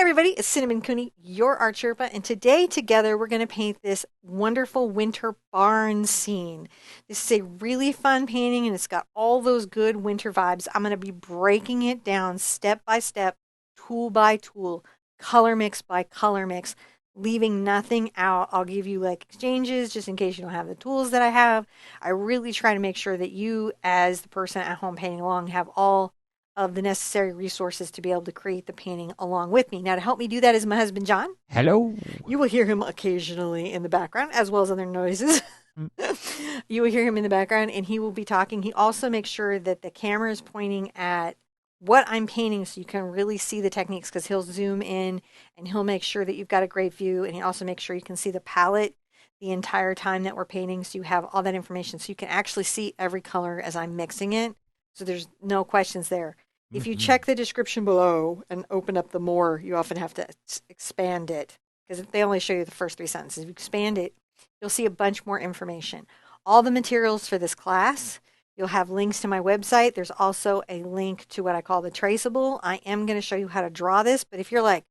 Hey everybody, it's Cinnamon Cooney, your Art Sherpa, and today together we're going to paint this wonderful winter barn scene. This is a really fun painting and it's got all those good winter vibes. I'm going to be breaking it down step by step, tool by tool, color mix by color mix, leaving nothing out. I'll give you like exchanges just in case you don't have the tools that I have. I really try to make sure that you, as the person at home painting along, have all of the necessary resources to be able to create the painting along with me. Now, to help me do that is my husband, John. Hello. You will hear him occasionally in the background, as well as other noises. Mm. You will hear him in the background, and he will be talking. He also makes sure that the camera is pointing at what I'm painting so you can really see the techniques because he'll zoom in and he'll make sure that you've got a great view. And he also makes sure you can see the palette the entire time that we're painting so you have all that information so you can actually see every color as I'm mixing it. So there's no questions there. If you Hmm. check the description below and open up the more, you often have to expand it because they only show you the first three sentences. If you expand it, you'll see a bunch more information. All the materials for this class, you'll have links to my website. There's also a link to what I call the traceable. I am going to show you how to draw this, but if you're like,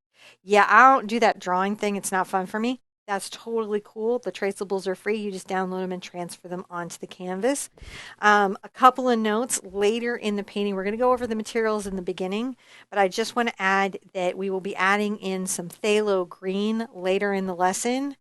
yeah, I don't do that drawing thing, it's not fun for me, that's totally cool. The traceables are free. You just download them and transfer them onto the canvas. A couple of notes later in the painting. We're going to go over the materials in the beginning, but I just want to add that we will be adding in some phthalo green later in the lesson.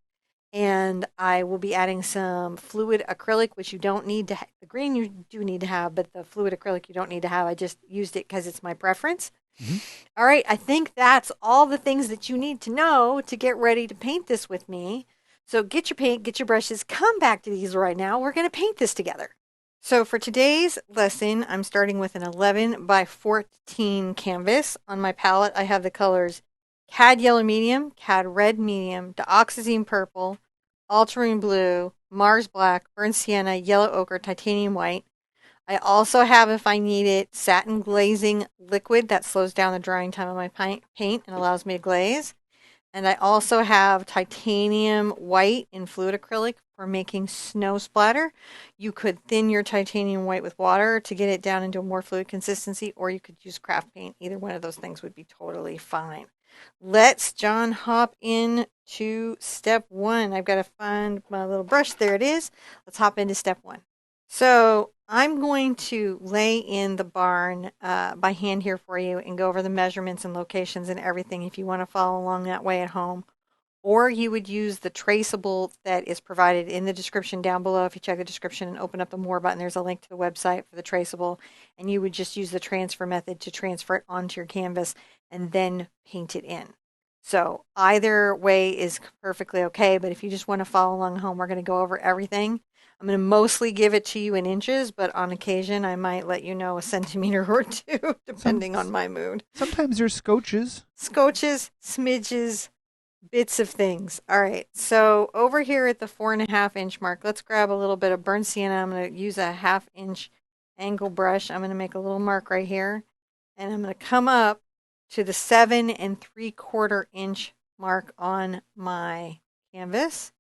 And I will be adding some fluid acrylic, which you don't need to have. The green you do need to have, but the fluid acrylic you don't need to have. I just used it because it's my preference. Hmm. All right, I think that's all the things that you need to know to get ready to paint this with me. So get your paint, get your brushes, come back to these right now. We're going to paint this together. So for today's lesson, I'm starting with an 11 by 14 canvas. On my palette, I have the colors Cad Yellow Medium, Cad Red Medium, Dioxazine Purple, Ultramarine Blue, Mars Black, Burnt Sienna, Yellow Ochre, Titanium White. I also have, if I need it, satin glazing liquid that slows down the drying time of my paint and allows me to glaze. And I also have titanium white in fluid acrylic for making snow splatter. You could thin your titanium white with water to get it down into a more fluid consistency, or you could use craft paint. Either one of those things would be totally fine. Let's, John, hop in to step one. I've got to find my little brush. There it is. Let's hop into step one. So I'm going to lay in the barn by hand here for you and go over the measurements and locations and everything if you want to follow along that way at home. Or you would use the traceable that is provided in the description down below. If you check the description and open up the more button, there's a link to the website for the traceable. And you would just use the transfer method to transfer it onto your canvas and then paint it in. So either way is perfectly okay. But if you just want to follow along at home, we're going to go over everything. I'm going to mostly give it to you in inches, but on occasion I might let you know a centimeter or two, Some depending on my mood. sometimes there's scotches. Scotches, smidges, bits of things. All right. So over here at the 4.5 inch mark, let's grab a little bit of burnt sienna. I'm going to use a 1/2 inch angle brush. I'm going to make a little mark right here. And I'm going to come up to the 7 3/4 inch mark on my canvas.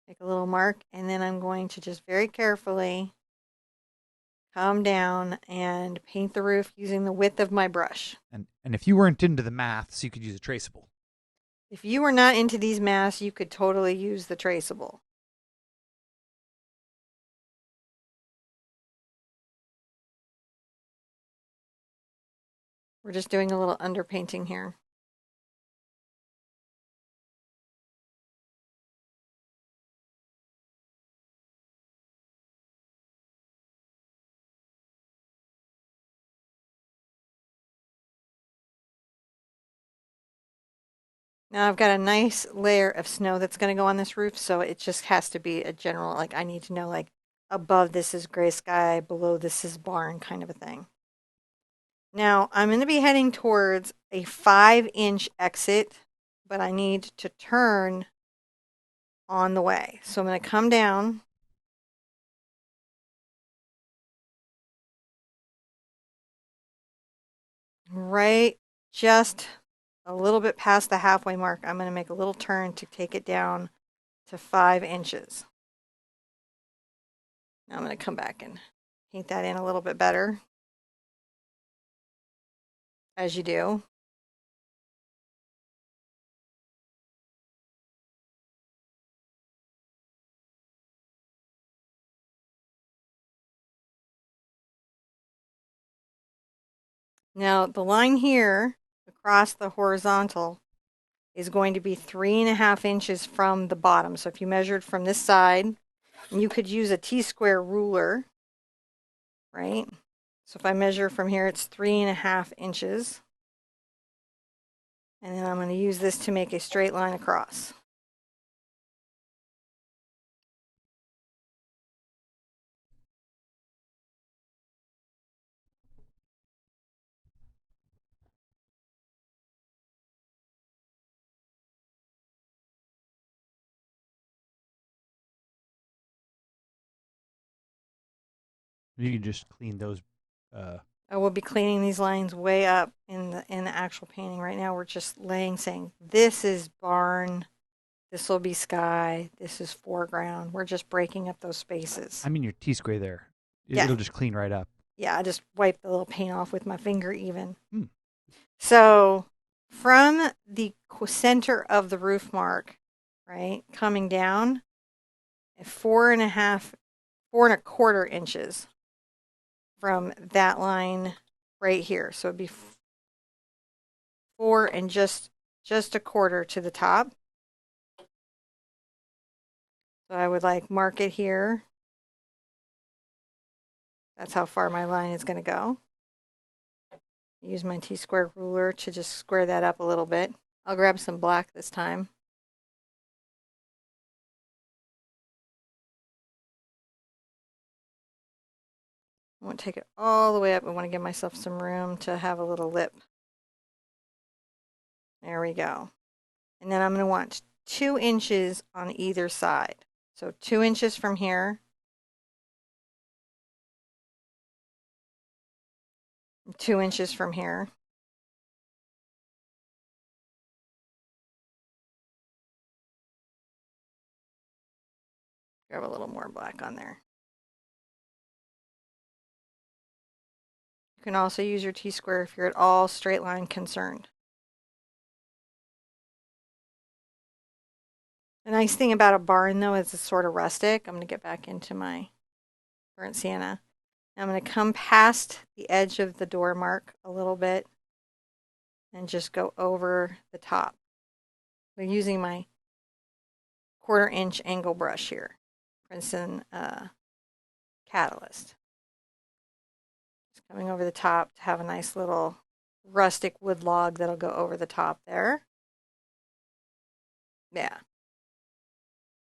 Make a little mark. And then I'm going to just very carefully come down and paint the roof using the width of my brush. And if you weren't into the maths, you could use a traceable. If you were not into these masks, you could totally use the traceable. We're just doing a little underpainting here. Now I've got a nice layer of snow that's going to go on this roof, so it just has to be a general, like I need to know like above this is gray sky, below this is barn kind of a thing. Now I'm going to be heading towards a 5 inch exit, but I need to turn on the way. So I'm going to come down. Right just a little bit past the halfway mark, I'm going to make a little turn to take it down to 5 inches. Now I'm going to come back and paint that in a little bit better, as you do. Now the line here across the horizontal is going to be 3.5 inches from the bottom. So if you measured from this side, you could use a T-square ruler, right? So if I measure from here, it's 3.5 inches. And then I'm going to use this to make a straight line across. You can just clean those. Uh, I will be cleaning these lines way up in the actual painting. Right now we're just saying this is barn, this will be sky, this is foreground. We're just breaking up those spaces. I mean, your T-square there. Yeah. It'll just clean right up. Yeah, I just wipe the little paint off with my finger even. Hmm. So from the center of the roof mark, right, coming down, 4.25 4.25 inches from that line right here. So it'd be 4 and just a quarter to the top. So I would like mark it here. That's how far my line is going to go. Use my T-square ruler to just square that up a little bit. I'll grab some black this time. I won't take it all the way up. I want to give myself some room to have a little lip. There we go. And then I'm going to want 2 inches on either side. So 2 inches from here. 2 inches from here. Grab a little more black on there. You can also use your T-square if you're at all straight line concerned. The nice thing about a barn, though, is it's sort of rustic. I'm going to get back into my burnt sienna. I'm going to come past the edge of the door mark a little bit and just go over the top. I'm using my 1/4 inch angle brush here, Princeton Catalyst. Just coming over the top to have a nice little rustic wood log that'll go over the top there. Yeah.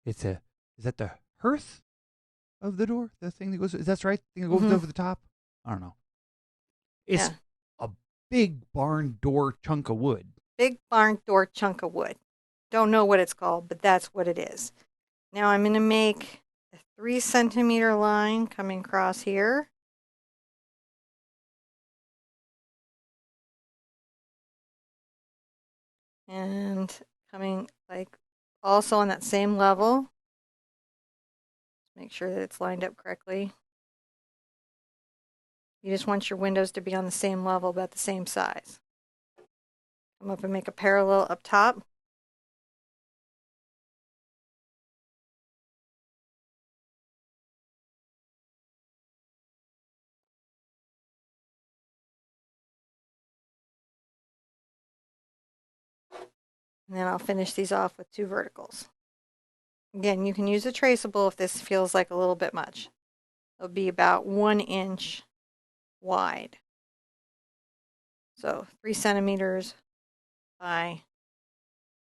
Is that the hearth of the door? The thing that goes. Is that right? The thing that goes Mm-hmm. over the top. I don't know. It's Yeah. a big barn door chunk of wood. Big barn door chunk of wood. Don't know what it's called, but that's what it is. Now I'm going to make a 3 centimeter line coming across here. And coming like also on that same level. Make sure that it's lined up correctly. You just want your windows to be on the same level, about the same size. Come up and make a parallel up top. And then I'll finish these off with 2 verticals. Again, you can use a traceable if this feels like a little bit much. It'll be about 1 inch wide. So 3 centimeters by,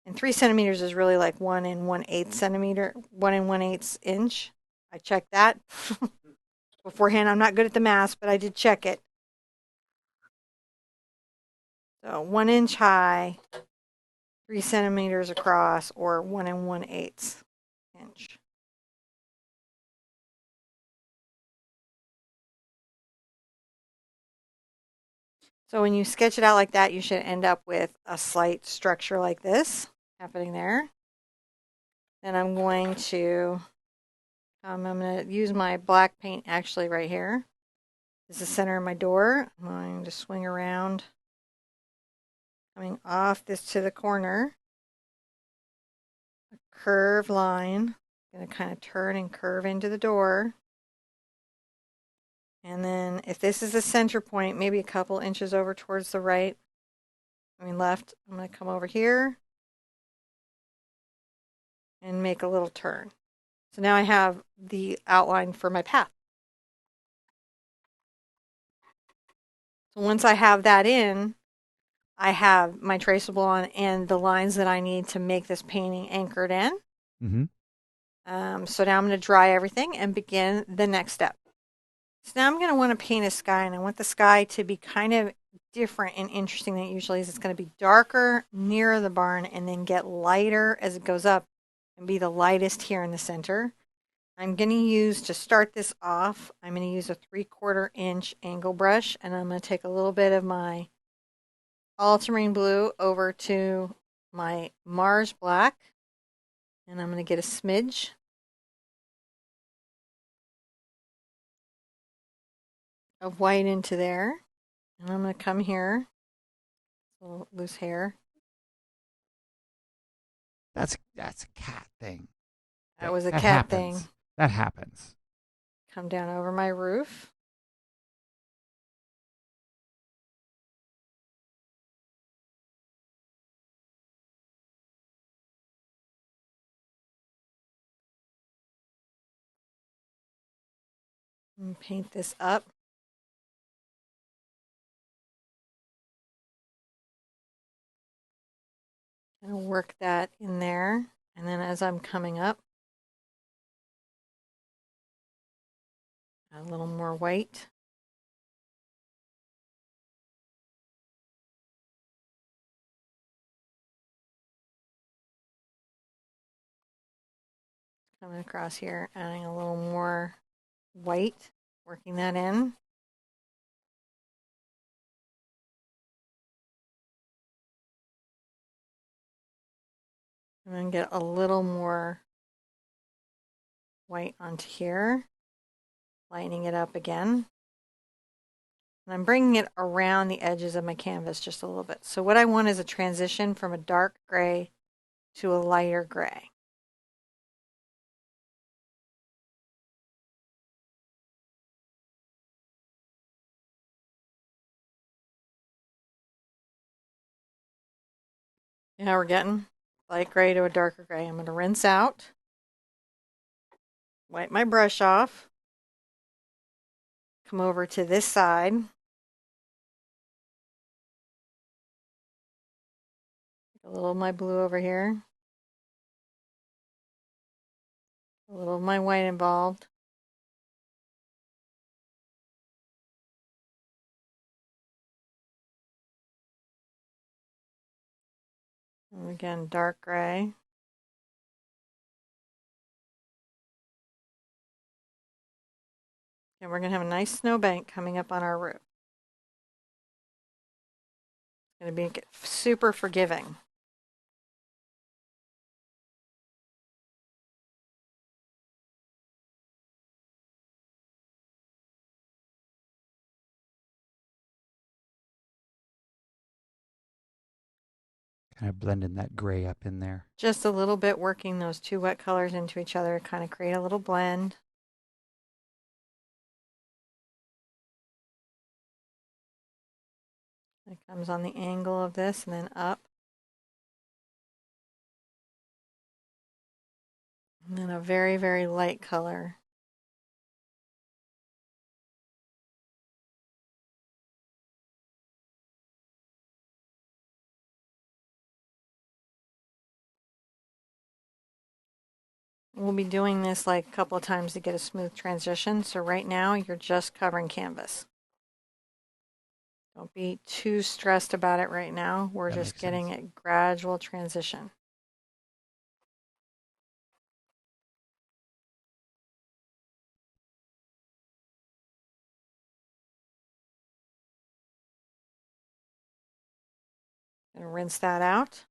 and 3 centimeters is really like 1 1/8 centimeter, 1 1/8 inch. I checked that beforehand. I'm not good at the math, but I did check it. So 1 inch high, 3 centimeters across, or 1 1/8 inch. So when you sketch it out like that, you should end up with a slight structure like this happening there. Then I'm going to use my black paint actually right here. This is the center of my door. I'm going to swing around, coming off this to the corner. A curved line. I'm going to kind of turn and curve into the door. And then if this is the center point, maybe a couple inches over towards the right, left, I'm going to come over here and make a little turn. So now I have the outline for my path. So once I have that in, I have my traceable on and the lines that I need to make this painting anchored in. Mm-hmm. So now I'm going to dry everything and begin the next step. So now I'm going to want to paint a sky, and I want the sky to be kind of different and interesting than it usually is. It's going to be darker near the barn and then get lighter as it goes up and be the lightest here in the center. I'm going to use, to start this off, I'm going to use a 3/4 inch angle brush, and I'm going to take a little bit of my ultramarine blue over to my Mars black, and I'm going to get a smidge of white into there. And I'm going to come here, a little loose hair. That's a cat thing. That was a That cat happens. thing. That happens. Come down over my roof. And paint this up. And work that in there. And then as I'm coming up, a little more white. Coming across here, adding a little more white, working that in. And then get a little more white onto here, lightening it up again. And I'm bringing it around the edges of my canvas just a little bit. So what I want is a transition from a dark gray to a lighter gray. Now we're getting light gray to a darker gray. I'm going to rinse out, wipe my brush off, come over to this side, a little of my blue over here, a little of my white involved. And again, dark gray. And we're going to have a nice snowbank coming up on our roof. It's going to be super forgiving. Kind of blending that gray up in there. Just a little bit, working those two wet colors into each other, kind of create a little blend. It comes on the angle of this and then up. And then a very, very light color. We'll be doing this like a couple of times to get a smooth transition. So right now you're just covering canvas. Don't be too stressed about it right now. We're That just makes getting sense. a gradual transition. Gonna rinse that out.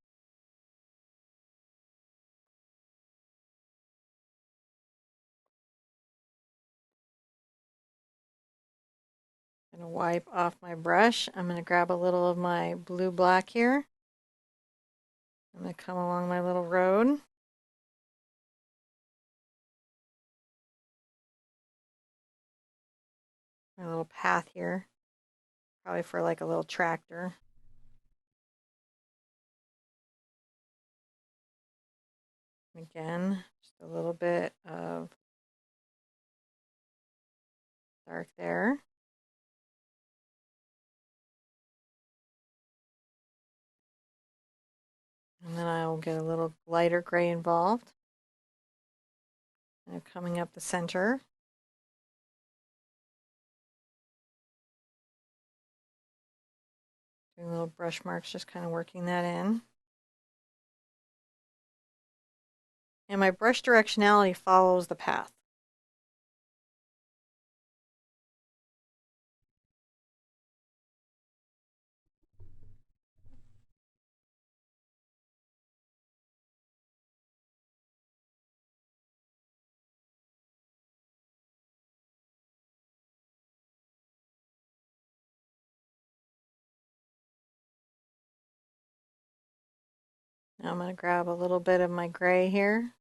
Gonna wipe off my brush. I'm gonna grab a little of my blue black here. I'm gonna come along my little road. My little path here, probably for like a little tractor. Again, just a little bit of dark there. And then I will get a little lighter gray involved. And coming up the center. Doing little brush marks, just kind of working that in. And my brush directionality follows the path. Now I'm going to grab a little bit of my gray here.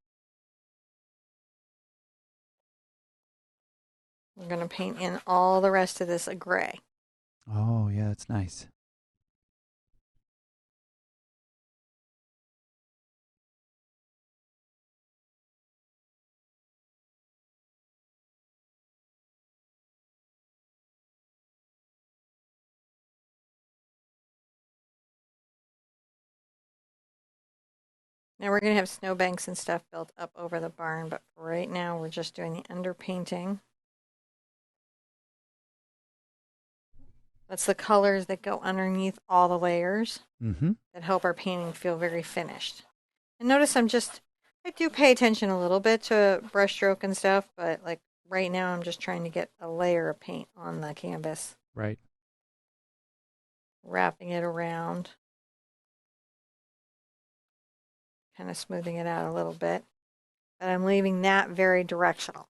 We're going to paint in all the rest of this a gray. Oh, yeah, that's nice. Now we're going to have snowbanks and stuff built up over the barn, but for right now we're just doing the underpainting. That's the colors that go underneath all the layers that help our painting feel very finished. And notice I do pay attention a little bit to brushstroke and stuff, but like right now I'm just trying to get a layer of paint on the canvas. Right. Wrapping it around. Kind of smoothing it out a little bit. But I'm leaving that very directional.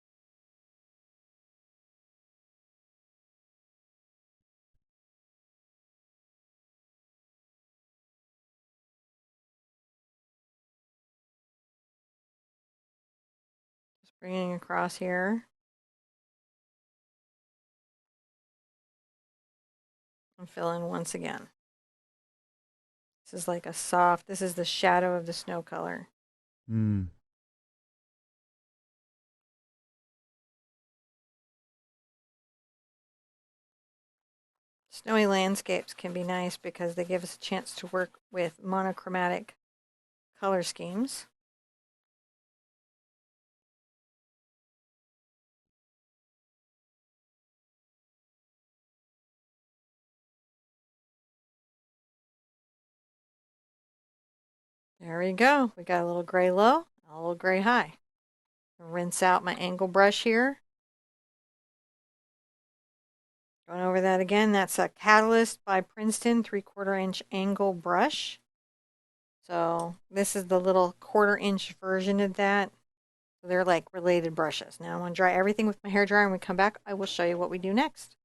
Just bringing across here. And fill in once again. This is like a soft, this is the shadow of the snow color. Snowy landscapes can be nice because they give us a chance to work with monochromatic color schemes. There we go. We got a little gray low, a little gray high. Rinse out my angle brush here. Going over that again, that's a Catalyst by Princeton 3/4 inch angle brush. So this is the little 1/4 inch version of that. So they're like related brushes. Now I'm going to dry everything with my hair dryer. When we come back, I will show you what we do next.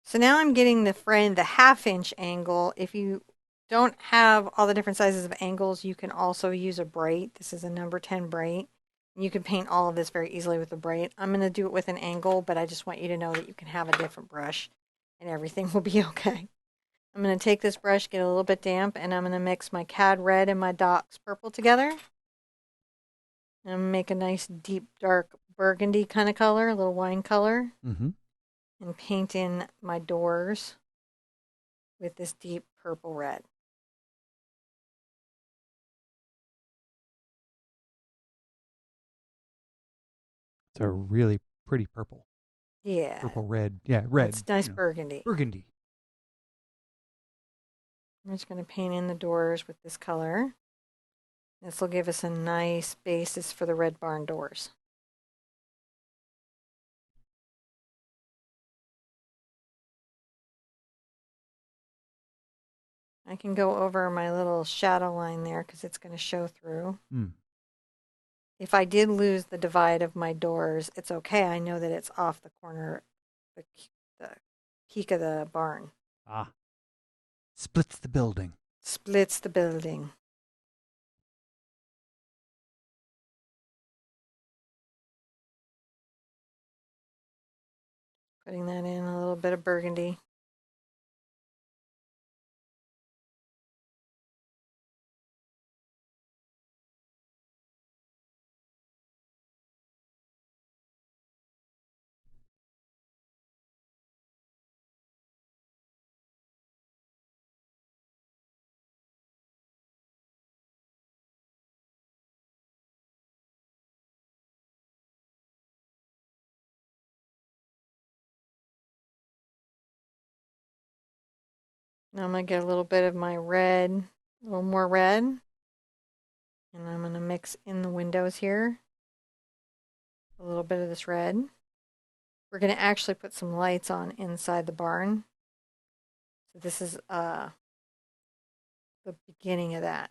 So now I'm getting the 1/2 inch angle. If you don't have all the different sizes of angles, you can also use a bright. This is a number 10 bright. You can paint all of this very easily with a bright. I'm going to do it with an angle, but I just want you to know that you can have a different brush and everything will be okay. I'm going to take this brush, get a little bit damp, and I'm going to mix my Cad Red and my Dioxazine Purple together. And make a nice deep dark burgundy kind of color, a little wine color. And paint in my doors with this deep purple red. It's a really pretty purple. Yeah. Purple red. Yeah, red. It's nice burgundy. Burgundy. I'm just going to paint in the doors with this color. This will give us a nice basis for the red barn doors. I can go over my little shadow line there because it's going to show through. If I did lose the divide of my doors, it's okay. I know that it's off the corner, the peak of the barn. Splits the building. Splits the building. Putting that in a little bit of burgundy. Now I'm going to get a little bit of my red, a little more red. And I'm going to mix in the windows here. A little bit of this red. We're going to actually put some lights on inside the barn. So this is the beginning of that.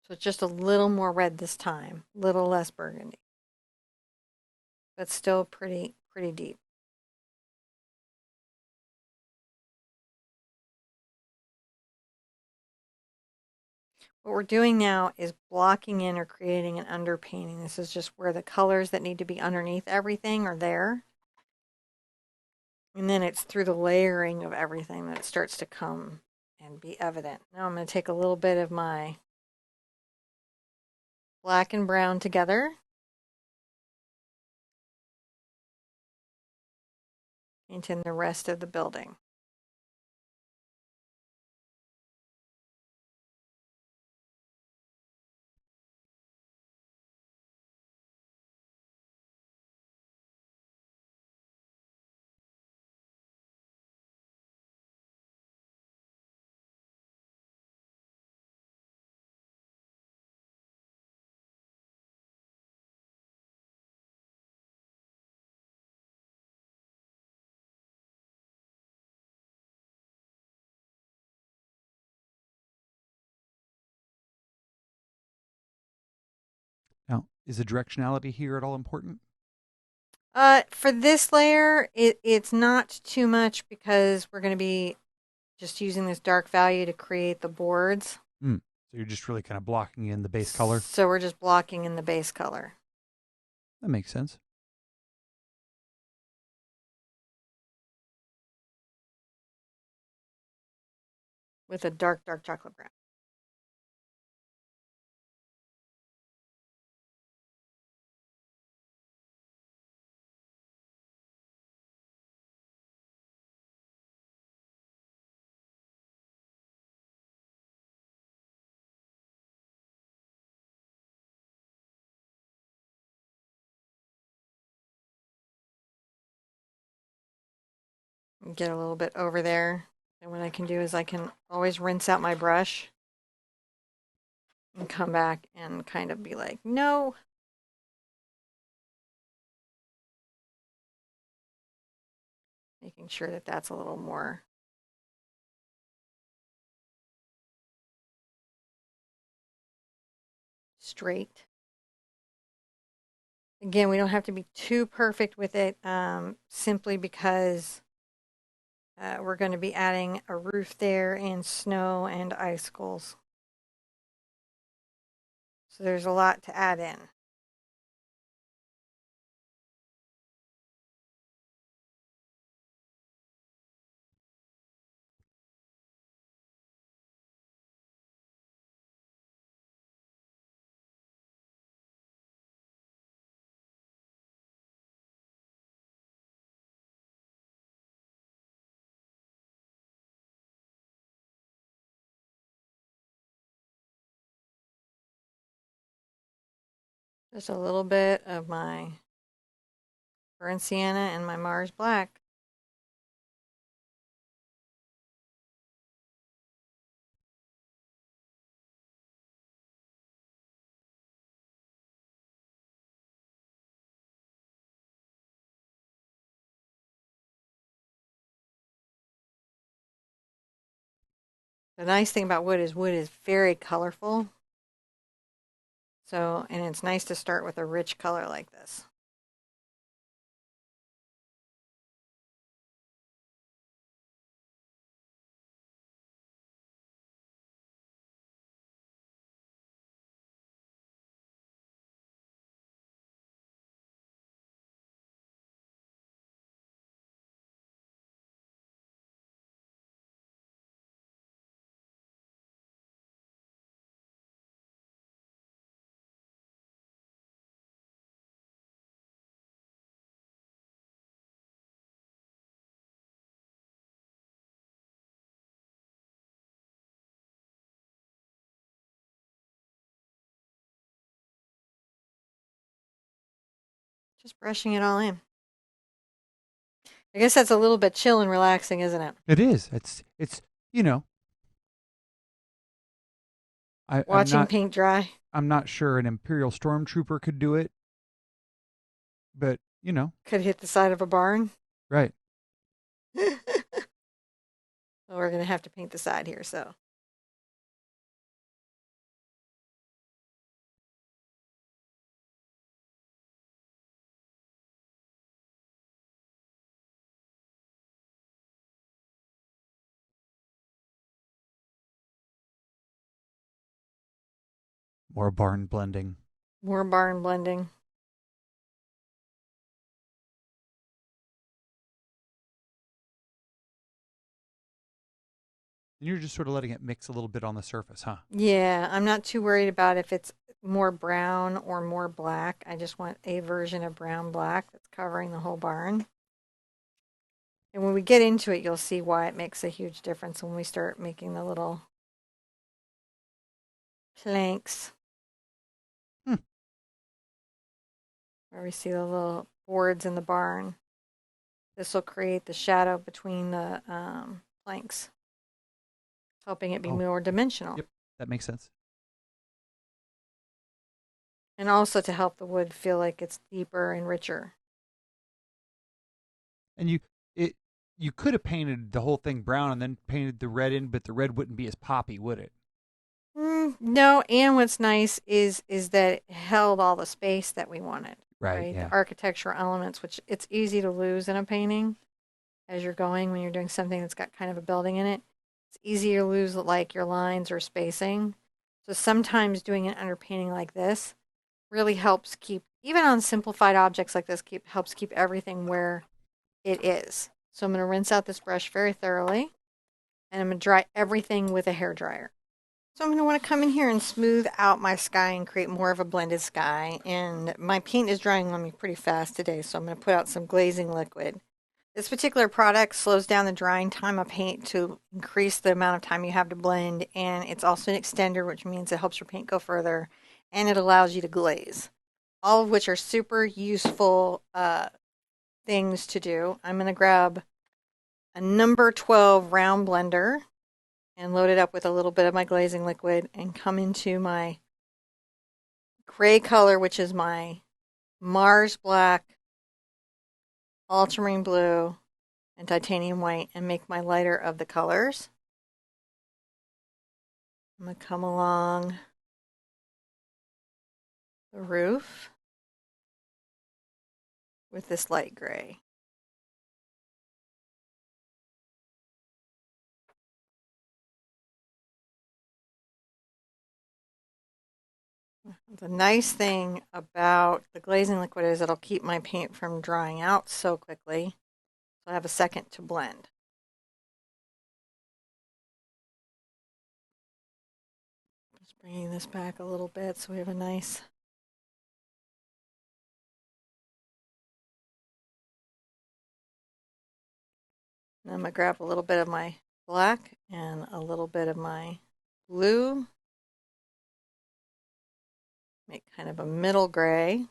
So it's just a little more red this time, a little less burgundy. But still pretty deep. What we're doing now is blocking in or creating an underpainting. This is just where the colors that need to be underneath everything are there. And then it's through the layering of everything that it starts to come and be evident. Now I'm going to take a little bit of my black and brown together. Paint in the rest of the building. Now, is the directionality here at all important? For this layer, it's not too much because we're going to be just using this dark value to create the boards. So you're just really kind of blocking in the base color? So we're just blocking in the base color. That makes sense. With a dark chocolate brown. Get a little bit over there. And what I can do is I can always rinse out my brush and come back and kind of be like, no. Making sure that that's a little more straight. Again, we don't have to be too perfect with it simply because we're going to be adding a roof there and snow and icicles. So there's a lot to add in. Just a little bit of my burnt sienna and my Mars black. The nice thing about wood is very colorful. So, and it's nice to start with a rich color like this. Just brushing it all in. I guess that's a little bit chill and relaxing, isn't it? It is. It's you know, I'm Watching not paint dry. I'm not sure an Imperial Stormtrooper could do it, but Could hit the side of a barn. right. Well, we're going to have to paint the side here, so. More barn blending. More barn blending. And you're just sort of letting it mix a little bit on the surface, huh? Yeah, I'm not too worried about if it's more brown or more black. I just want a version of brown black that's covering the whole barn. And when we get into it, you'll see why it makes a huge difference when we start making the little planks Hmm. where we see the little boards in the barn. This will create the shadow between the planks, helping it be Oh, more dimensional. yep. That makes sense. And also to help the wood feel like it's deeper and richer. And it you could have painted the whole thing brown and then painted the red in, but the red wouldn't be as poppy, would it? No, and what's nice is that it held all the space that we wanted, Right. right? The Yeah. architectural elements, which it's easy to lose in a painting as you're going when you're doing something that's got kind of a building in it. It's easy to lose like your lines or spacing. So sometimes doing an underpainting like this really helps keep, even on simplified objects like this, helps keep everything where it is. So I'm going to rinse out this brush very thoroughly, and I'm going to dry everything with a hair dryer. So I'm going to want to come in here and smooth out my sky and create more of a blended sky. And my paint is drying on me pretty fast today, so I'm going to put out some glazing liquid. This particular product slows down the drying time of paint to increase the amount of time you have to blend, and it's also an extender, which means it helps your paint go further, and it allows you to glaze. All of which are super useful things to do. I'm going to grab a number 12 round blender and load it up with a little bit of my glazing liquid and come into my gray color, which is my Mars black, ultramarine blue, and titanium white, and make my lighter of the colors. I'm going to come along the roof with this light gray. The nice thing about the glazing liquid is it'll keep my paint from drying out so quickly. So I have a second to blend. Just bringing this back a little bit so we have a nice. And I'm going to grab a little bit of my black and a little bit of my blue. Make kind of a middle gray.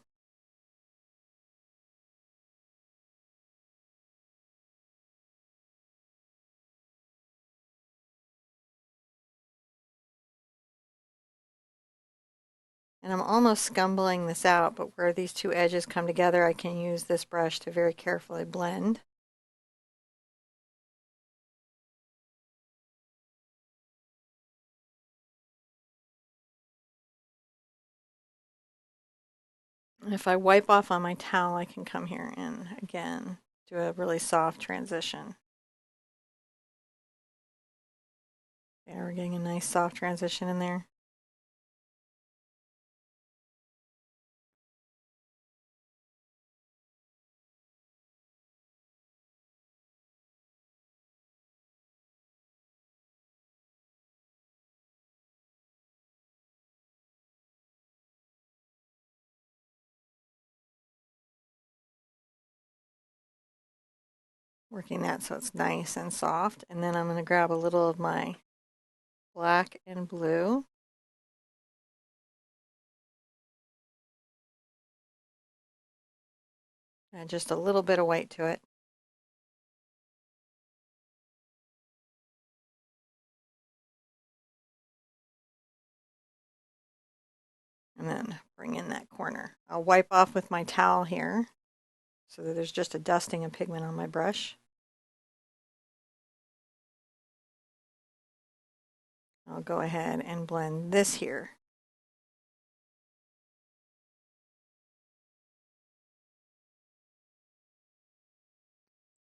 And I'm almost scumbling this out, but where these two edges come together, I can use this brush to very carefully blend. And if I wipe off on my towel, I can come here and again do a really soft transition. Yeah, we're getting a nice soft transition in there. Working that so it's nice and soft. And then I'm going to grab a little of my black and blue. Add just a little bit of white to it. And then bring in that corner. I'll wipe off with my towel here so that there's just a dusting of pigment on my brush. I'll go ahead and blend this here.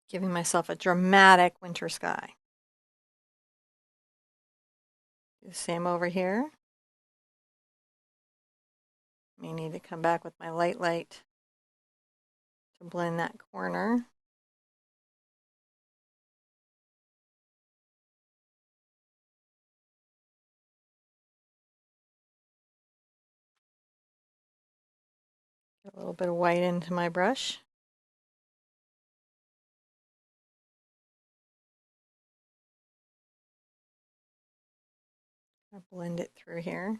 Giving myself a dramatic winter sky. Do the same over here. May need to come back with my light to blend that corner. Get a little bit of white into my brush. I'll blend it through here.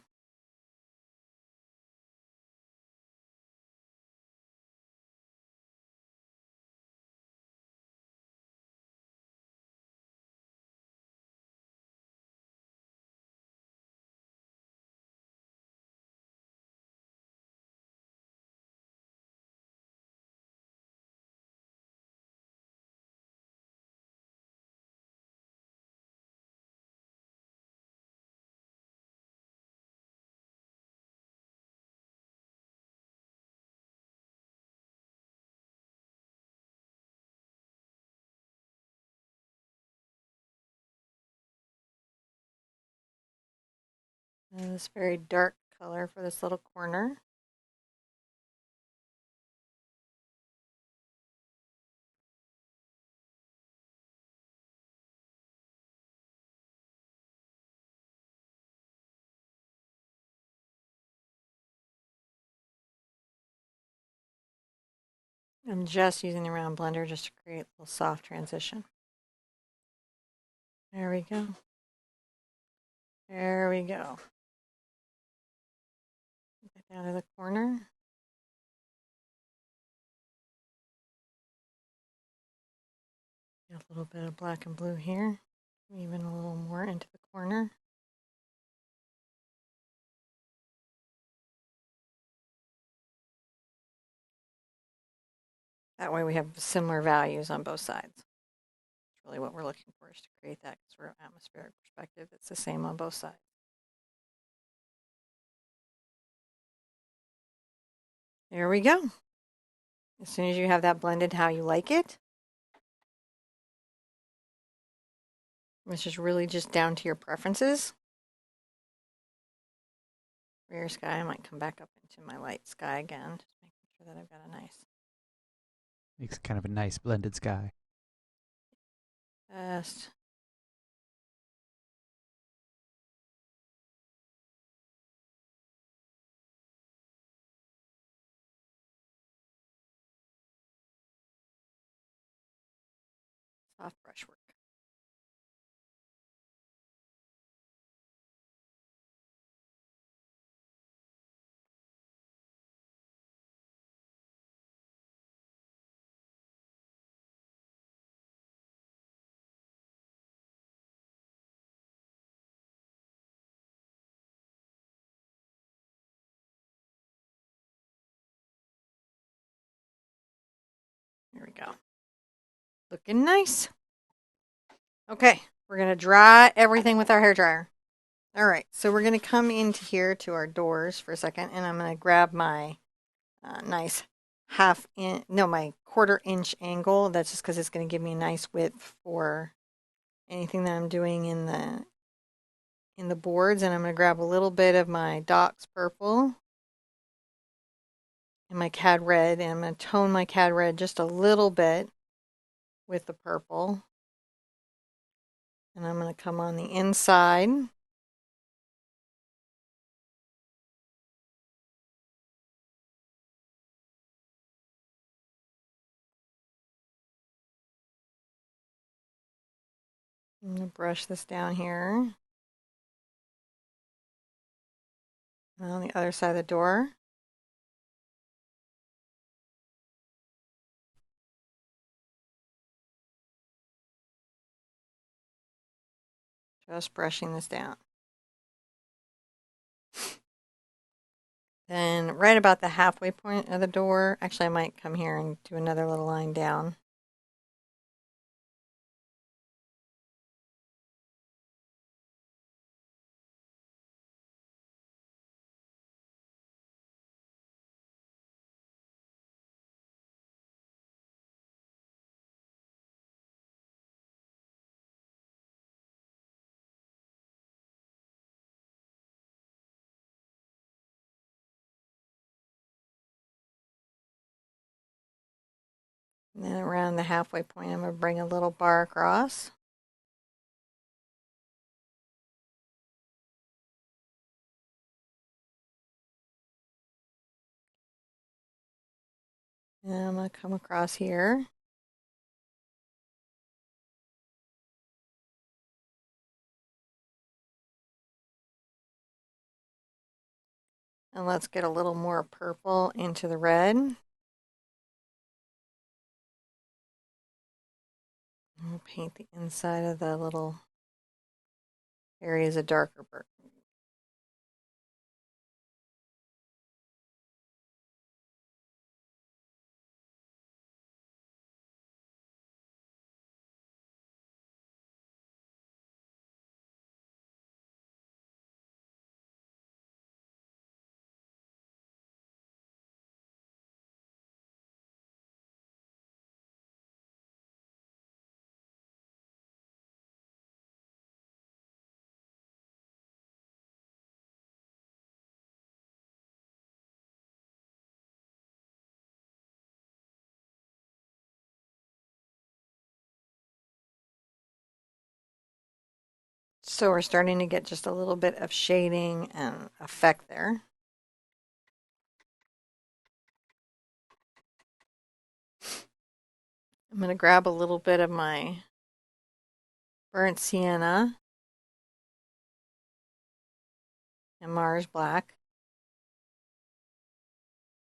And this very dark color for this little corner. I'm just using the round blender just to create a little soft transition. There we go. There we go. Get down to the corner. Get a little bit of black and blue here. Even a little more into the corner. That way we have similar values on both sides. That's really what we're looking for, is to create that sort of atmospheric perspective that's the same on both sides. There we go. As soon as you have that blended how you like it, which is really just down to your preferences. For your sky, I might come back up into my light sky again, just making sure that I've got a nice. Makes kind of a nice blended sky. Just soft brushwork. There we go. Looking nice. Okay, we're going to dry everything with our hair dryer. All right, so we're going to come into here to our doors for a second, and I'm going to grab my nice my 1/4 inch angle. That's just because it's going to give me a nice width for anything that I'm doing in the boards. And I'm going to grab a little bit of my Dox Purple and my Cad Red, and I'm going to tone my Cad Red just a little bit with the purple. And I'm going to come on the inside. I'm going to brush this down here. And on the other side of the door. Just brushing this down. Then right about the halfway point of the door, actually I might come here and do another little line down. And then around the halfway point, I'm going to bring a little bar across. And I'm going to come across here. And let's get a little more purple into the red. We'll paint the inside of the little areas a darker burnt. So we're starting to get just a little bit of shading and effect there. I'm going to grab a little bit of my burnt sienna and Mars black.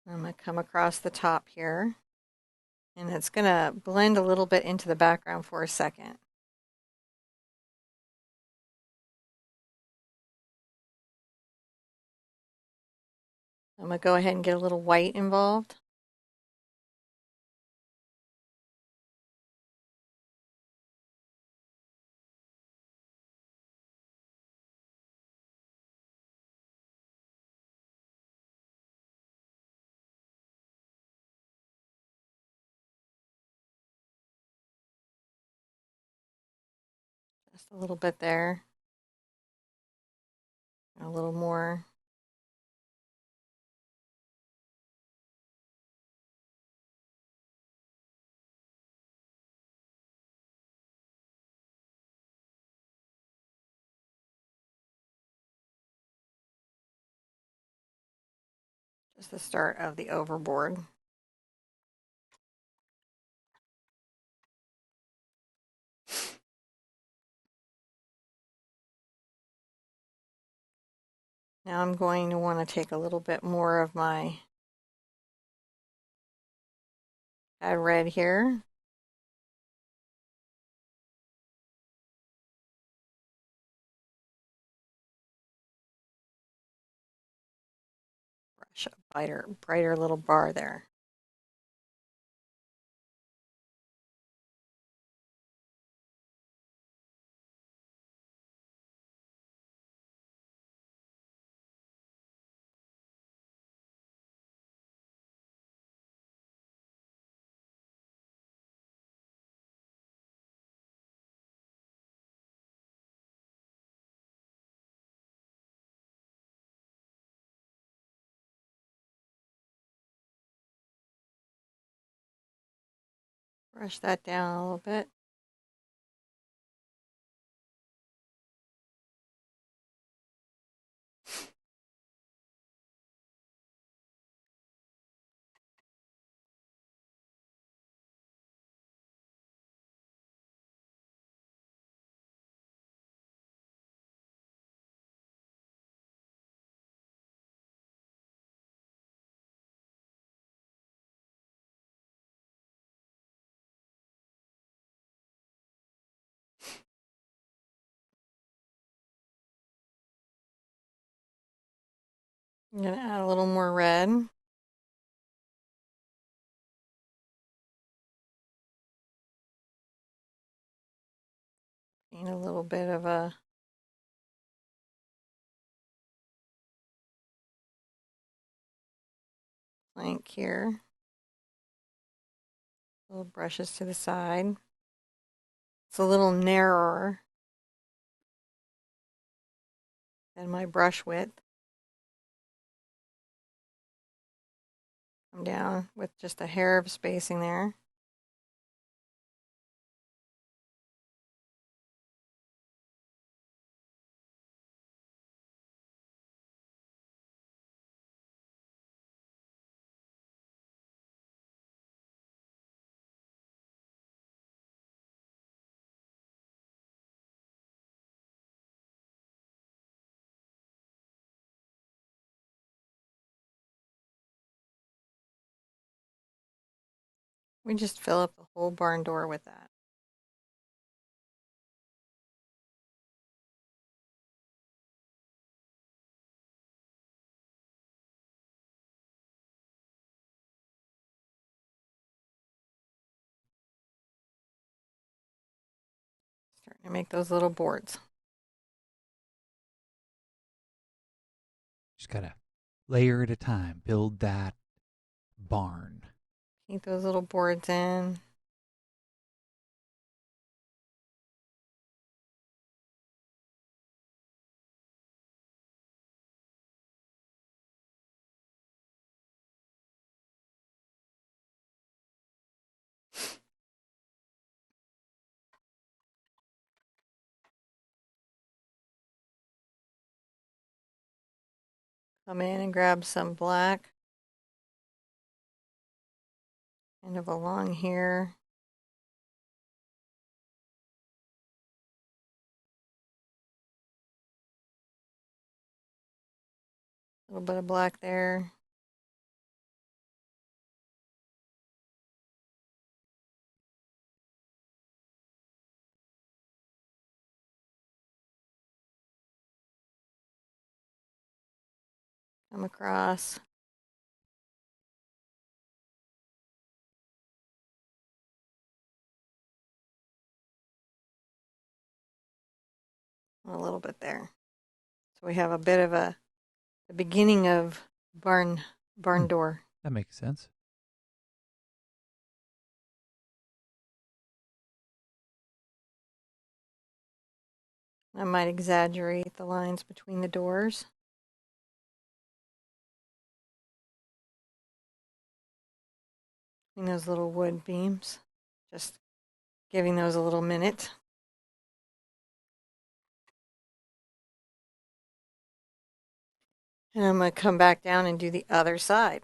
I'm going to come across the top here. And it's going to blend a little bit into the background for a second. I'm going to go ahead and get a little white involved. Just a little bit there. A little more. Just the start of the overboard. Now I'm going to want to take a little bit more of my red here. Brush a brighter little bar there. Brush that down a little bit. I'm going to add a little more red. Paint a little bit of a flank here. Little brushes to the side. It's a little narrower than my brush width. Come down with just a hair of spacing there. We just fill up the whole barn door with that. Starting to make those little boards. Just gotta layer at a time, build that barn. Paint those little boards in. Come in and grab some black. Kind of along here. A little bit of black there. Come across. A little bit there. So we have a bit of the beginning of barn door. That makes sense. I might exaggerate the lines between the doors. Between those little wood beams. Just giving those a little minute. And I'm going to come back down and do the other side.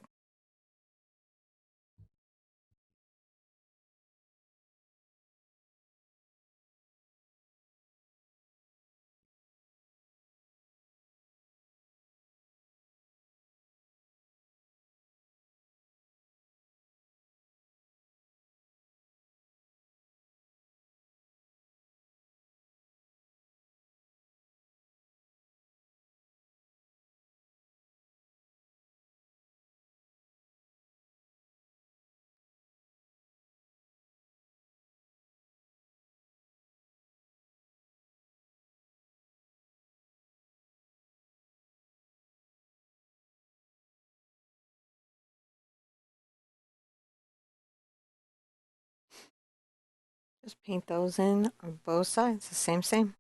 Just paint those in on both sides, the same.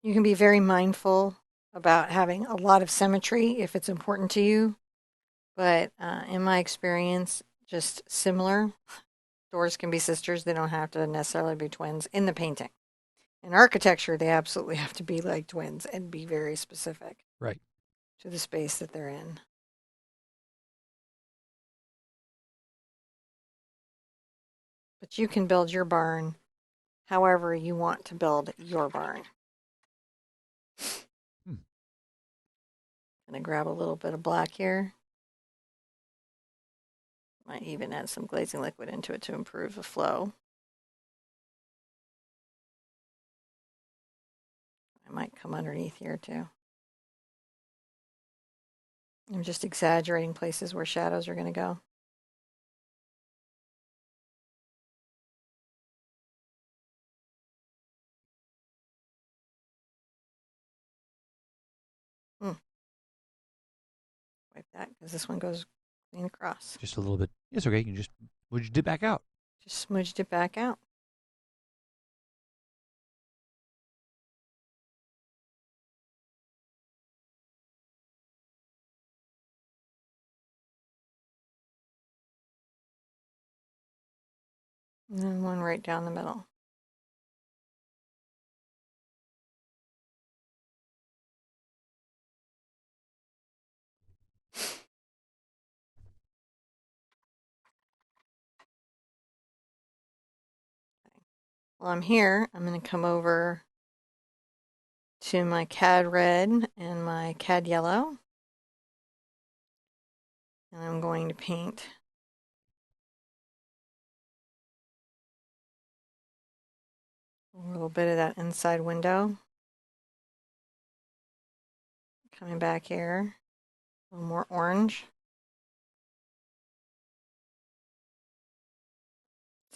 You can be very mindful about having a lot of symmetry if it's important to you. But in my experience, just similar. Doors can be sisters. They don't have to necessarily be twins in the painting. In architecture, they absolutely have to be like twins and be very specific Right. to the space that they're in. But you can build your barn however you want to build your barn. Hmm. Gonna grab a little bit of black here. Might even add some glazing liquid into it to improve the flow. I might come underneath here too. I'm just exaggerating places where shadows are going to go. Wipe that because this one goes clean across. Just a little bit. It's okay. You can just smudge it back out. Just smudged it back out. And then one right down the middle. While I'm here, I'm going to come over to my Cad Red and my Cad Yellow. And I'm going to paint a little bit of that inside window. Coming back here, a little more orange.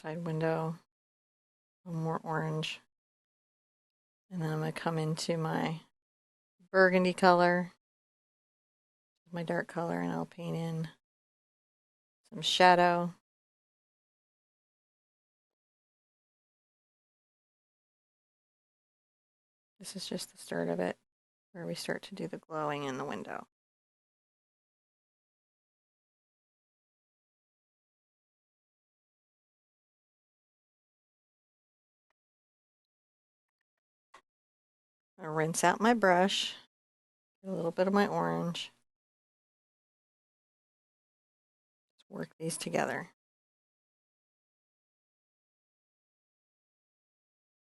Side window, a little more orange. And then I'm going to come into my burgundy color, my dark color, and I'll paint in some shadow. This is just the start of it, where we start to do the glowing in the window. I rinse out my brush, get a little bit of my orange. Let's work these together.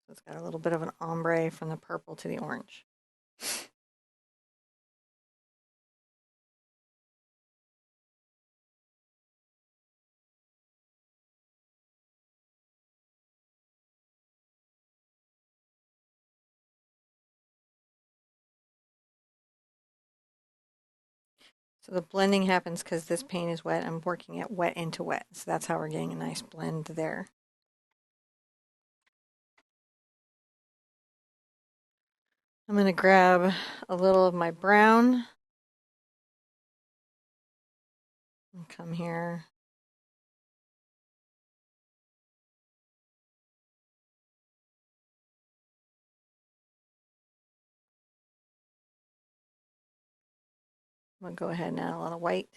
So it's got a little bit of an ombre from the purple to the orange. So the blending happens because this paint is wet. I'm working it wet into wet. So that's how we're getting a nice blend there. I'm going to grab a little of my brown and come here. I'm going to go ahead and add a lot of white.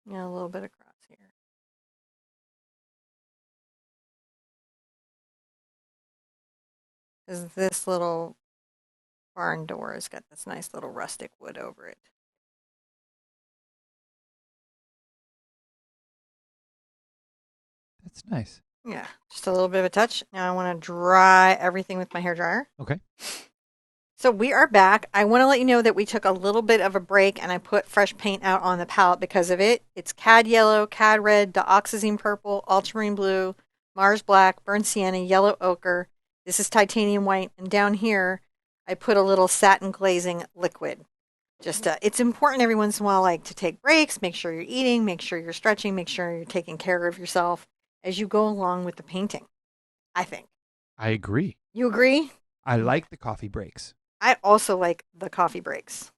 Yeah, a little bit across here. Because this little barn door has got this nice little rustic wood over it. That's nice. Yeah, just a little bit of a touch. Now I want to dry everything with my hairdryer. Okay. So we are back. I want to let you know that we took a little bit of a break and I put fresh paint out on the palette because of it. It's Cad Yellow, Cad Red, Dioxazine Purple, Ultramarine Blue, Mars Black, Burnt Sienna, Yellow Ochre. This is Titanium White. And down here, I put a little satin glazing liquid. Just it's important every once in a while, like to take breaks, make sure you're eating, make sure you're stretching, make sure you're taking care of yourself as you go along with the painting. I think. I agree. You agree? I like the coffee breaks. I also like the coffee breaks.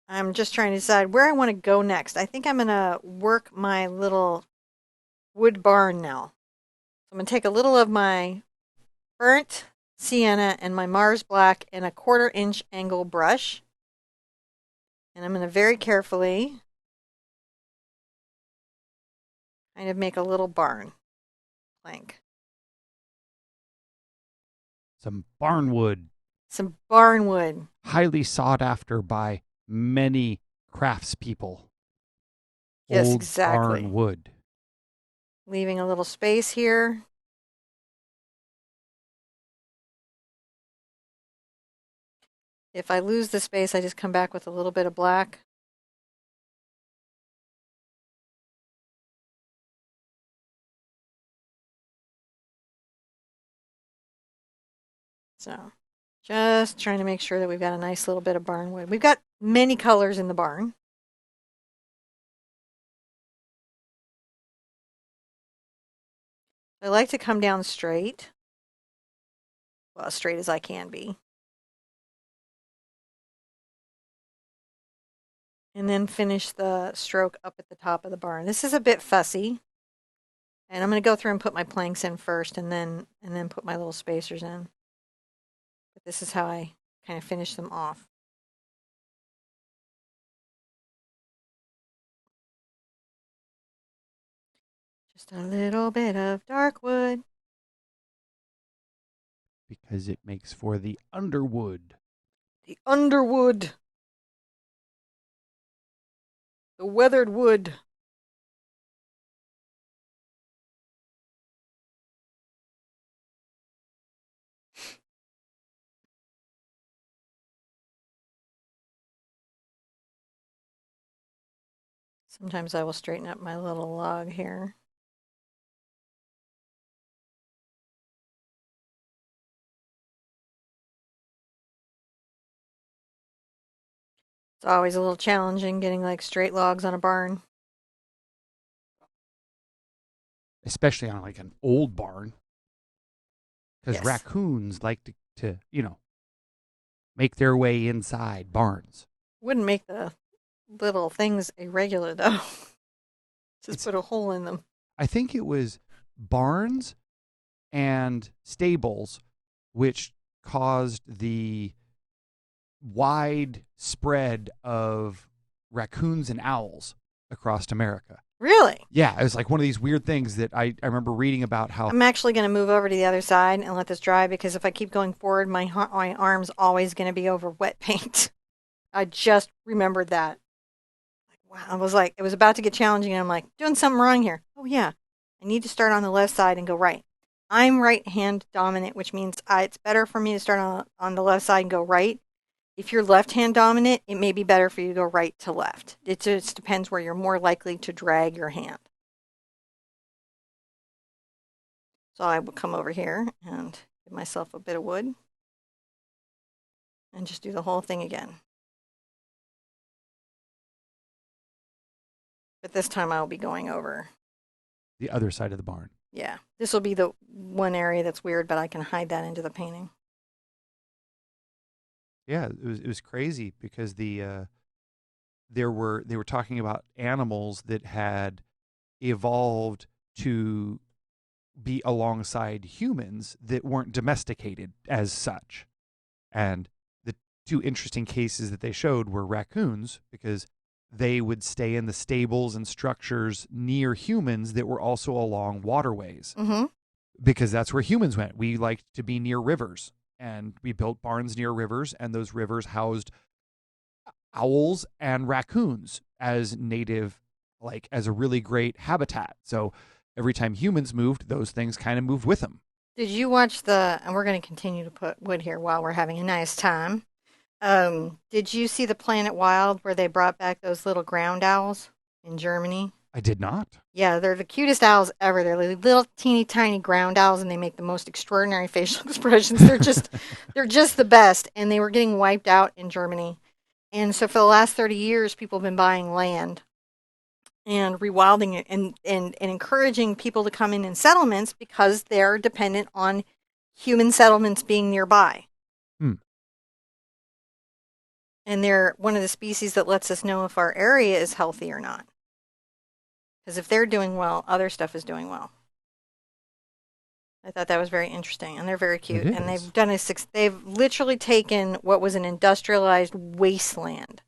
I'm just trying to decide where I want to go next. I think I'm going to work my little wood barn now. So I'm going to take a little of my burnt sienna and my Mars black and a 1/4 inch angle brush. And I'm going to very carefully kind of make a little barn plank. Some barnwood, Some barnwood. highly sought after by many craftspeople. Yes, Old exactly. barn wood. Leaving a little space here. If I lose the space, I just come back with a little bit of black. So just trying to make sure that we've got a nice little bit of barnwood. We've got many colors in the barn. I like to come down straight. Well, as straight as I can be. And then finish the stroke up at the top of the barn. This is a bit fussy. And I'm going to go through and put my planks in first and then put my little spacers in. But this is how I kind of finish them off. Just a little bit of dark wood. Because it makes for the underwood. The underwood. The weathered wood. Sometimes I will straighten up my little log here. It's always a little challenging getting like straight logs on a barn. Especially on like an old barn. Because Yes. raccoons like to make their way inside barns. Wouldn't make the little things irregular though. Just It's, put a hole in them. I think it was barns and stables which caused the wide spread of raccoons and owls across America. Really? Yeah, it was like one of these weird things that I remember reading about how I'm actually going to move over to the other side and let this dry because if I keep going forward, my arm's always going to be over wet paint. I just remembered that. Wow, I was like, it was about to get challenging, and I'm like, doing something wrong here. Oh yeah, I need to start on the left side and go right. I'm right hand dominant, which means it's better for me to start on the left side and go right. If you're left hand dominant, it may be better for you to go right to left. It just depends where you're more likely to drag your hand. So I will come over here and give myself a bit of wood and just do the whole thing again. But this time I will be going over. the other side of the barn. Yeah, this will be the one area that's weird, but I can hide that into the painting. Yeah, it was crazy because they were talking about animals that had evolved to be alongside humans that weren't domesticated as such. And the two interesting cases that they showed were raccoons because they would stay in the stables and structures near humans that were also along waterways Mm-hmm. because that's where humans went. We liked to be near rivers and we built barns near rivers, and those rivers housed owls and raccoons as native, like as a really great habitat. So every time humans moved, those things kind of moved with them. Did you watch and we're going to continue to put wood here while we're having a nice time. Did you see the Planet Wild where they brought back those little ground owls in Germany? I did not. Yeah, they're the cutest owls ever. They're like little teeny tiny ground owls and they make the most extraordinary facial expressions. They're just the best. And they were getting wiped out in Germany. And so for the last 30 years, people have been buying land and rewilding it and encouraging people to come in settlements because they're dependent on human settlements being nearby. Hmm. And they're one of the species that lets us know if our area is healthy or not. Because if they're doing well, other stuff is doing well. I thought that was very interesting, and they're very It cute. And is. they've literally taken what was an industrialized wasteland.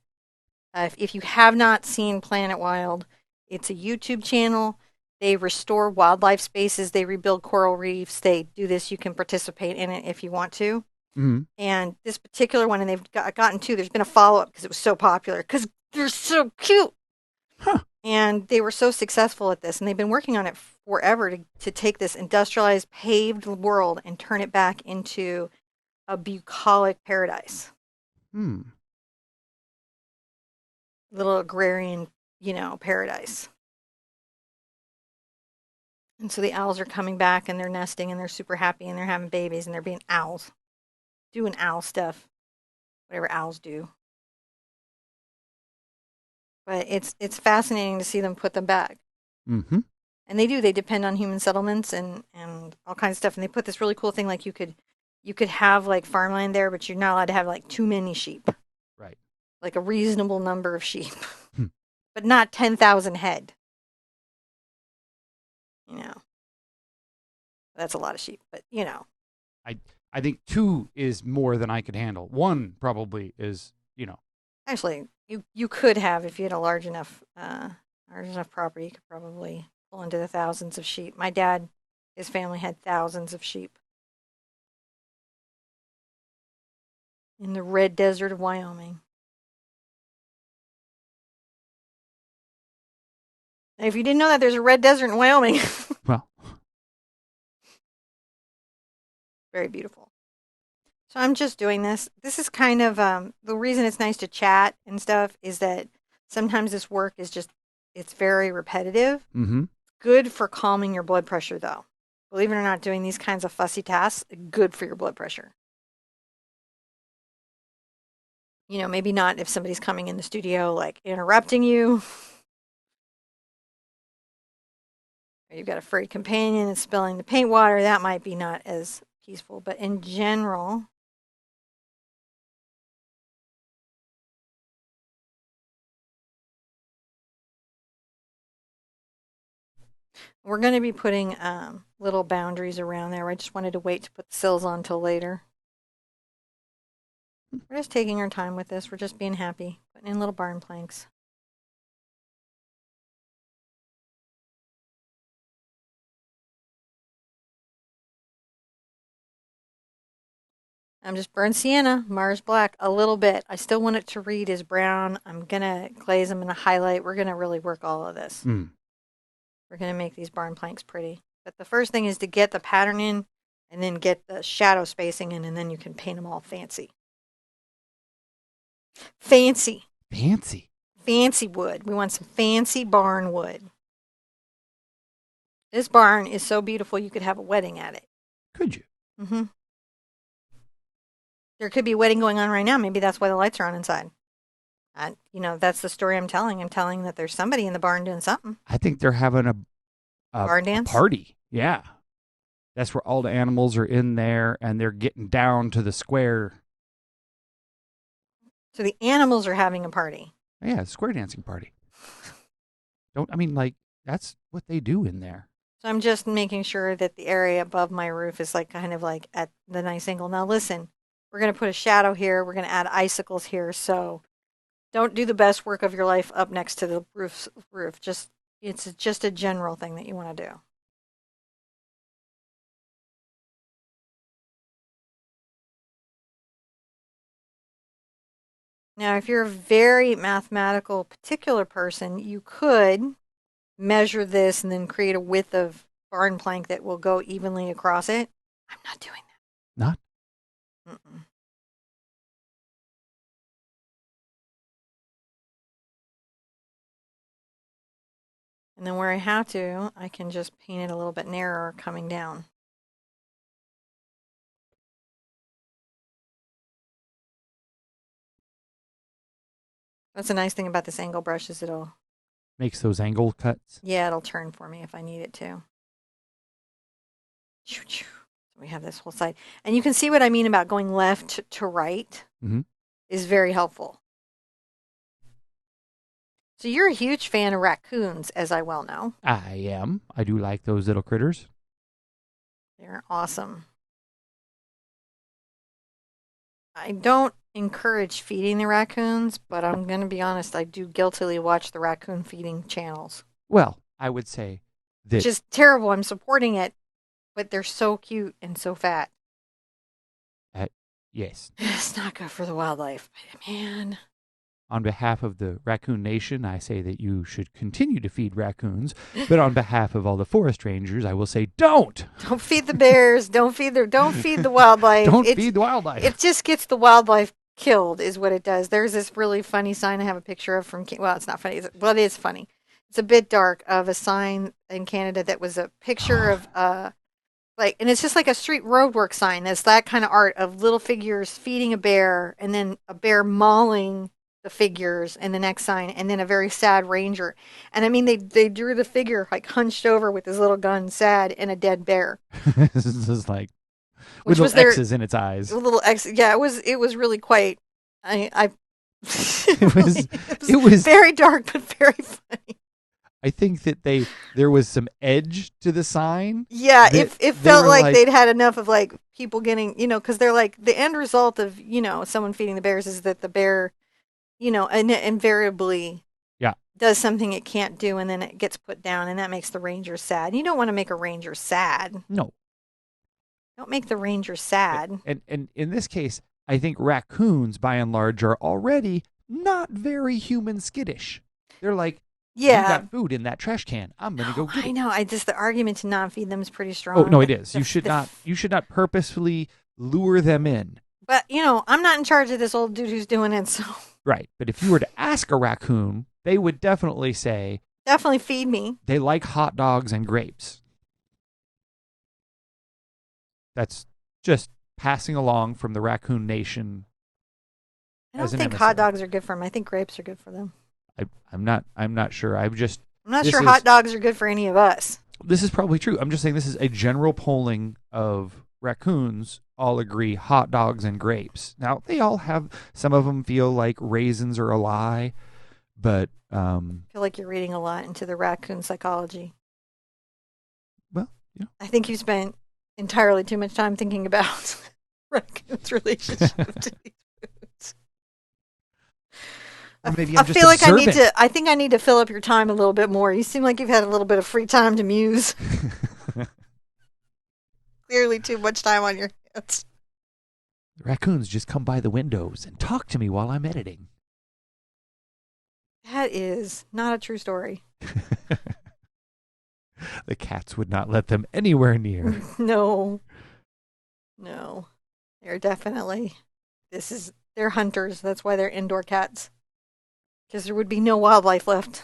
If you have not seen Planet Wild, it's a YouTube channel. They restore wildlife spaces. They rebuild coral reefs. They do this. You can participate in it if you want to. Mm. And this particular one, and they've gotten two. There's been a follow up because it was so popular because they're so cute. Huh. And they were so successful at this, and they've been working on it forever to take this industrialized, paved world and turn it back into a bucolic paradise. Hmm. Little agrarian, paradise. And so the owls are coming back and they're nesting and they're super happy and they're having babies and they're being owls, doing owl stuff, whatever owls do. But it's fascinating to see them put them back. Mm-hmm. And they do. They depend on human settlements and all kinds of stuff. And they put this really cool thing like you could have like farmland there, but you're not allowed to have like too many sheep. Right. Like a reasonable number of sheep, Hmm. but not 10,000 head. You know, that's a lot of sheep, but I I think two is more than I could handle. One probably is, actually, you could have if you had a large enough property, you could probably pull into the thousands of sheep. My dad, his family had thousands of sheep in the red desert of Wyoming. And if you didn't know that, there's a red desert in Wyoming. well, Very beautiful. So I'm just doing this. This is kind of the reason it's nice to chat and stuff is that sometimes this work is just it's very repetitive. mm-hmm. Good for calming your blood pressure though. Believe it or not, doing these kinds of fussy tasks good for your blood pressure. Maybe not if somebody's coming in the studio like interrupting you. Or you've got a furry companion and spilling the paint water, that might be not as peaceful, but in general, we're going to be putting little boundaries around there. I just wanted to wait to put the sills on till later. We're just taking our time with this. We're just being happy, putting in little barn planks. I'm just burnt sienna, Mars black, a little bit. I still want it to read as brown. I'm going to glaze, I'm going to highlight. We're going to really work all of this. Mm. We're going to make these barn planks pretty. But the first thing is to get the pattern in and then get the shadow spacing in, and then you can paint them all fancy. Fancy. Fancy. Fancy wood. We want some fancy barn wood. This barn is so beautiful you could have a wedding at it. Could you? Mm-hmm. There could be a wedding going on right now. Maybe that's why the lights are on inside. That's the story I'm telling. I'm telling that there's somebody in the barn doing something. I think they're having Barn a dance? party. Yeah. That's where all the animals are in there and they're getting down to the square. So the animals are having a party. Yeah, square dancing party. That's what they do in there. So I'm just making sure that the area above my roof is like kind of like at the nice angle. Now listen, we're going to put a shadow here. We're going to add icicles here. So don't do the best work of your life up next to the roof. It's just a general thing that you want to do. Now, if you're a very mathematical particular person, you could measure this and then create a width of barn plank that will go evenly across it. I'm not doing Not? that. Mm-mm. And then where I have to, I can just paint it a little bit narrower coming down. That's a nice thing about this angle brush is Makes those angle cuts. it'll turn for me if I need it to. We have this whole side. And you can see what I mean about going left to right Mm-hmm. is very helpful. So you're a huge fan of raccoons, as I well know. I am. I do like those little critters. They're awesome. I don't encourage feeding the raccoons, but I'm going to be honest, I do guiltily watch the raccoon feeding channels. Well, I would say Which that, is terrible. I'm supporting it, but they're so cute and so fat. uh, yes, It's not good for the wildlife, man. on behalf of the raccoon nation, I say that you should continue to feed raccoons. But on behalf of all the forest rangers, I will say don't. Don't feed the bears. Don't feed the wildlife. Don't feed the wildlife. It just gets the wildlife killed, is what it does. There's this really funny sign I have a picture of from. Well, it's not funny. Well, it is funny. It's a bit dark of a sign in Canada that was a picture of like, and it's just like a street roadwork sign. It's that kind of art of little figures feeding a bear, and then a bear mauling the figures in the next sign, and then a very sad ranger. And I mean, they drew the figure like hunched over with his little gun, sad, and a dead bear, This is like with which was little their X's in its eyes. little X. Yeah, it was really quite. I It was it it was was very dark but very funny. I think that there was some edge to the sign. Yeah, That it they felt were like like, they'd had enough of like people getting, because they're like the end result of, someone feeding the bears is that the bear, invariably yeah, does something it can't do, and then it gets put down, and that makes the ranger sad. You don't want to make a ranger sad. no. Don't make the ranger sad. And in this case, I think raccoons by and large are already not very human skittish. They're like, you Yeah. got food in that trash can. I'm gonna go get I it. know. I just the argument to not feed them is pretty strong. Oh no, it but is. You should the not. You should not purposefully lure them in. But I'm not in charge of this old dude who's doing it, so Right. But if you were to ask a raccoon, they would definitely say definitely feed me. they like hot dogs and grapes. That's just passing along from the raccoon nation I as don't an think hot emissary. dogs are good for them. I think grapes are good for them. I'm not sure. I'm not This sure is- hot dogs are good for any of us. This is probably true. I'm just saying this is a general polling of raccoons all agree hot dogs and grapes. Now, they all have, some of them feel like raisins are a lie, but, I feel like you're reading a lot into the raccoon psychology. well, I think you spent entirely too much time thinking about raccoons' relationship to these foods. or maybe I I'm just feel like observant. I think I need to fill up your time a little bit more. You seem like you've had a little bit of free time to muse. Clearly too much time on your hands. Raccoons just come by the windows and talk to me while I'm editing. That is not a true story. The cats would not let them anywhere near. No. No. They're definitely they're hunters. That's why they're indoor cats. Because there would be no wildlife left.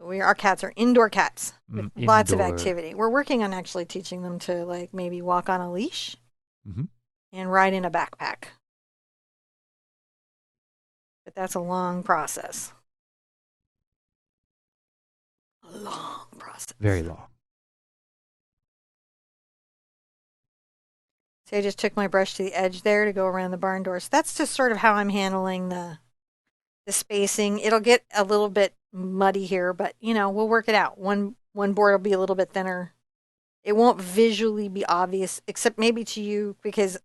Our cats are indoor cats with lots of Indoor. activity. We're working on actually teaching them to like maybe walk on a leash Mhm. and ride in a backpack. But that's a long process. A long process. Very long. So I just took my brush to the edge there to go around the barn door. So that's just sort of how I'm handling the spacing. It'll get a little bit muddy here, but we'll work it out. One board will be a little bit thinner. It won't visually be obvious, except maybe to you, because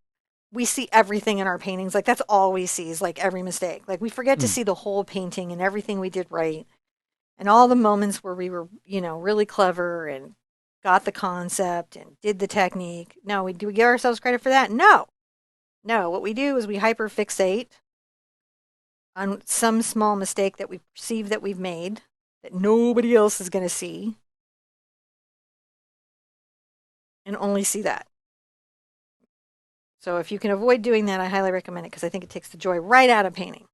we see everything in our paintings. Like that's all we see is like every mistake. Like we forget to see the whole painting and everything we did right. And all the moments where we were, really clever and got the concept and did the technique. No, do we give ourselves credit for that? No. No, what we do is we hyperfixate on some small mistake that we perceive that we've made that nobody else is going to see, and only see that. So if you can avoid doing that, I highly recommend it because I think it takes the joy right out of painting.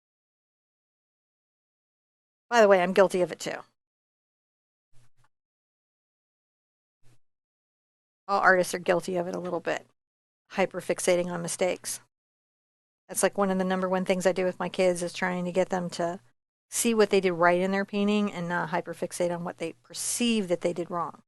By the way, I'm guilty of it too. All artists are guilty of it a little bit. Hyperfixating on mistakes. That's like one of the number one things I do with my kids is trying to get them to see what they did right in their painting and not hyperfixate on what they perceive that they did wrong.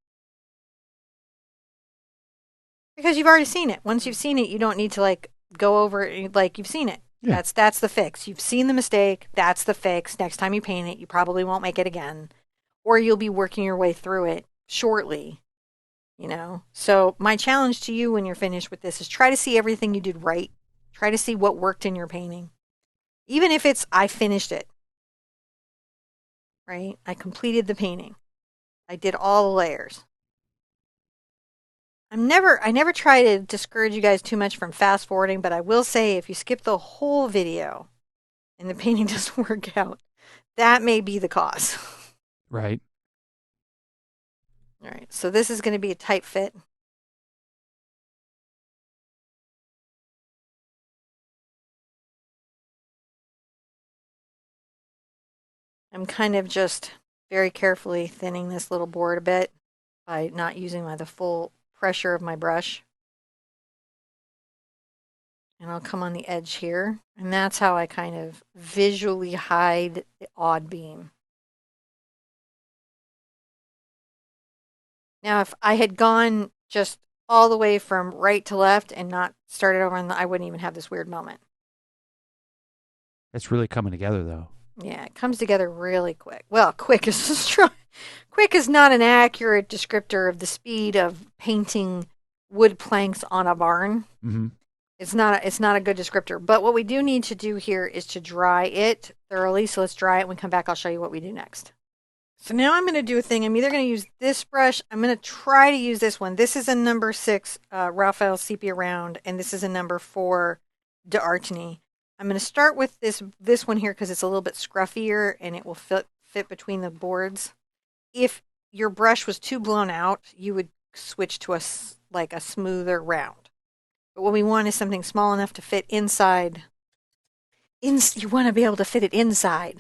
Because you've already seen it. Once you've seen it, you don't need to like go over it like you've seen it. Yeah. That's the fix. You've seen the mistake. That's the fix. Next time you paint it, you probably won't make it again, or you'll be working your way through it shortly. So my challenge to you when you're finished with this is try to see everything you did right. Try to see what worked in your painting, even if it's I finished it. Right? I completed the painting. I did all the layers. I never try to discourage you guys too much from fast forwarding, but I will say if you skip the whole video and the painting doesn't work out, that may be the cause. Right. All right, so this is going to be a tight fit. I'm kind of just very carefully thinning this little board a bit by not using the full pressure of my brush. And I'll come on the edge here. And that's how I kind of visually hide the odd beam. Now, if I had gone just all the way from right to left and not started over, I wouldn't even have this weird moment. It's really coming together, though. Yeah, it comes together really quick. Well, quick is quick is not an accurate descriptor of the speed of painting wood planks on a barn. Mm-hmm. It's not a good descriptor. But what we do need to do here is to dry it thoroughly. So let's dry it. When we come back, I'll show you what we do next. So now I'm going to do a thing. I'm either going to use this brush. I'm going to try to use this one. This is a number 6 Raphael Sepia Round, and this is a number 4 D'Artagnan. I'm going to start with this one here because it's a little bit scruffier and it will fit between the boards. If your brush was too blown out, you would switch to a smoother round. But what we want is something small enough to fit inside. You want to be able to fit it inside.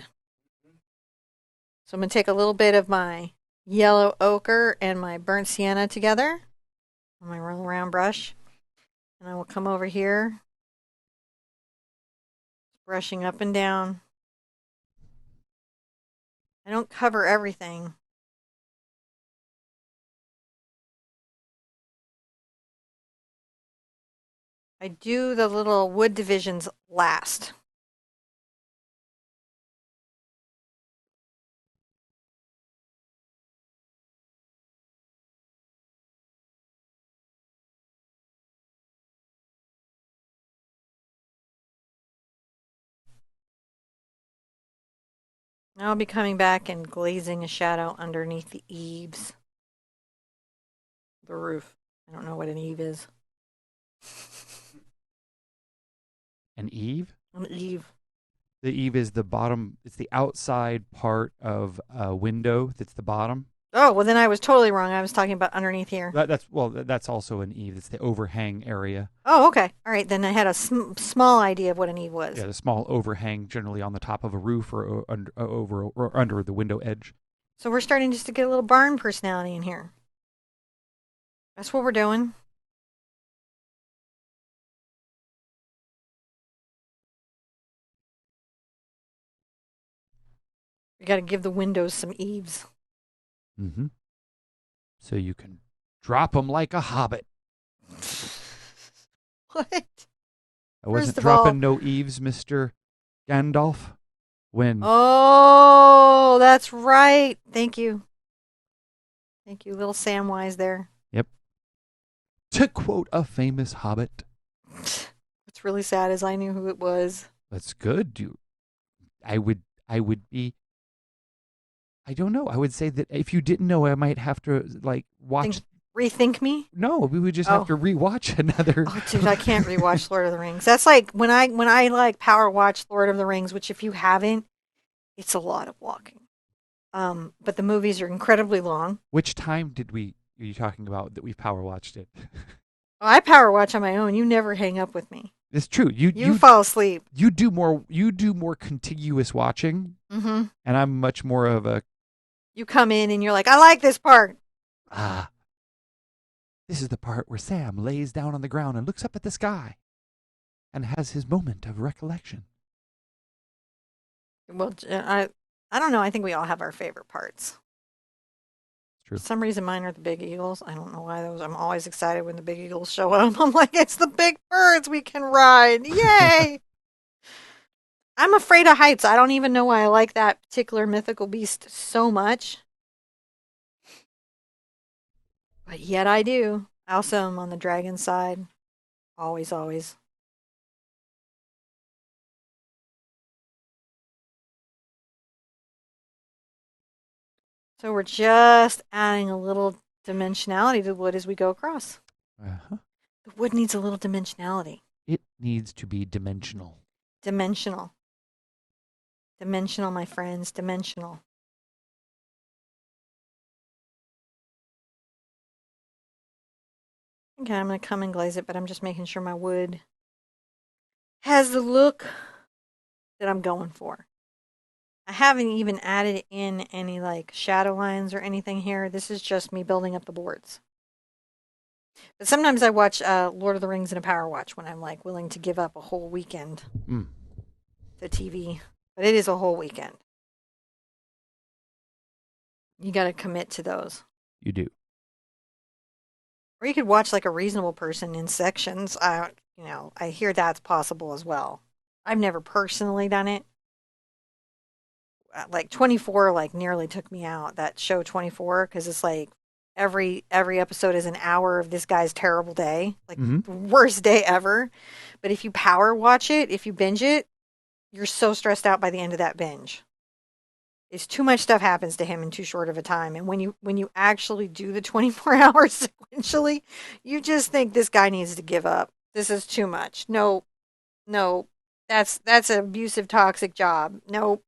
So I'm going to take a little bit of my yellow ochre and my burnt sienna together on my roll around brush. And I will come over here, brushing up and down. I don't cover everything. I do the little wood divisions last. Now I'll be coming back and glazing a shadow underneath the eaves. The roof. I don't know what an eave is. An eave? An eave. The eave is the bottom. It's the outside part of a window that's the bottom. Oh, well, then I was totally wrong. I was talking about underneath here. That's also an eave. It's the overhang area. Oh, okay. All right, then I had a small idea of what an eave was. Yeah, the small overhang, generally on the top of a roof or under the window edge. So we're starting just to get a little barn personality in here. That's what we're doing. We got to give the windows some eaves. Mm-hmm. So you can drop them like a hobbit. What? I wasn't dropping no eaves, Mr. Gandalf. Oh, that's right. Thank you. Thank you, little Samwise there. Yep. To quote a famous hobbit. What's really sad is I knew who it was. That's good. I would be. I don't know. I would say that if you didn't know, I might have to watch. Rethink me? No, we would just have to rewatch another. Oh, dude, I can't rewatch Lord of the Rings. That's like when I power watch Lord of the Rings, which if you haven't, it's a lot of walking. But the movies are incredibly long. Which time are you talking about that we power watched it? Oh, I power watch on my own. You never hang up with me. It's true. You fall asleep. You do more contiguous watching, mm-hmm. and I'm much more of a. You come in and you're like, I like this part. This is the part where Sam lays down on the ground and looks up at the sky, and has his moment of recollection. Well, I don't know. I think we all have our favorite parts. True. For some reason, mine are the big eagles. I don't know why those. I'm always excited when the big eagles show up. I'm like, it's the big birds we can ride. Yay! I'm afraid of heights. I don't even know why I like that particular mythical beast so much, but yet I do. I also am on the dragon side. Always, always. So we're just adding a little dimensionality to the wood as we go across. Uh-huh. The wood needs a little dimensionality. It needs to be dimensional. Dimensional. Dimensional, my friends. Dimensional. Okay, I'm going to come and glaze it, but I'm just making sure my wood has the look that I'm going for. I haven't even added in any like shadow lines or anything here. This is just me building up the boards. But sometimes I watch Lord of the Rings in a power watch when I'm like willing to give up a whole weekend to TV. But it is a whole weekend. You got to commit to those. You do. Or you could watch like a reasonable person in sections. I hear that's possible as well. I've never personally done it. Like 24 like nearly took me out, that show 24, because it's like every episode is an hour of this guy's terrible day, like the worst day ever. But if you power watch it, if you binge it, you're so stressed out by the end of that binge. It's too much stuff happens to him in too short of a time, and when you actually do the 24 hours sequentially, you just think this guy needs to give up. This is too much. No, no, that's an abusive, toxic job. No.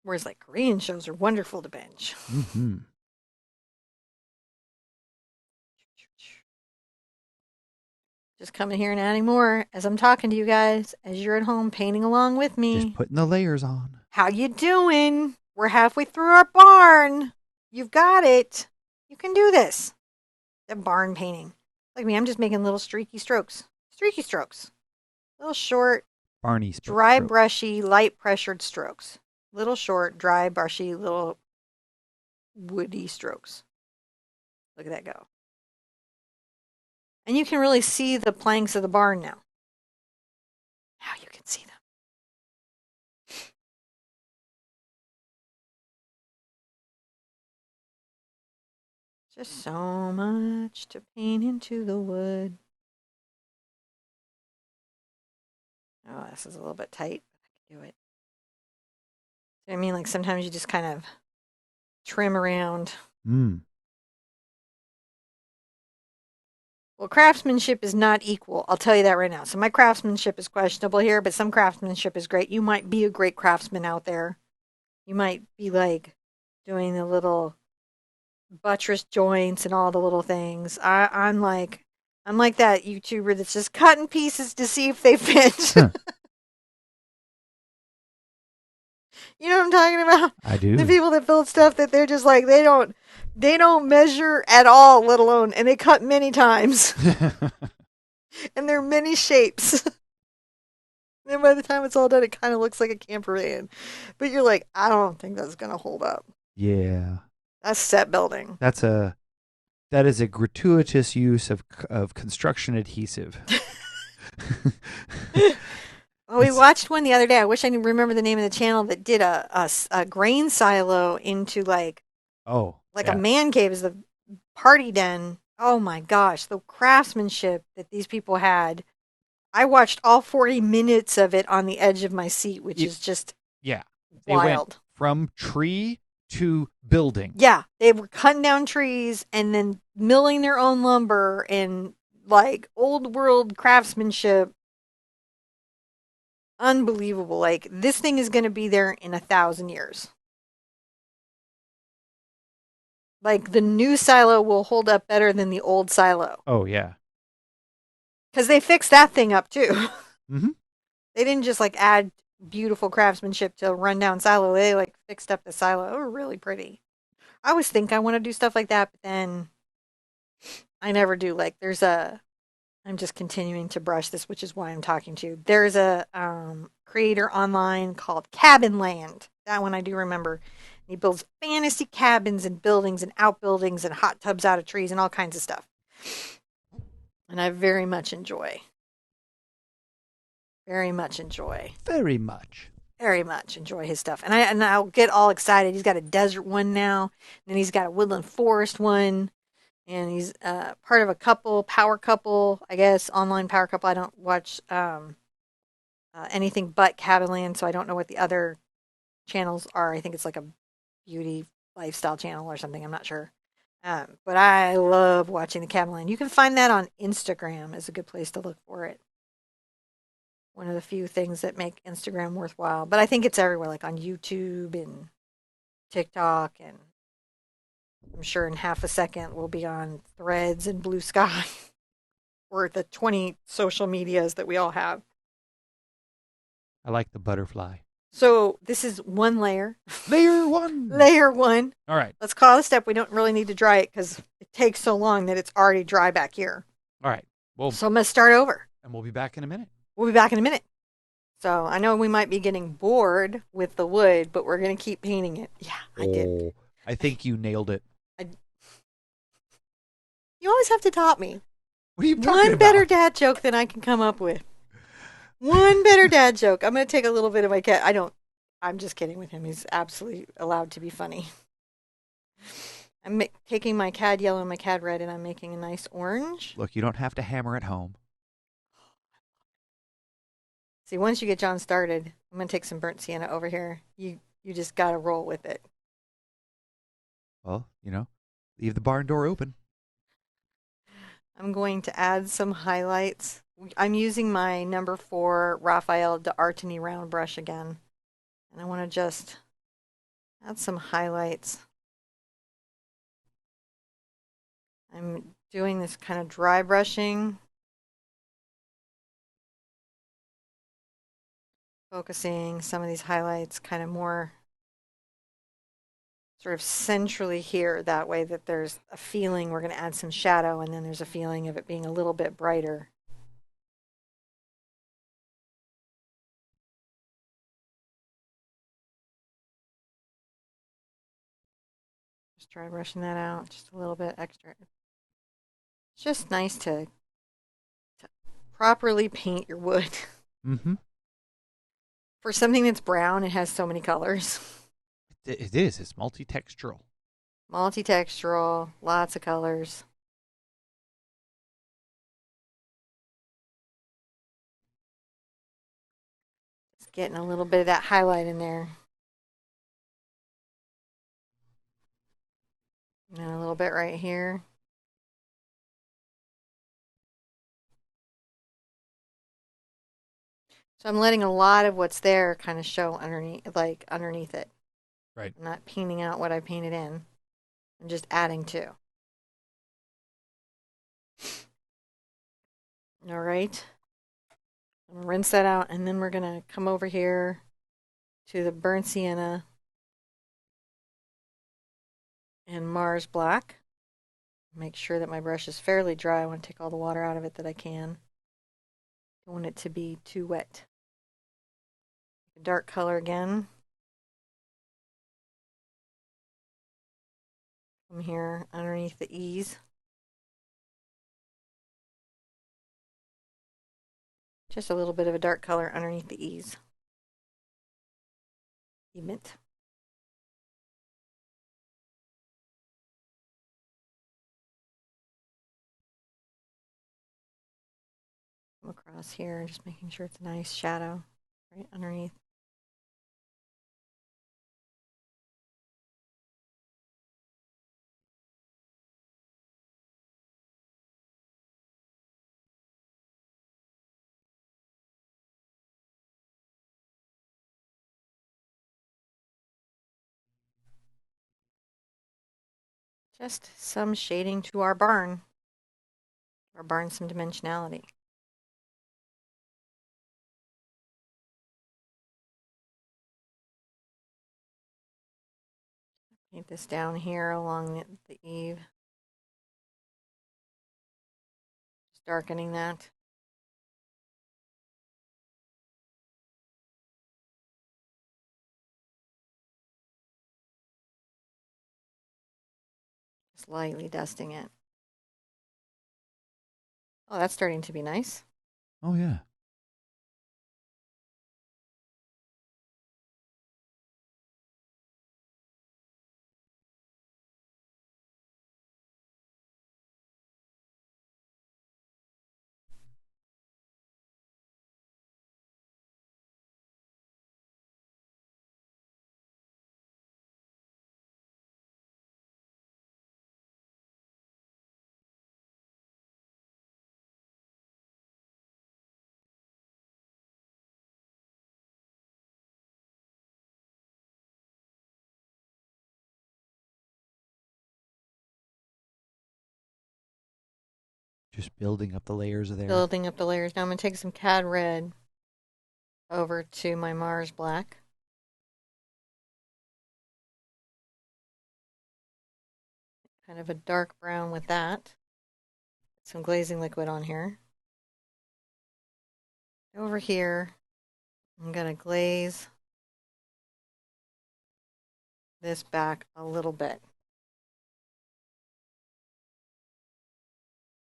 Whereas like Korean shows are wonderful to binge. Mm-hmm. Just coming here and adding more as I'm talking to you guys, as you're at home painting along with Just me. putting the layers on. How you doing? We're halfway through our barn. You've got it. You can do this. The barn painting. Like me, I'm just making little streaky strokes. Streaky strokes. Little short, Barney dry, stroke. brushy, light pressured strokes. Little short, dry, brushy, little woody strokes. Look at that go. And you can really see the planks of the barn now. Now you can see them. Just so much to paint into the wood. Oh, this is a little bit tight, but I can do it. I mean, like sometimes you just kind of trim around. Mm. Well, craftsmanship is not equal. I'll tell you that right now. So my craftsmanship is questionable here, but some craftsmanship is great. You might be a great craftsman out there. You might be like doing the little buttress joints and all the little things. I'm like that YouTuber that's just cutting pieces to see if they fit. Huh. You know what I'm talking about? I The do. people that build stuff that they're just like they don't measure at all, let alone, and they cut many times, and they're many shapes. And by the time it's all done, it kind of looks like a camper van. But you're like, I don't think that's gonna hold up. Yeah. That's set building. That is a gratuitous use of construction adhesive. Oh, we It's watched one the other day. I wish I could remember the name of the channel that did a grain silo into oh like a yeah. man cave as the party den. Oh my gosh, the craftsmanship that these people had. I watched all 40 minutes of it on the edge of my seat, which It, is just yeah. They went wild. from tree to building. Yeah, they were cutting down trees and then milling their own lumber and like old world craftsmanship. Unbelievable. Like this thing is going to be there in 1,000 years. Like the new silo will hold up better than the old silo Oh yeah. because they fixed that thing up too. Mm-hmm. They didn't just like add beautiful craftsmanship to a rundown silo. They like fixed up the silo. They were really pretty. I always think I want to do stuff like that, but then I never do. Like I'm just continuing to brush this, which is why I'm talking to you. There's a creator online called Cabin Land. That one I do remember. He builds fantasy cabins and buildings and outbuildings and hot tubs out of trees and all kinds of stuff. And I very much enjoy. Very much enjoy. Very much. Very much enjoy his stuff. And I'll get all excited. He's got a desert one now. And then he's got a woodland forest one. And he's part of a power couple, I guess, online power couple. I don't watch anything but Cabinland, so I don't know what the other channels are. I think it's like a beauty lifestyle channel or something. I'm not sure. But I love watching the Cabinland. You can find that on Instagram is a good place to look for it. One of the few things that make Instagram worthwhile. But I think it's everywhere, like on YouTube and TikTok, and I'm sure in half a second we'll be on Threads and Blue Sky or the 20 social medias that we all have. I like the butterfly. So this is one layer. Layer one. Layer one. All right. Let's call it a step. We don't really need to dry it because it takes so long that it's already dry back here. All right. Well, so I'm going to start over. And we'll be back in a minute. We'll be back in a minute. So I know we might be getting bored with the wood, but we're going to keep painting it. Yeah, I did. I think you nailed it. You always have to top me. What are you talking One about? better dad joke than I can come up with. One better dad joke. I'm going to take a little bit of my cat. I'm just kidding with him. He's absolutely allowed to be funny. I'm taking my cad yellow and my cad red, and I'm making a nice orange. Look, you don't have to hammer at home. See, once you get John started, I'm going to take some burnt sienna over here. You just got to roll with it. Well, leave the barn door open. I'm going to add some highlights. I'm using my number 4 Raphael d'Artagnan round brush again. And I want to just add some highlights. I'm doing this kind of dry brushing. Focusing some of these highlights kind of more sort of centrally here. That way that there's a feeling we're going to add some shadow, and then there's a feeling of it being a little bit brighter. Just dry brushing that out just a little bit extra. It's just nice to properly paint your wood. Mm-hmm. For something that's brown, it has so many colors. It is. It's multi-textural. Multi-textural, lots of colors. Just getting a little bit of that highlight in there. And a little bit right here. So I'm letting a lot of what's there kind of show underneath it. Right. I'm not painting out what I painted in. I'm just adding to. All right. I'm gonna rinse that out, and then we're gonna come over here to the burnt sienna and Mars black. Make sure that my brush is fairly dry. I want to take all the water out of it that I can. Don't want it to be too wet. Dark color again. Come here underneath the E's. Just a little bit of a dark color underneath the E's. Pigment. Come across here, just making sure it's a nice shadow right underneath. Just some shading to our barn. Our barn some dimensionality. Paint this down here along the eave. Just darkening that. Just lightly dusting it. Oh, that's starting to be nice. Oh, yeah. Just building up the layers there. Building up the layers. Now I'm going to take some Cad Red over to my Mars Black. Kind of a dark brown with that. Some glazing liquid on here. Over here, I'm going to glaze this back a little bit.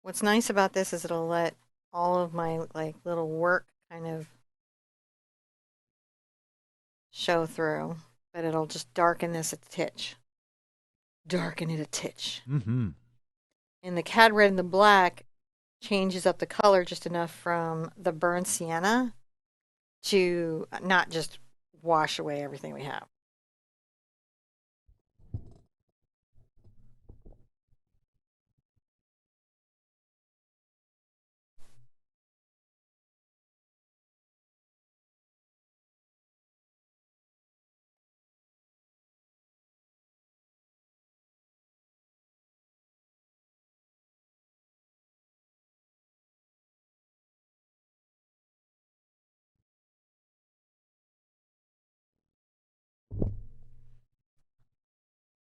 What's nice about this is it'll let all of my like little work kind of show through, but it'll just darken this a titch. Darken it a titch. Mm-hmm. And the Cad Red and the black changes up the color just enough from the burnt sienna to not just wash away everything we have.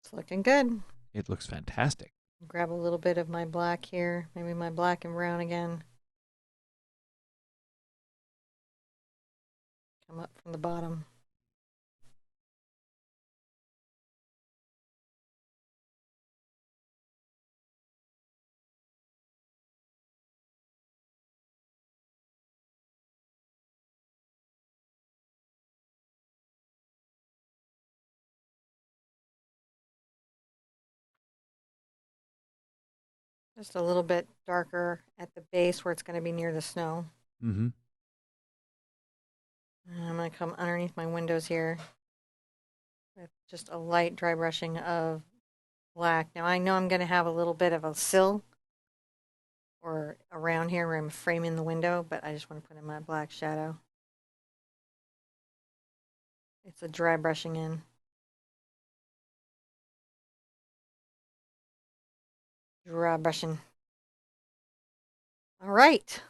It's looking good. It looks fantastic. Grab a little bit of my black here, maybe my black and brown again. Come up from the bottom. Just a little bit darker at the base where it's going to be near the snow. Mm-hmm. And I'm going to come underneath my windows here with just a light dry brushing of black. Now I know I'm going to have a little bit of a sill or around here where I'm framing the window, but I just want to put in my black shadow. It's a dry brushing in. Dry brushing. All right.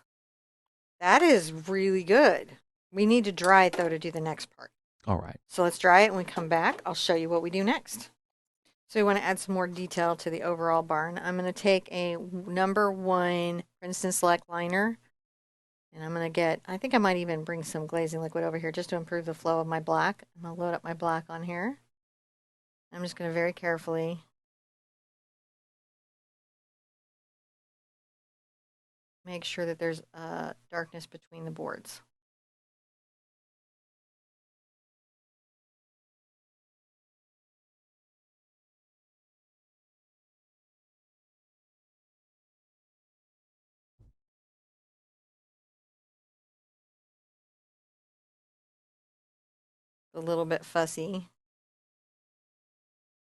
That is really good. We need to dry it though to do the next part. All right. So let's dry it. When we come back, I'll show you what we do next. So we want to add some more detail to the overall barn. I'm going to take a #1 Princeton Select liner. And I'm going to get, I think I might even bring some glazing liquid over here just to improve the flow of my black. I'm going to load up my black on here. I'm just going to very carefully make sure that there's darkness between the boards. A little bit fussy.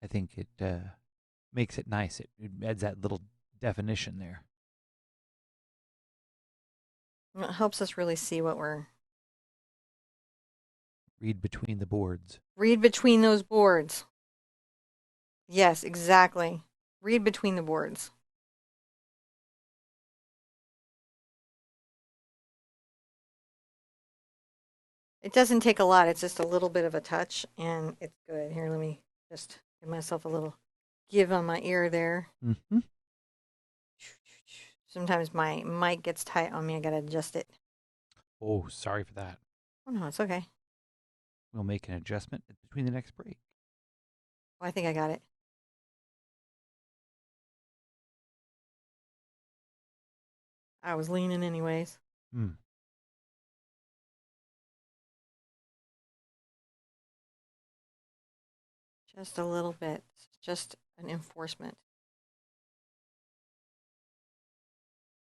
I think it makes it nice. It adds that little definition there. It helps us really see what we're... Read between the boards. Read between those boards. Yes, exactly. Read between the boards. It doesn't take a lot. It's just a little bit of a touch, and it's good. Here, let me just give myself a little give on my ear there. Mm-hmm. Sometimes my mic gets tight on me. I got to adjust it. Oh, sorry for that. Oh, no, it's okay. We'll make an adjustment between the next break. Oh, I think I got it. I was leaning anyways. Hmm. Just a little bit. Just an enforcement.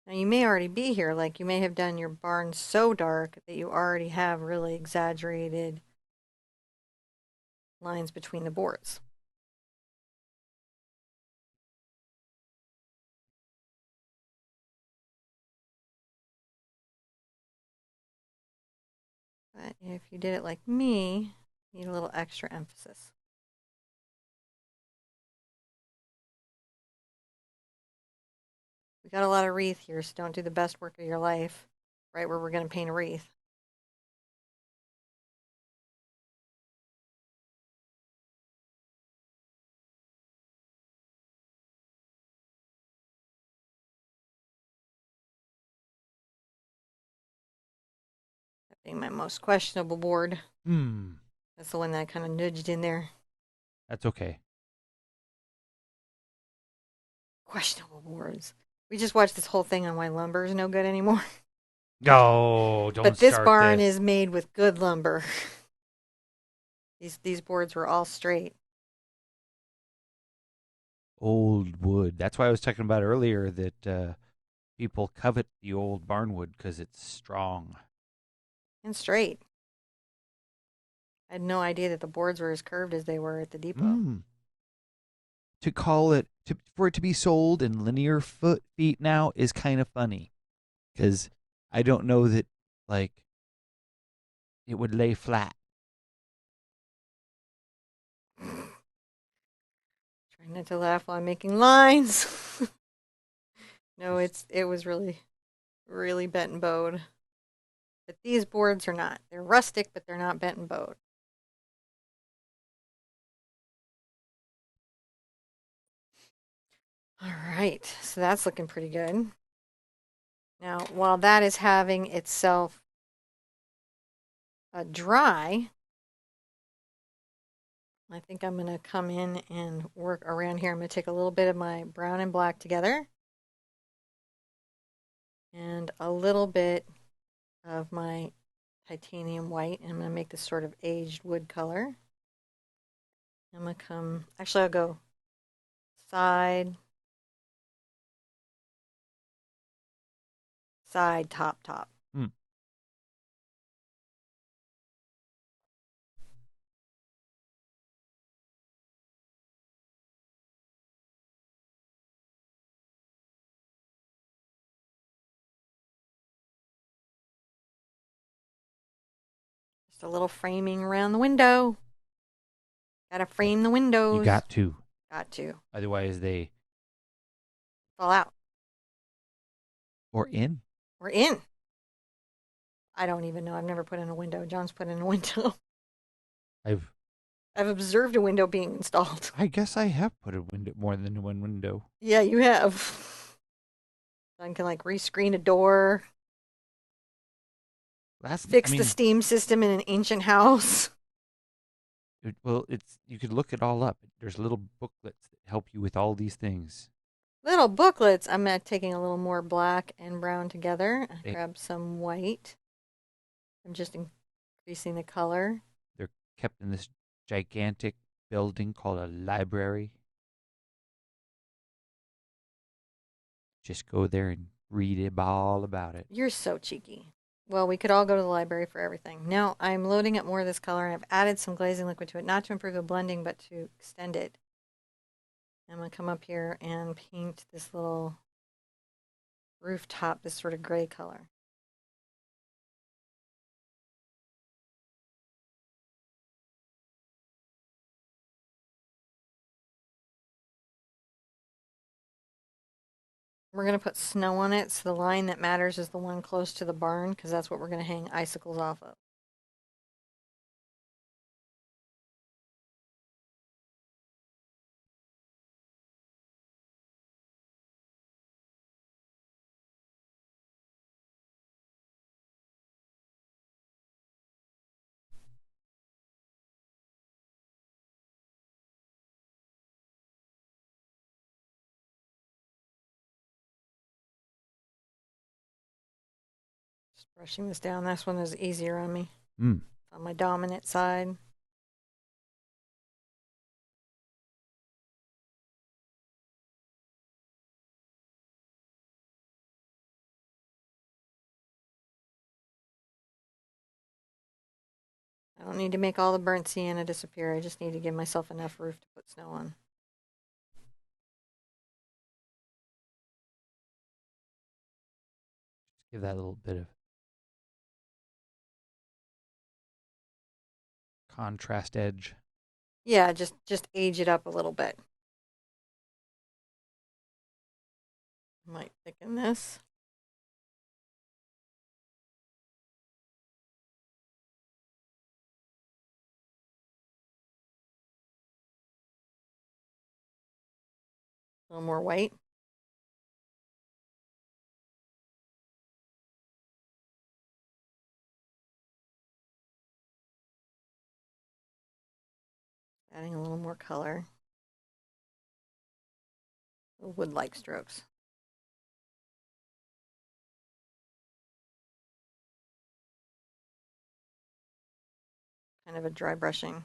Now, you may already be here. Like, you may have done your barn so dark that you already have really exaggerated lines between the boards. But if you did it like me, you need a little extra emphasis. We got a lot of wreath here, so don't do the best work of your life right where we're going to paint a wreath. That being my most questionable board. Hmm. That's the one that I kind of nudged in there. That's okay. Questionable boards. We just watched this whole thing on why lumber is no good anymore. No, don't But this start barn this. is made with good lumber. These boards were all straight. Old wood. That's why I was talking about earlier that people covet the old barn wood because it's strong. And straight. I had no idea that the boards were as curved as they were at the depot. Mm. To call it for it to be sold in linear feet now is kind of funny because I don't know that like it would lay flat. Trying not to laugh while I'm making lines. No, Just it was really, really bent and bowed. But these boards are not. They're rustic, but they're not bent and bowed. All right, so that's looking pretty good. Now, while that is having itself dry, I think I'm going to come in and work around here. I'm going to take a little bit of my brown and black together and a little bit of my titanium white, and I'm going to make this sort of aged wood color. I'm going to come, actually, I'll go side, side, top, top. hmm. Just a little framing around the window. Gotta frame the You windows. got to. Got to. Otherwise they Fall out. or in. We're in. I don't even know. I've never put in a window. John's put in a window. I've I've observed a window being installed. I guess I have put a window more than one window. Yeah, you have. John can like rescreen a door, That's I fix the mean steam system in an ancient house. well, it's you could look it all up. There's little booklets that help you with all these things. Little booklets. I'm taking a little more black and brown together. I They grab some white. I'm just increasing the color. they're kept in this gigantic building called a library. Just go there and read all about it. You're so cheeky. Well, we could all go to the library for everything. Now I'm loading up more of this color and I've added some glazing liquid to it, not to improve the blending, but to extend it. I'm going to come up here and paint this little rooftop, this sort of gray color. We're going to put snow on it, so the line that matters is the one close to the barn, because that's what we're going to hang icicles off of. Just brushing this down. This one is easier on me. Mm. On my dominant side. I don't need to make all the burnt sienna disappear. I just need to give myself enough roof to put snow on. Just give that a little bit of contrast edge. Yeah, just age it up a little bit. Might thicken this. A little more white. Adding a little more color. Wood-like strokes. Kind of a dry brushing.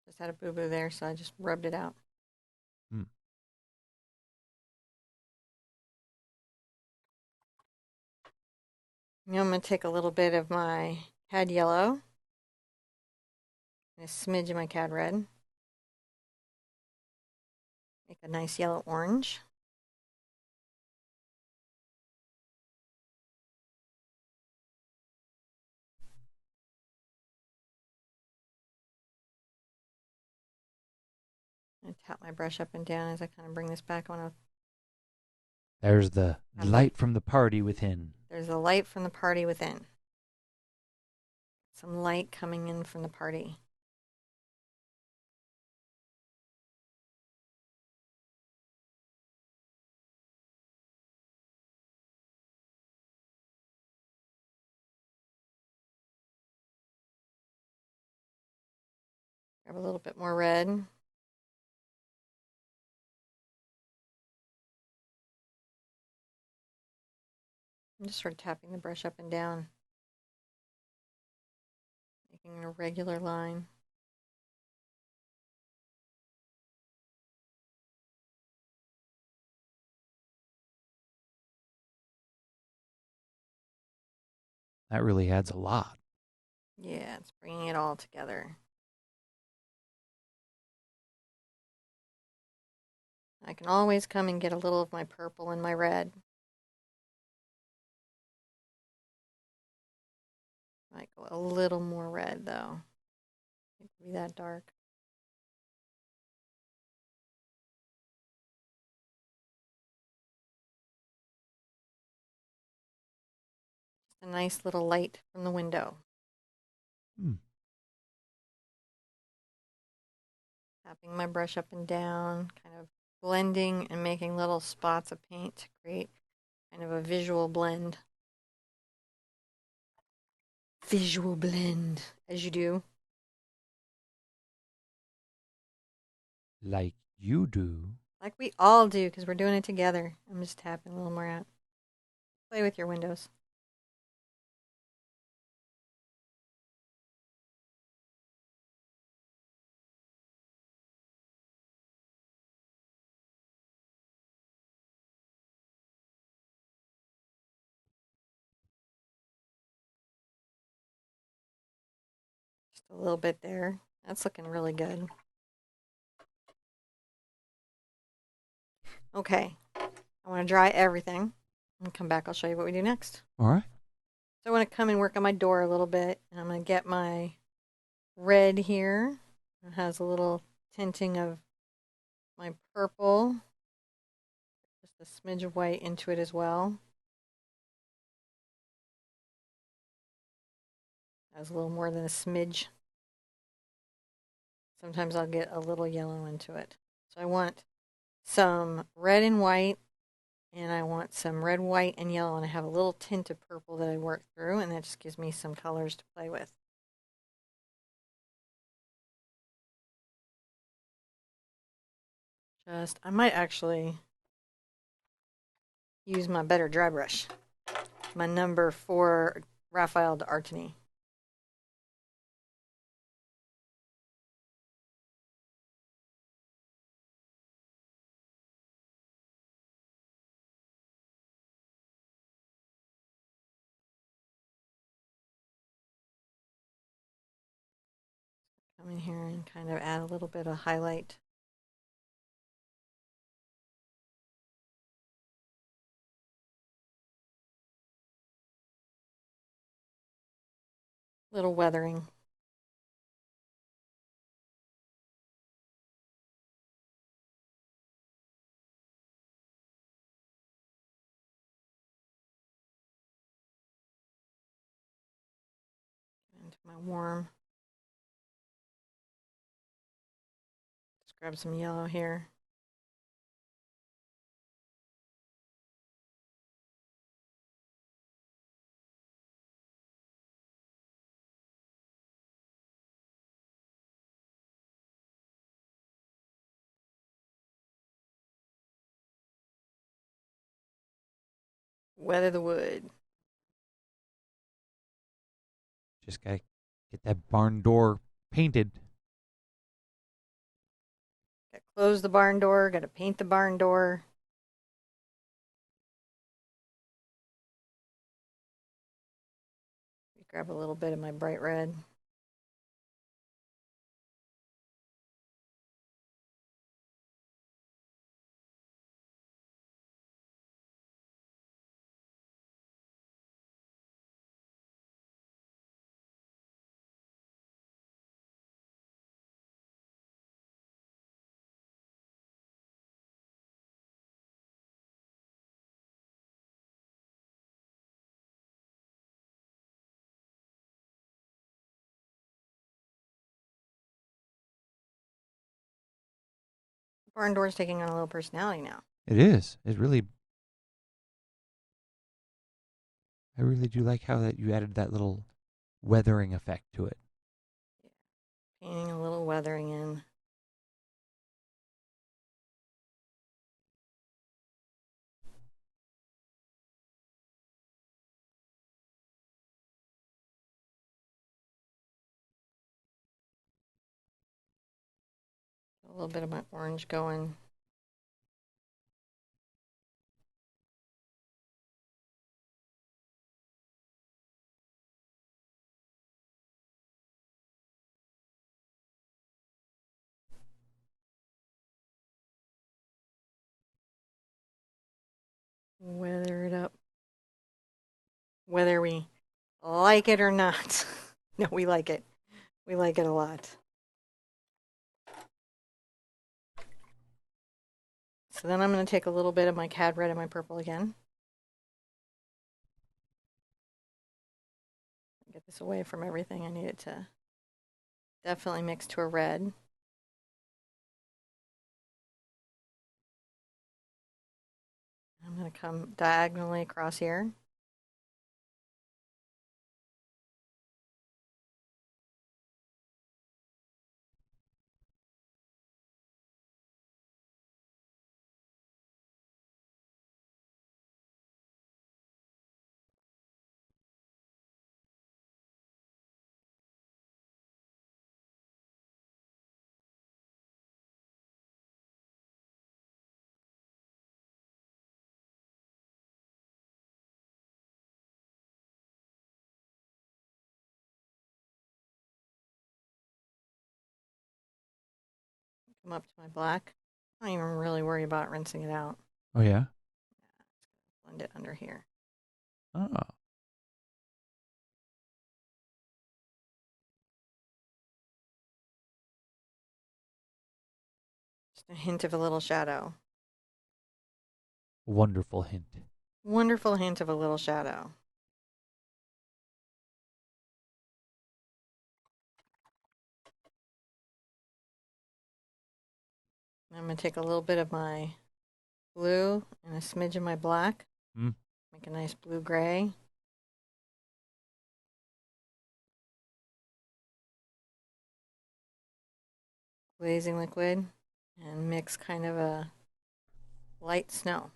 Just had a boo-boo there, so I just rubbed it out. Mm. Now I'm going to take a little bit of my cad yellow and a smidge of my cad red. Make a nice yellow orange. And tap my brush up and down as I kind of bring this back. I want to. There's the light from the party within. There's a light from the party within. Some light coming in from the party. Grab a little bit more red. I'm just sort of tapping the brush up and down, making a regular line. That really adds a lot. Yeah, it's bringing it all together. I can always come and get a little of my purple and my red. Might go a little more red though. It could be that dark. Just a nice little light from the window. Mm. Tapping my brush up and down, kind of blending and making little spots of paint to create kind of a visual blend. Visual blend, as you do. Like you do. Like we all do, because we're doing it together. I'm just tapping a little more out. Play with your windows. Just a little bit there. That's looking really good. Okay, I want to dry everything. And come back, I'll show you what we do next. All right. So I want to come and work on my door a little bit. And I'm going to get my red here. It has a little tinting of my purple. Just a smidge of white into it as well. Has a little more than a smidge. Sometimes I'll get a little yellow into it. So I want some red and white, and I want some red, white, and yellow, and I have a little tint of purple that I work through, and that just gives me some colors to play with. I might actually use my better dry brush, my number 4 Raphael d'Artagnan. Come in here and kind of add a little bit of highlight. Little weathering. Into my warm. Just grab some yellow here. Weather the wood. Just gotta get that barn door painted. Got to close the barn door. Got to paint the barn door. Grab a little bit of my bright red. Barn door's taking on a little personality now. It is. It really. I really do like how that you added that little weathering effect to it. Yeah. Painting a little weathering in. A little bit of my orange going. Weather it up. Whether we like it or not. No, we like it. We like it a lot. So then I'm going to take a little bit of my cad red and my purple again. Get this away from everything. I need it to definitely mix to a red. I'm going to come diagonally across here. Come up to my black. I don't even really worry about rinsing it out. Oh yeah. Blend it under here. Oh. Just a hint of a little shadow. Wonderful hint. Wonderful hint of a little shadow. I'm going to take a little bit of my blue and a smidge of my black. Mm. Make a nice blue-gray. Glazing liquid. And mix kind of a light snow.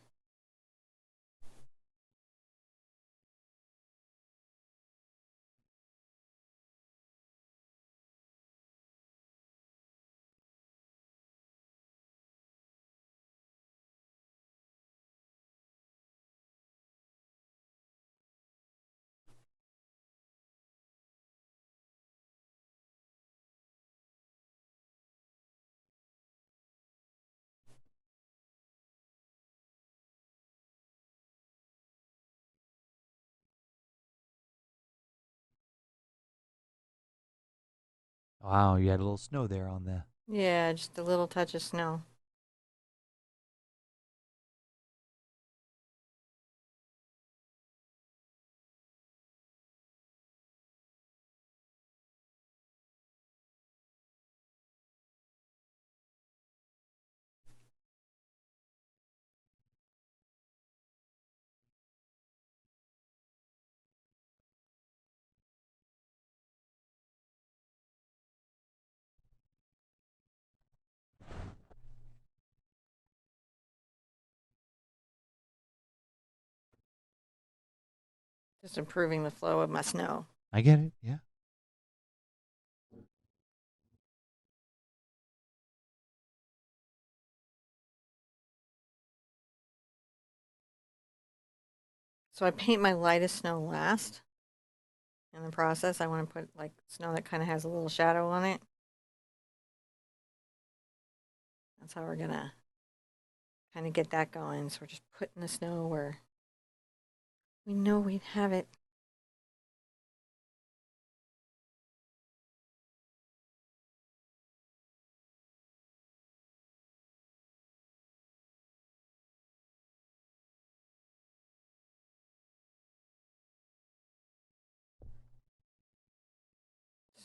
Wow, you had a little snow there on the. Yeah, just a little touch of snow. Just improving the flow of my snow. I get it. Yeah. So I paint my lightest snow last. In the process, I want to put like snow that kind of has a little shadow on it. That's how we're going to kind of get that going. So we're just putting the snow where we know we'd have it.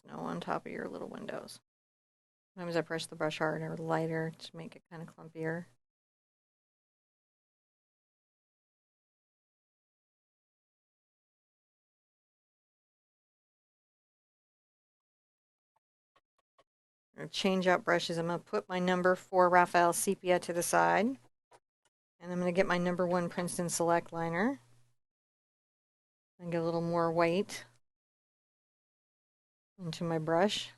Snow on top of your little windows. Sometimes I press the brush harder or lighter to make it kind of clumpier. I'm going to change out brushes. I'm going to put my number 4 Raphael Sepia to the side. And I'm going to get my number 1 Princeton Select liner. And get a little more white into my brush.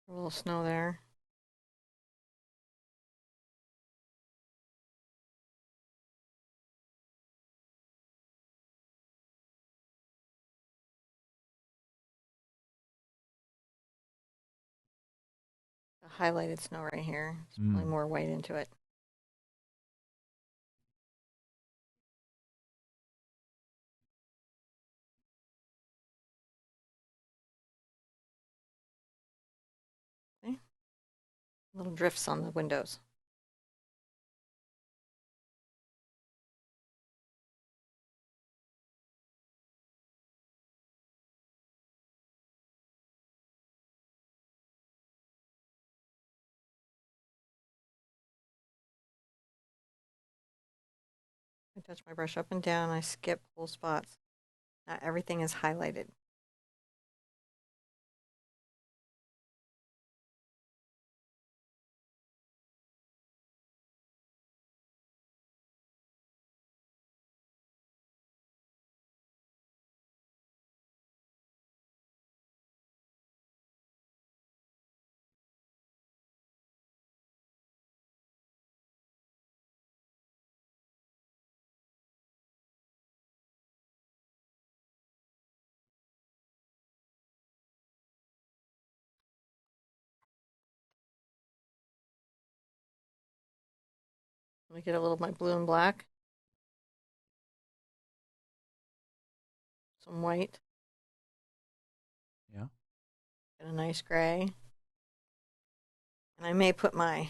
A little snow there. The highlighted snow right here. Just pulling more white into it. Okay. Little drifts on the windows. I touch my brush up and down. I skip whole spots. Not everything is highlighted. Let me get a little of my blue and black. Some white. Yeah. Get a nice gray. And I may put my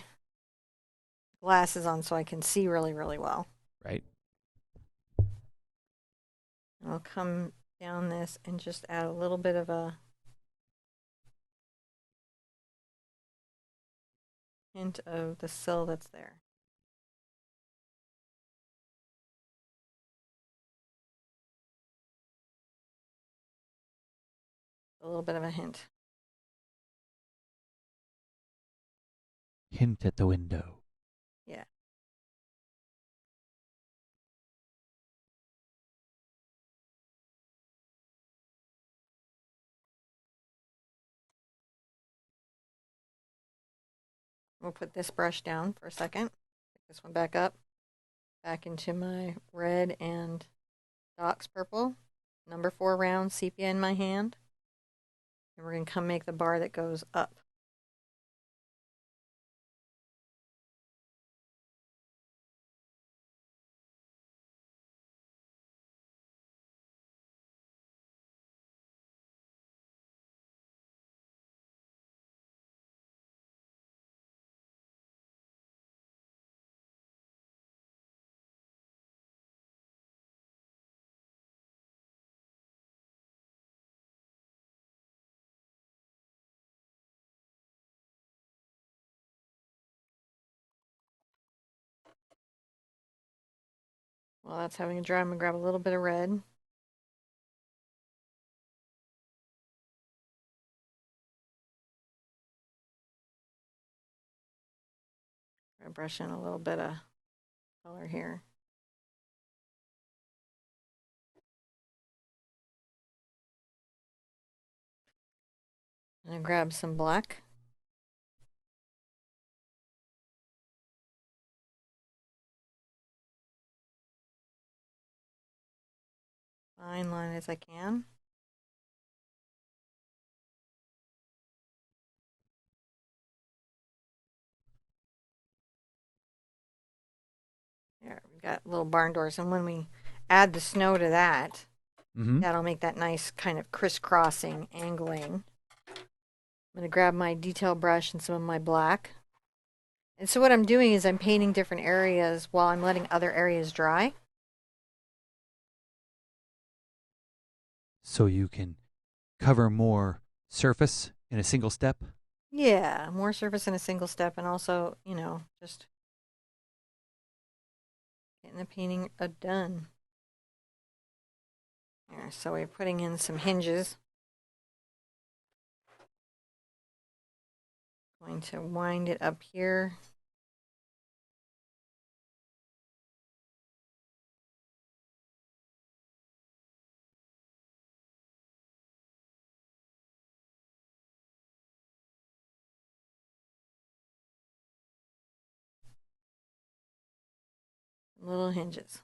glasses on so I can see really, really well. Right. And I'll come down this and just add a little bit of a hint of the sill that's there. A little bit of a hint. Hint at the window. Yeah. We'll put this brush down for a second. Pick this one back up. Back into my red and Dox purple. Number 4 round sepia in my hand. And we're going to come make the bar that goes up. While that's having a dry, I'm going to grab a little bit of red. I brush in a little bit of color here. And I grab some black. Fine line as I can. There, we've got little barn doors. And when we add the snow to that, that'll make that nice kind of crisscrossing, angling. I'm going to grab my detail brush and some of my black. And so what I'm doing is I'm painting different areas while I'm letting other areas dry. So you can cover more surface in a single step. Yeah, more surface in a single step, and also, just getting the painting done. There, so we're putting in some hinges. Going to wind it up here. Little hinges.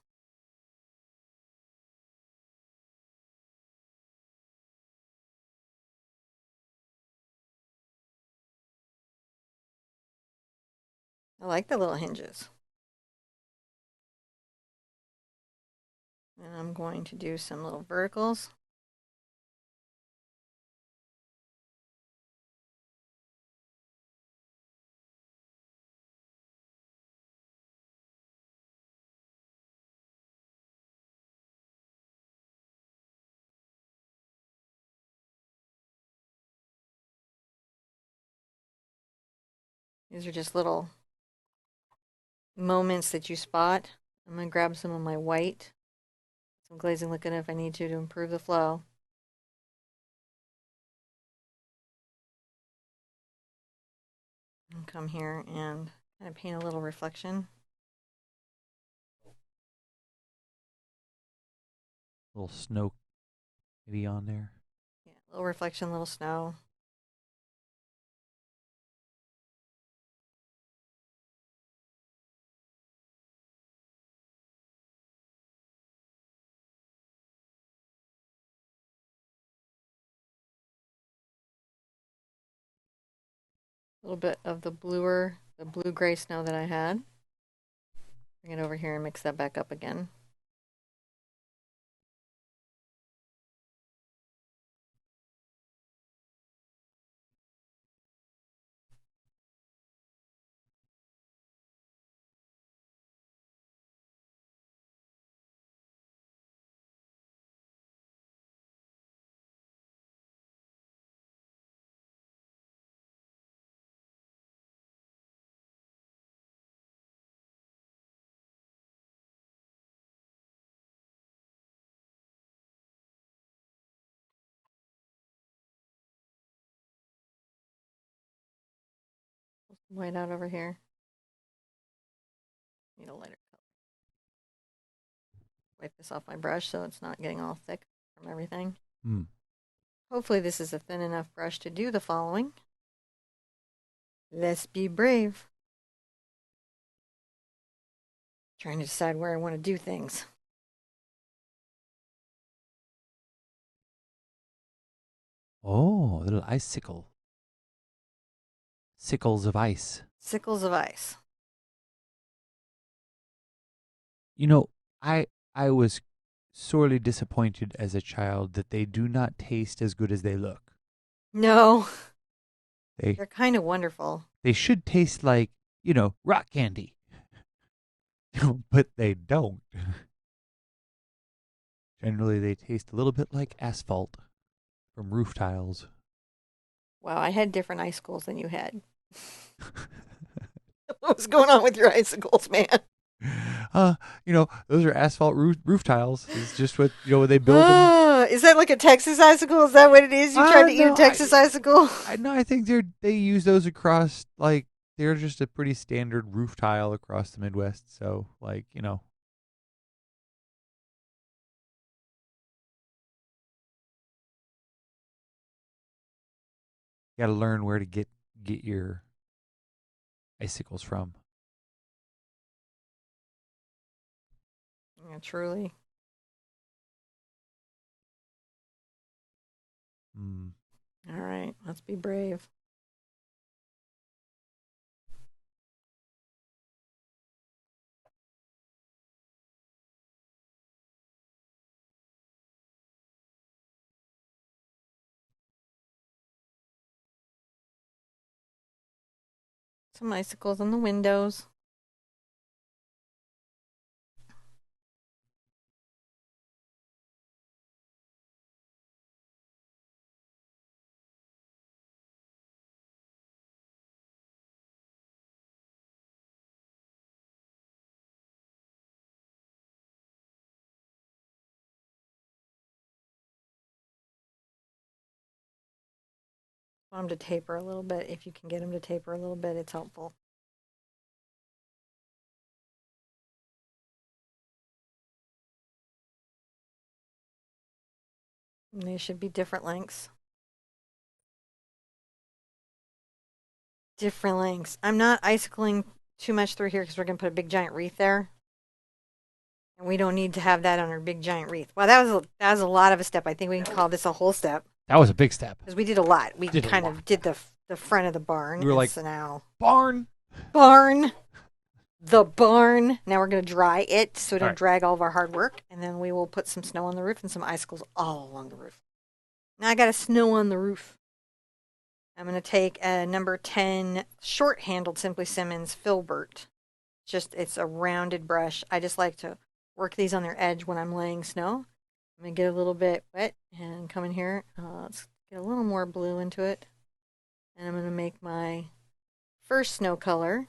I like the little hinges. And I'm going to do some little verticals. These are just little moments that you spot. I'm going to grab some of my white, some glazing liquid if I need to improve the flow. And come here and kind of paint a little reflection. Little snow maybe on there. Yeah, little reflection, little snow. A little bit of the blue-gray snow that I had. Bring it over here and mix that back up again. White out over here. Need a lighter color. Wipe this off my brush so it's not getting all thick from everything. Hmm. Hopefully this is a thin enough brush to do the following. Let's be brave. Trying to decide where I want to do things. Oh, a little icicle. Sickles of ice. Sickles of ice. You know, I was sorely disappointed as a child that they do not taste as good as they look. No, They they're kind of wonderful. they should taste like, rock candy. But they don't. Generally they taste a little bit like asphalt from roof tiles. Wow, I had different icicles than you had. What's going on with your icicles, man? Those are asphalt roof tiles. It's just what they build them. Is that like a Texas icicle? Is that what it is? You tried to eat a No, Texas icicle? I think they use those across, like, they're just a pretty standard roof tile across the Midwest. So, like, you got to learn where to get your icicles from. Yeah, truly. Mm. All right, let's be brave. Some icicles on the windows. Want them to taper a little bit. If you can get them to taper a little bit, it's helpful. And they should be different lengths. Different lengths. I'm not icicling too much through here because we're going to put a big giant wreath there. And we don't need to have that on our big giant wreath. Well, that was a lot of a step. I think we can call this a whole step. That was a big step. Because we did a lot. We Did kind of did the front of the barn. We were like, so now barn. The barn. Now we're going to dry it so we don't All right. drag all of our hard work. And then we will put some snow on the roof and some icicles all along the roof. Now I got a snow on the roof. I'm going to take a number 10 short-handled Simply Simmons Filbert. It's a rounded brush. I just like to work these on their edge when I'm laying snow. I'm going to get a little bit wet and come in here. Let's get a little more blue into it. And I'm going to make my first snow color.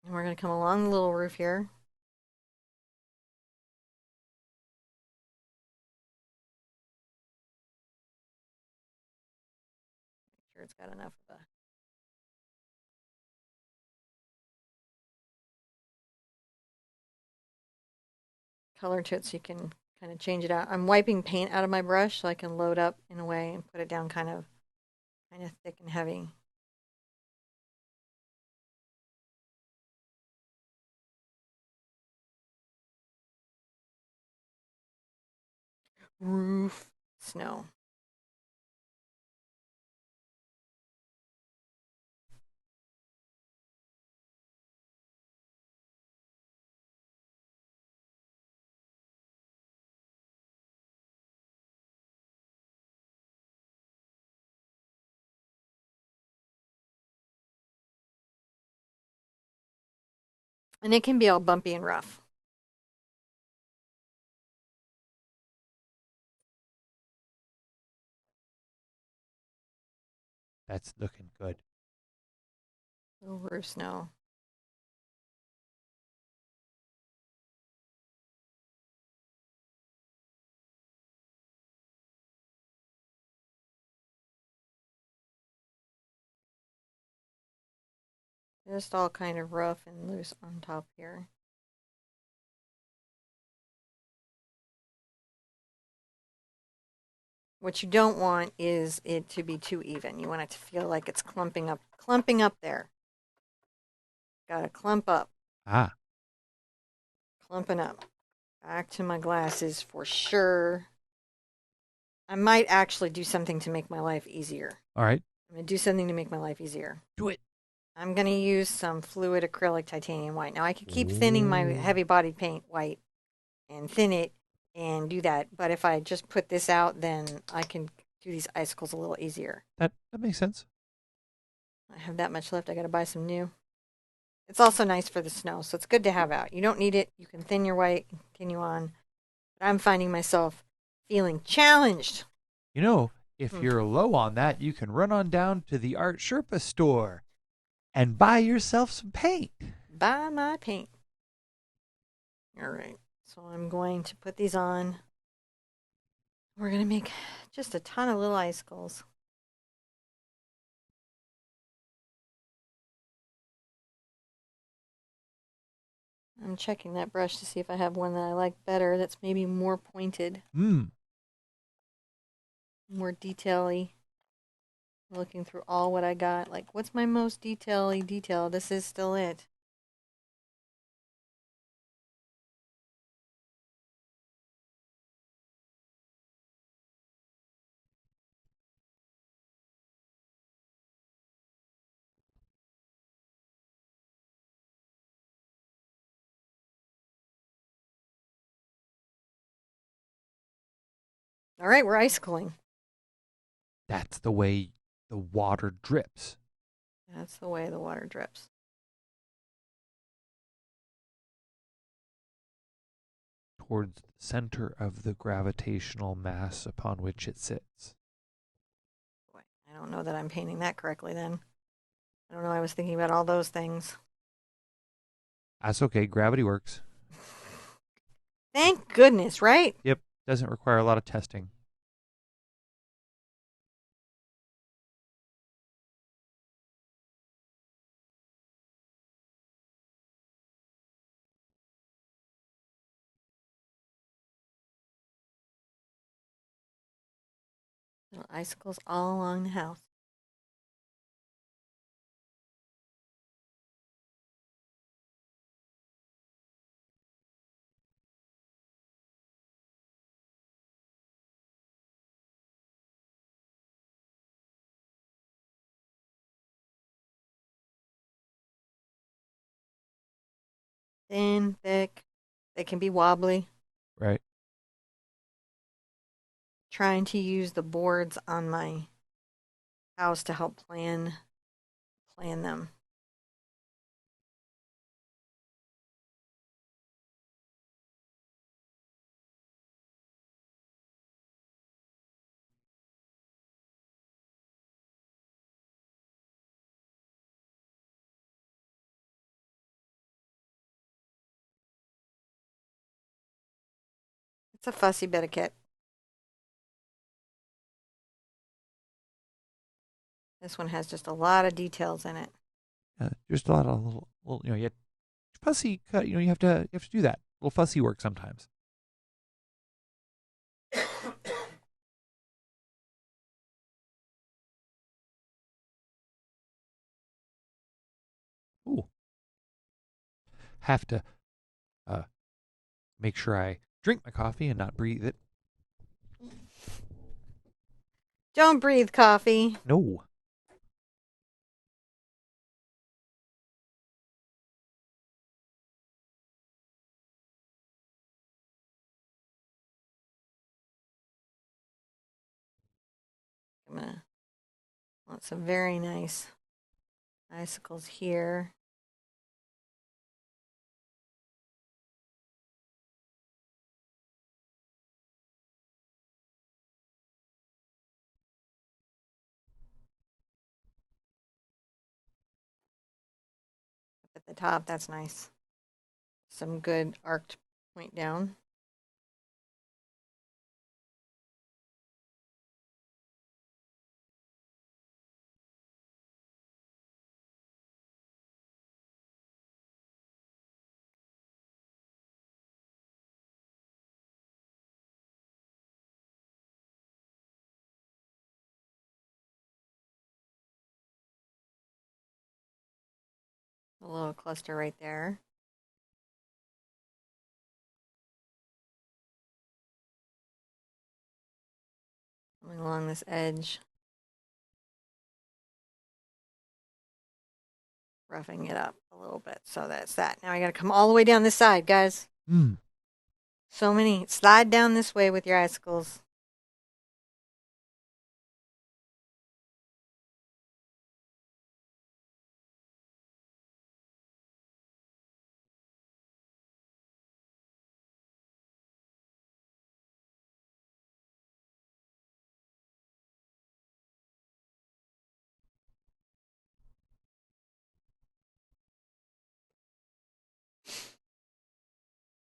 And we're going to come along the little roof here. Make sure it's got enough of a color to it so you can kind of change it out. I'm wiping paint out of my brush so I can load up in a way and put it down kind of thick and heavy. Roof snow. And it can be all bumpy and rough. That's looking good. Little roof snow. Just all kind of rough and loose on top here. What you don't want is it to be too even. You want it to feel like it's clumping up there. Got to clump up, Ah, clumping up. Back to my glasses for sure. I might actually do something to make my life easier. all right. I'm going to do something to make my life easier. Do it. I'm going to use some fluid acrylic titanium white. Now, I could keep thinning my Ooh. heavy body paint white and thin it and do that. But if I just put this out, then I can do these icicles a little easier. That makes sense. I have that much left. I got to buy some new. It's also nice for the snow, so it's good to have out. You don't need it. You can thin your white and continue on. But I'm finding myself feeling challenged. You know, if Hmm. you're low on that, you can run on down to the Art Sherpa store and buy yourself some paint. Buy my paint. All right. So I'm going to put these on. We're going to make just a ton of little icicles. I'm checking that brush to see if I have one that I like better that's maybe more pointed, Hmm. more detail-y. Looking through all what I got. Like, what's my most detail-y detail? This is still it. All right, we're icicling. That's the way the water drips That's the way the water drips. towards the center of the gravitational mass upon which it sits. Boy, I don't know that I'm painting that correctly then. I don't know. I was thinking about all those things. That's okay. Gravity works. Thank goodness, right? Yep. Doesn't require a lot of testing. Little icicles all along the house. Thin, thick. They can be wobbly. Right. Trying to use the boards on my house to help plan them. It's a fussy bit of kit. This one has just a lot of details in it. Just a lot of little you have fussy cut. You have to do that. Little fussy work sometimes. Ooh. Have to uh, make sure I drink my coffee and not breathe it. Don't breathe coffee. No. I'm gonna want some very nice icicles here. the top. That's nice. Some good arced point down. A little cluster right there. Coming along this edge. Roughing it up a little bit. So that's that. Now I got to come all the way down this side, guys. Mm. So many. Slide down this way with your icicles.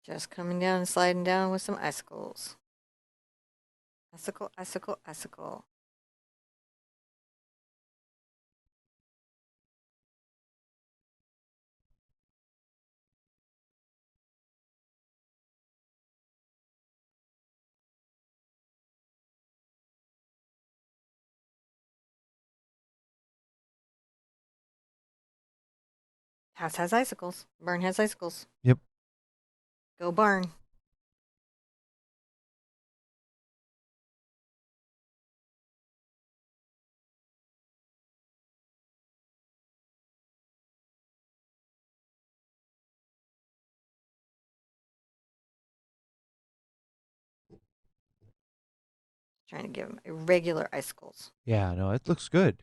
Just coming down and sliding down with some icicles. Icicle, icicle, icicle. House has icicles. Barn has icicles. Yep. Go barn. Trying to give them irregular icicles. Yeah, no, it looks good.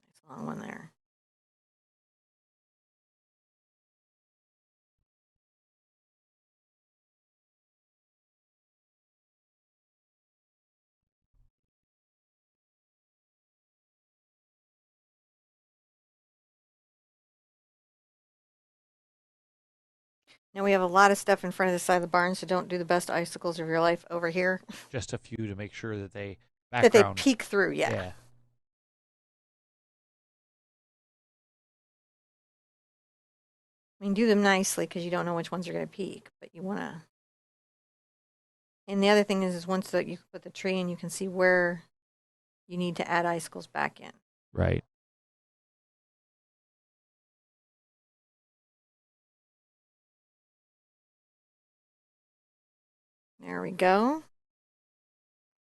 Nice long one there. Now we have a lot of stuff in front of the side of the barn, so don't do the best icicles of your life over here. Just a few to make sure that they That they background. peek through, yeah. Yeah. I mean, do them nicely because you don't know which ones are going to peak, but you want to. And the other thing is once that you put the tree in, you can see where you need to add icicles back in. Right. There we go.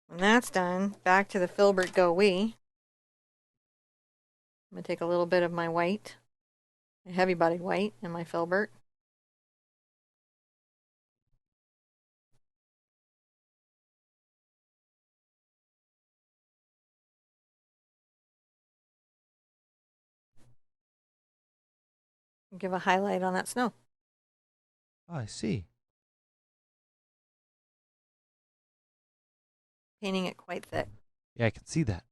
When that's done, back to the filbert go we. I'm going to take a little bit of my white, my heavy bodied white, and my filbert. And give a highlight on that snow. Oh, I see. Painting it quite thick. Yeah, I can see that.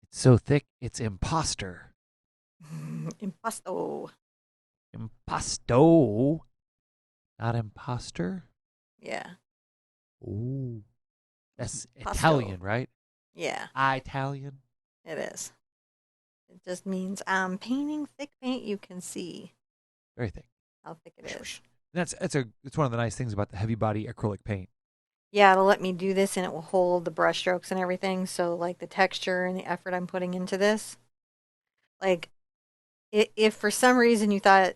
It's so thick, it's imposter. Impasto. Impasto. Not imposter? Yeah. Ooh. That's Pasto. Italian, right? Yeah, Italian. it is. It just means I'm painting thick paint you can see Very thick. how thick it is. It's one of the nice things about the heavy body acrylic paint. Yeah, it'll let me do this and it will hold the brush strokes and everything. So, like the texture and the effort I'm putting into this. Like, if for some reason you thought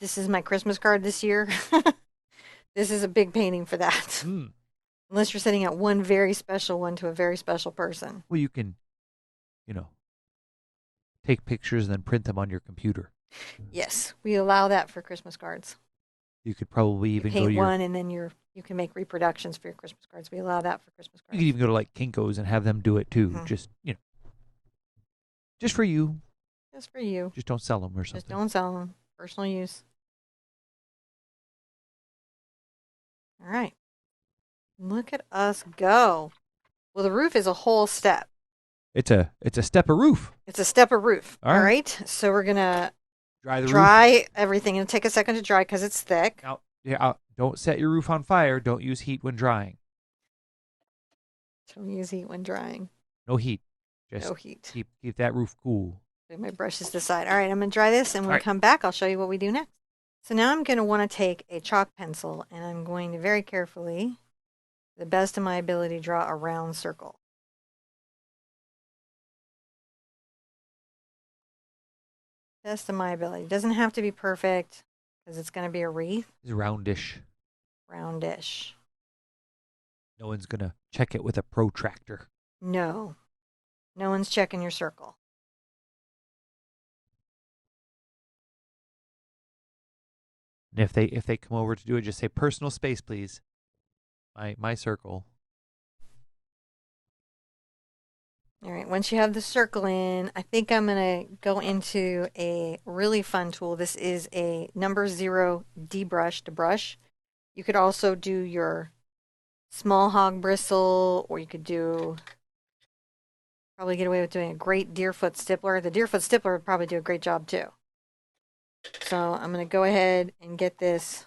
this is my Christmas card this year, this is a big painting for that. Mm. Unless you're sending out one very special one to a very special person. Well, you can, you know, take pictures and then print them on your computer. Yes, we allow that for Christmas cards. You could probably You even go to paint your. one and then you can make reproductions for your Christmas cards. We allow that for Christmas You could cards. even go to like Kinko's and have them do it too. Hmm. Just for you. Just for you. Just don't sell them or Just something. don't sell them. Personal use. All right. Look at us go. Well, the roof is a whole step. It's a step of roof. It's a step of roof. All All right. right. So we're going to Dry the roof. dry everything. It'll take a second to dry because it's thick. Now, yeah, don't set your roof on fire. Don't use heat when drying. Don't use heat when drying. No heat. No Just heat. keep that roof cool. Put my brushes to the side. All right. I'm going to dry this. And when All we right. come back, I'll show you what we do next. So now I'm going to want to take a chalk pencil and I'm going to very carefully, to the best of my ability, draw a round circle. Best of my ability. It doesn't have to be perfect because it's going to be a wreath. It's roundish. Roundish. No one's gonna check it with a protractor. No. No one's checking your circle. And if they come over to do it, just say personal space, please. My circle. All right, once you have the circle in, I think I'm going to go into a really fun tool. This is a number 0 debrush to brush. You could also do your small hog bristle, or you could do, probably get away with doing a great deerfoot stippler. The deerfoot stippler would probably do a great job too. So I'm going to go ahead and get this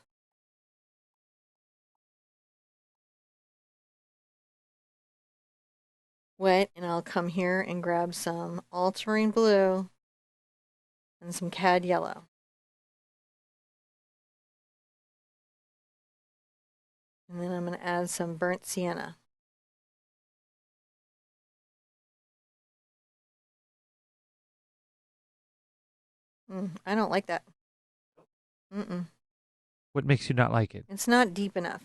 wet, and I'll come here and grab some ultramarine blue and some cad yellow. And then I'm going to add some burnt sienna. I don't like that. What makes you not like it? It's not deep enough.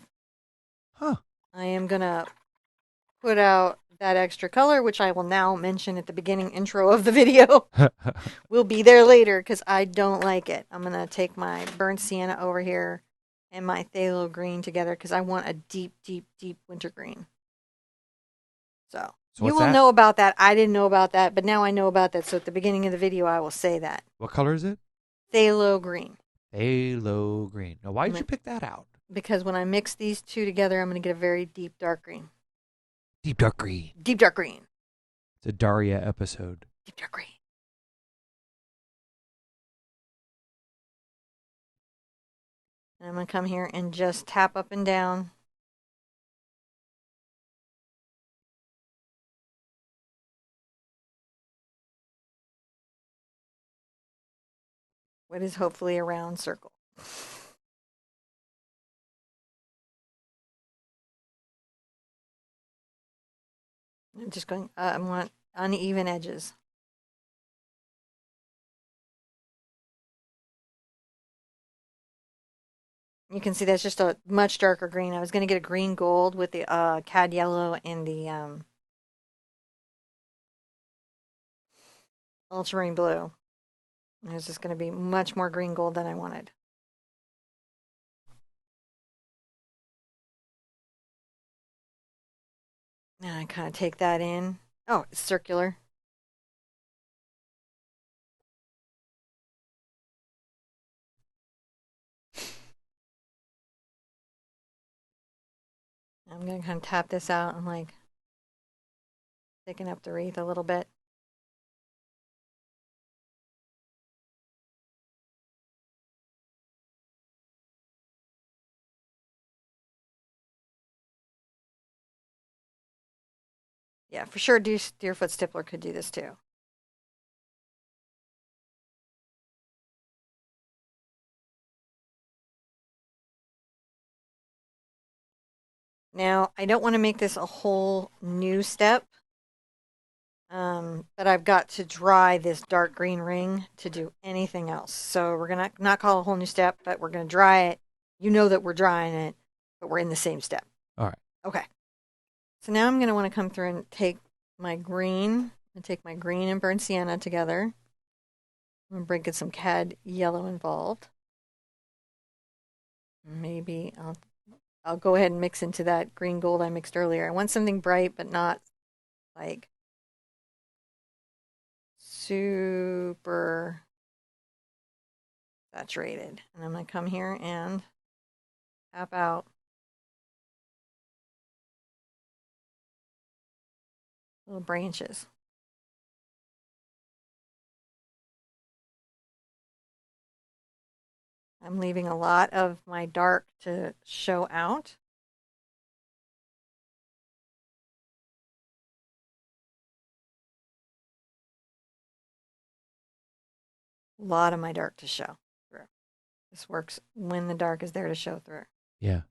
Huh. I am going to put out that extra color, which I will now mention at the beginning intro of the video. We'll be there later because I don't like it. I'm going to take my burnt sienna over here and my phthalo green together because I want a deep, deep, deep winter green. So you what's will that? know about that. I didn't know about that, but now I know about that. So at the beginning of the video, I will say that. What color is it? Phthalo green. Phthalo green. Now, why did you pick that out? Because when I mix these two together, I'm going to get a very deep dark green. Deep dark green. Deep dark green. It's a Daria episode. Deep dark green. And I'm going to come here and just tap up and down. What is hopefully a round circle. I'm just going, I want uneven edges. You can see that's just a much darker green. I was going to get a green gold with the cad yellow and the ultramarine blue. It was just going to be much more green gold than I wanted. And I kind of take that in. Oh, it's circular. I'm going to kind of tap this out and like thicken up the wreath a little bit. Yeah, for sure, Deerfoot Stippler could do this too. Now, I don't want to make this a whole new step, but I've got to dry this dark green ring to do anything else. So we're going to not call it a whole new step, but we're going to dry it. You know that we're drying it, but we're in the same step. All right. Okay. So now I'm going to want to come through and take my green and burnt sienna together. I'm going to get some cad yellow involved. Maybe I'll go ahead and mix into that green gold I mixed earlier. I want something bright, but not like super saturated. And I'm going to come here and tap out little branches. I'm leaving a lot of my dark to show out. A lot of my dark to show through. This works when the dark is there to show through. Yeah.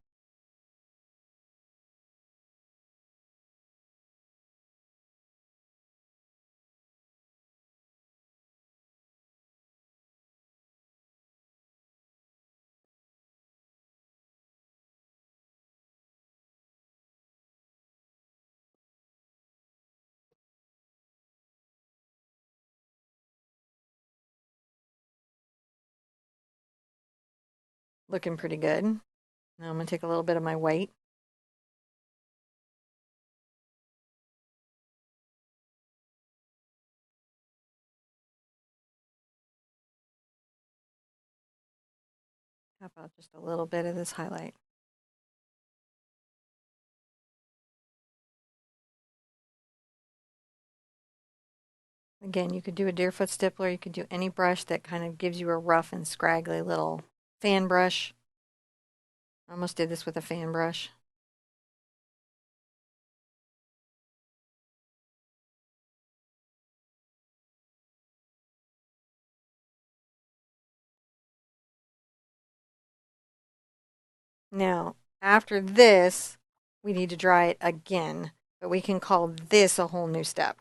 Looking pretty good. Now I'm going to take a little bit of my white. Tap out just a little bit of this highlight. Again, you could do a deerfoot stippler. You could do any brush that kind of gives you a rough and scraggly little fan brush. I almost did this with a fan brush. Now, after this, we need to dry it again, but we can call this a whole new step.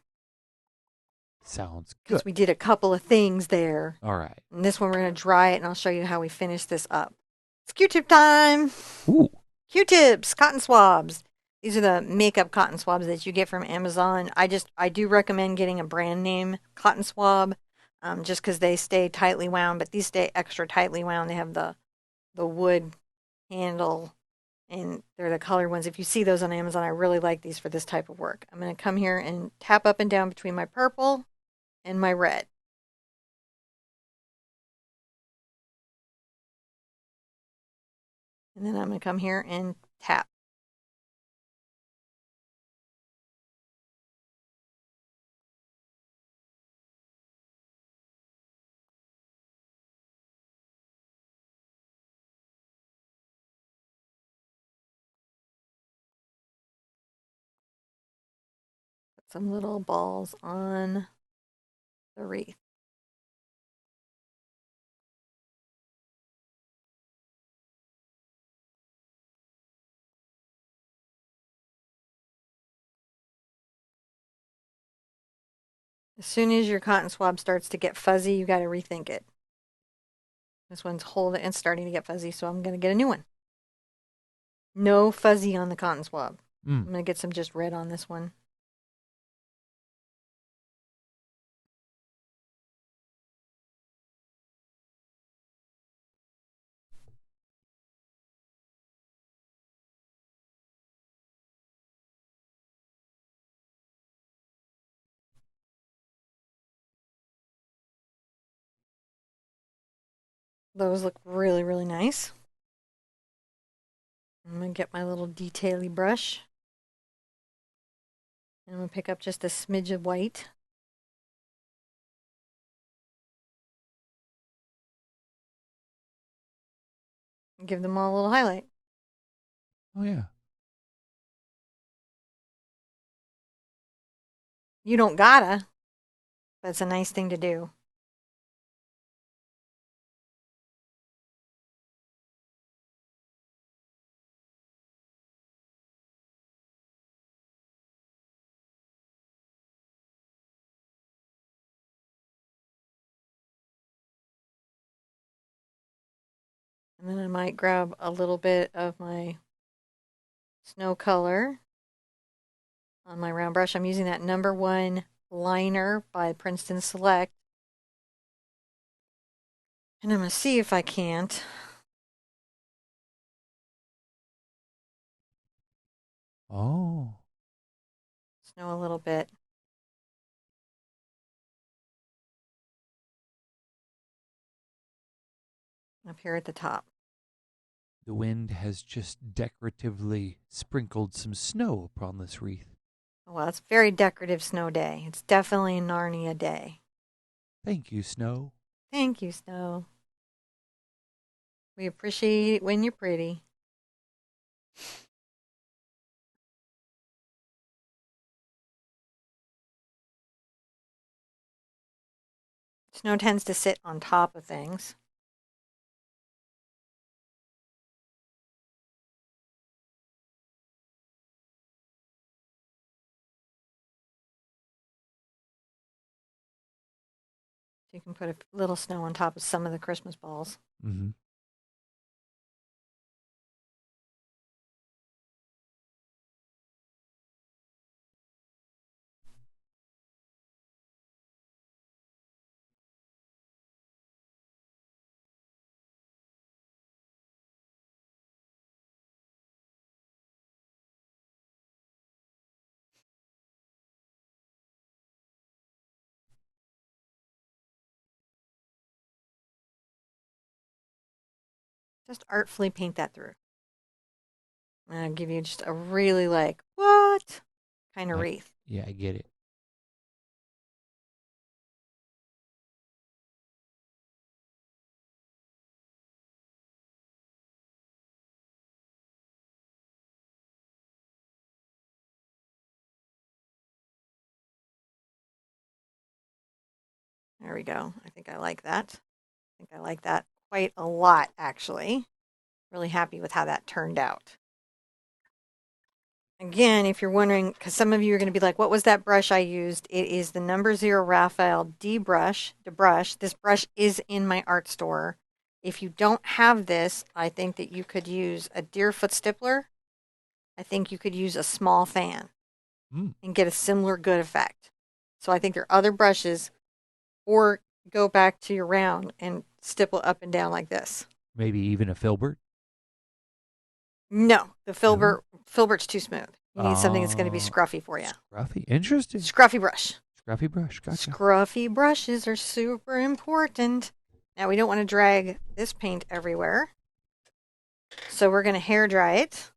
Sounds good. Because we did a couple of things there. All right. And this one, we're going to dry it, and I'll show you how we finish this up. It's Q-tip time. Ooh. Q-tips, cotton swabs. These are the makeup cotton swabs that you get from Amazon. I do recommend getting a brand name cotton swab, just because they stay tightly wound, but these stay extra tightly wound. They have the wood handle, and they're the colored ones. If you see those on Amazon, I really like these for this type of work. I'm going to come here and tap up and down between my purple and my red. And then I'm going to come here and tap. Put some little balls on the wreath. As soon as your cotton swab starts to get fuzzy, you got to rethink it. This one's holding and starting to get fuzzy, so I'm going to get a new one. No fuzzy on the cotton swab. I'm going to get some just red on this one. Those look really, really nice. I'm going to get my little detaily brush. And I'm going to pick up just a smidge of white. And give them all a little highlight. Oh, yeah. You don't gotta, but it's a nice thing to do. And then I might grab a little bit of my snow color on my round brush. I'm using that #1 liner by Princeton Select. And I'm going to see if I can't Oh, Snow a little bit up here at the top. the wind has just decoratively sprinkled some snow upon this wreath. Well, it's a very decorative snow day. It's definitely a Narnia day. Thank you, snow. Thank you, snow. We appreciate it when you're pretty. Snow tends to sit on top of things. So you can put a little snow on top of some of the Christmas balls. Mm-hmm. Just artfully paint that through. And I'll give you just a really like, what kind of wreath. Yeah, I get it. There we go. I think I like that. I think I like that quite a lot, actually. Really happy with how that turned out. Again, if you're wondering, because some of you are going to be like, what was that brush I used? It is the number 0 Raphael D brush, the brush. This brush is in my art store. If you don't have this, I think that you could use a Deerfoot stippler. I think you could use a small fan and get a similar good effect. So I think there are other brushes, or go back to your round and stipple up and down like this. Maybe even a filbert. No, the No. filbert's too smooth. You need something that's going to be Oh, scruffy for you. scruffy. Interesting. Scruffy brush. Scruffy brush. Gotcha. Scruffy brushes are super important. Now we don't want to drag this paint everywhere. So we're going to hair dry it.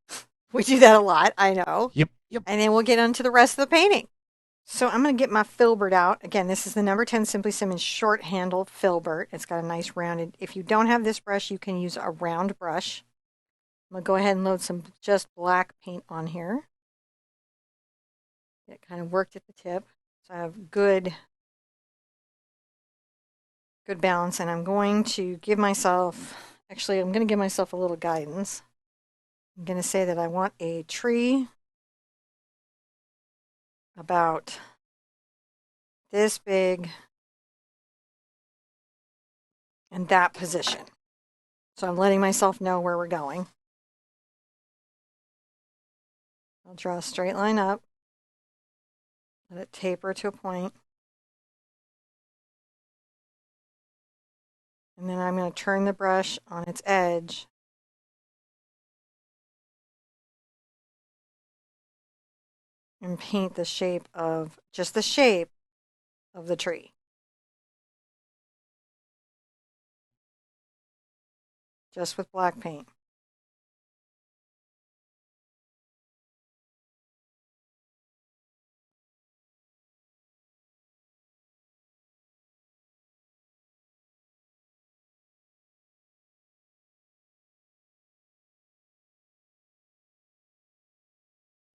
We do that a lot, I know. Yep. Yep. And then we'll get on to the rest of the painting. So I'm going to get my filbert out. Again, this is the number 10 Simply Simmons short handle filbert. It's got a nice rounded. If you don't have this brush, you can use a round brush. I'm going to go ahead and load some just black paint on here. It kind of worked at the tip. So I have good balance, and I'm going to give myself, actually, I'm going to give myself a little guidance. I'm going to say that I want a tree about this big in that position. So I'm letting myself know where we're going. I'll draw a straight line up, let it taper to a point, and then I'm going to turn the brush on its edge and paint the shape of, just the shape of the tree. Just with black paint.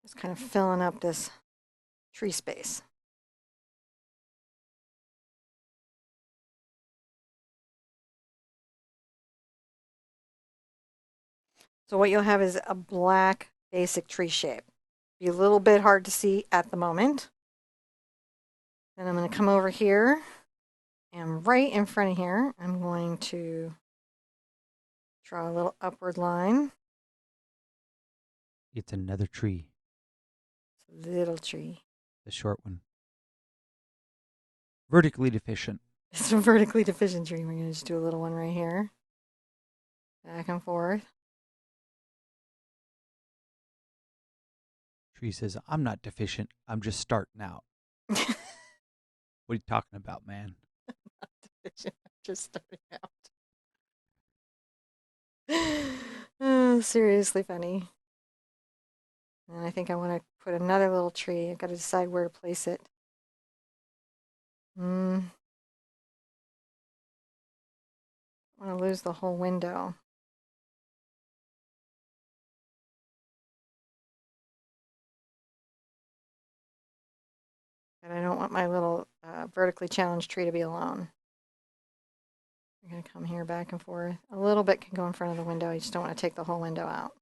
Just kind of filling up this tree space. So what you'll have is a black basic tree shape. Be a little bit hard to see at the moment. Then I'm going to come over here, and right in front of here, I'm going to draw a little upward line. It's another tree. It's a little tree. The short one. Vertically deficient. It's a vertically deficient tree. We're going to just do a little one right here. Back and forth. Tree says, I'm not deficient. I'm just starting out. What are you talking about, man? Just starting out. Oh, seriously funny. And I think I want to put another little tree. I've got to decide where to place it. I want to lose the whole window. And I don't want my little vertically challenged tree to be alone. I'm going to come here back and forth. A little bit can go in front of the window. You just don't want to take the whole window out.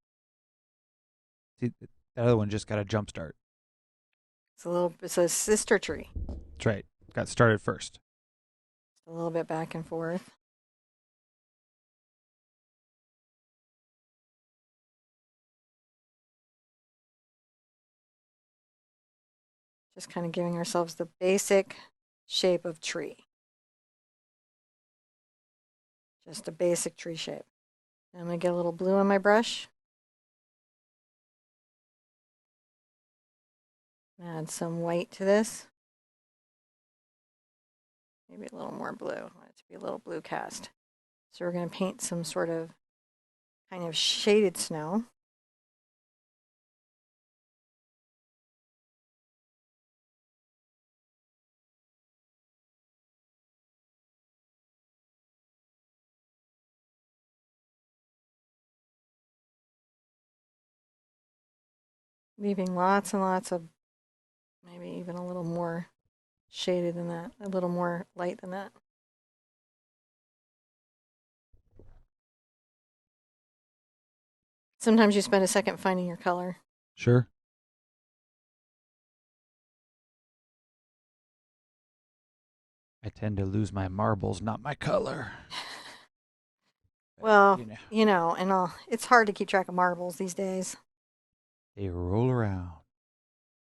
See, that other one just got a jump start. It's a sister tree. That's right. Got started first. Just a little bit back and forth. Just kind of giving ourselves the basic shape of tree. Just a basic tree shape. I'm going to get a little blue on my brush. Add some white to this. Maybe a little more blue. I want it to be a little blue cast. So we're going to paint some sort of kind of shaded snow. Leaving lots and lots of, maybe even a little more shaded than that, a little more light than that. Sometimes you spend a second finding your color. Sure. I tend to lose my marbles, not my color. Well, and it's hard to keep track of marbles these days. They roll around.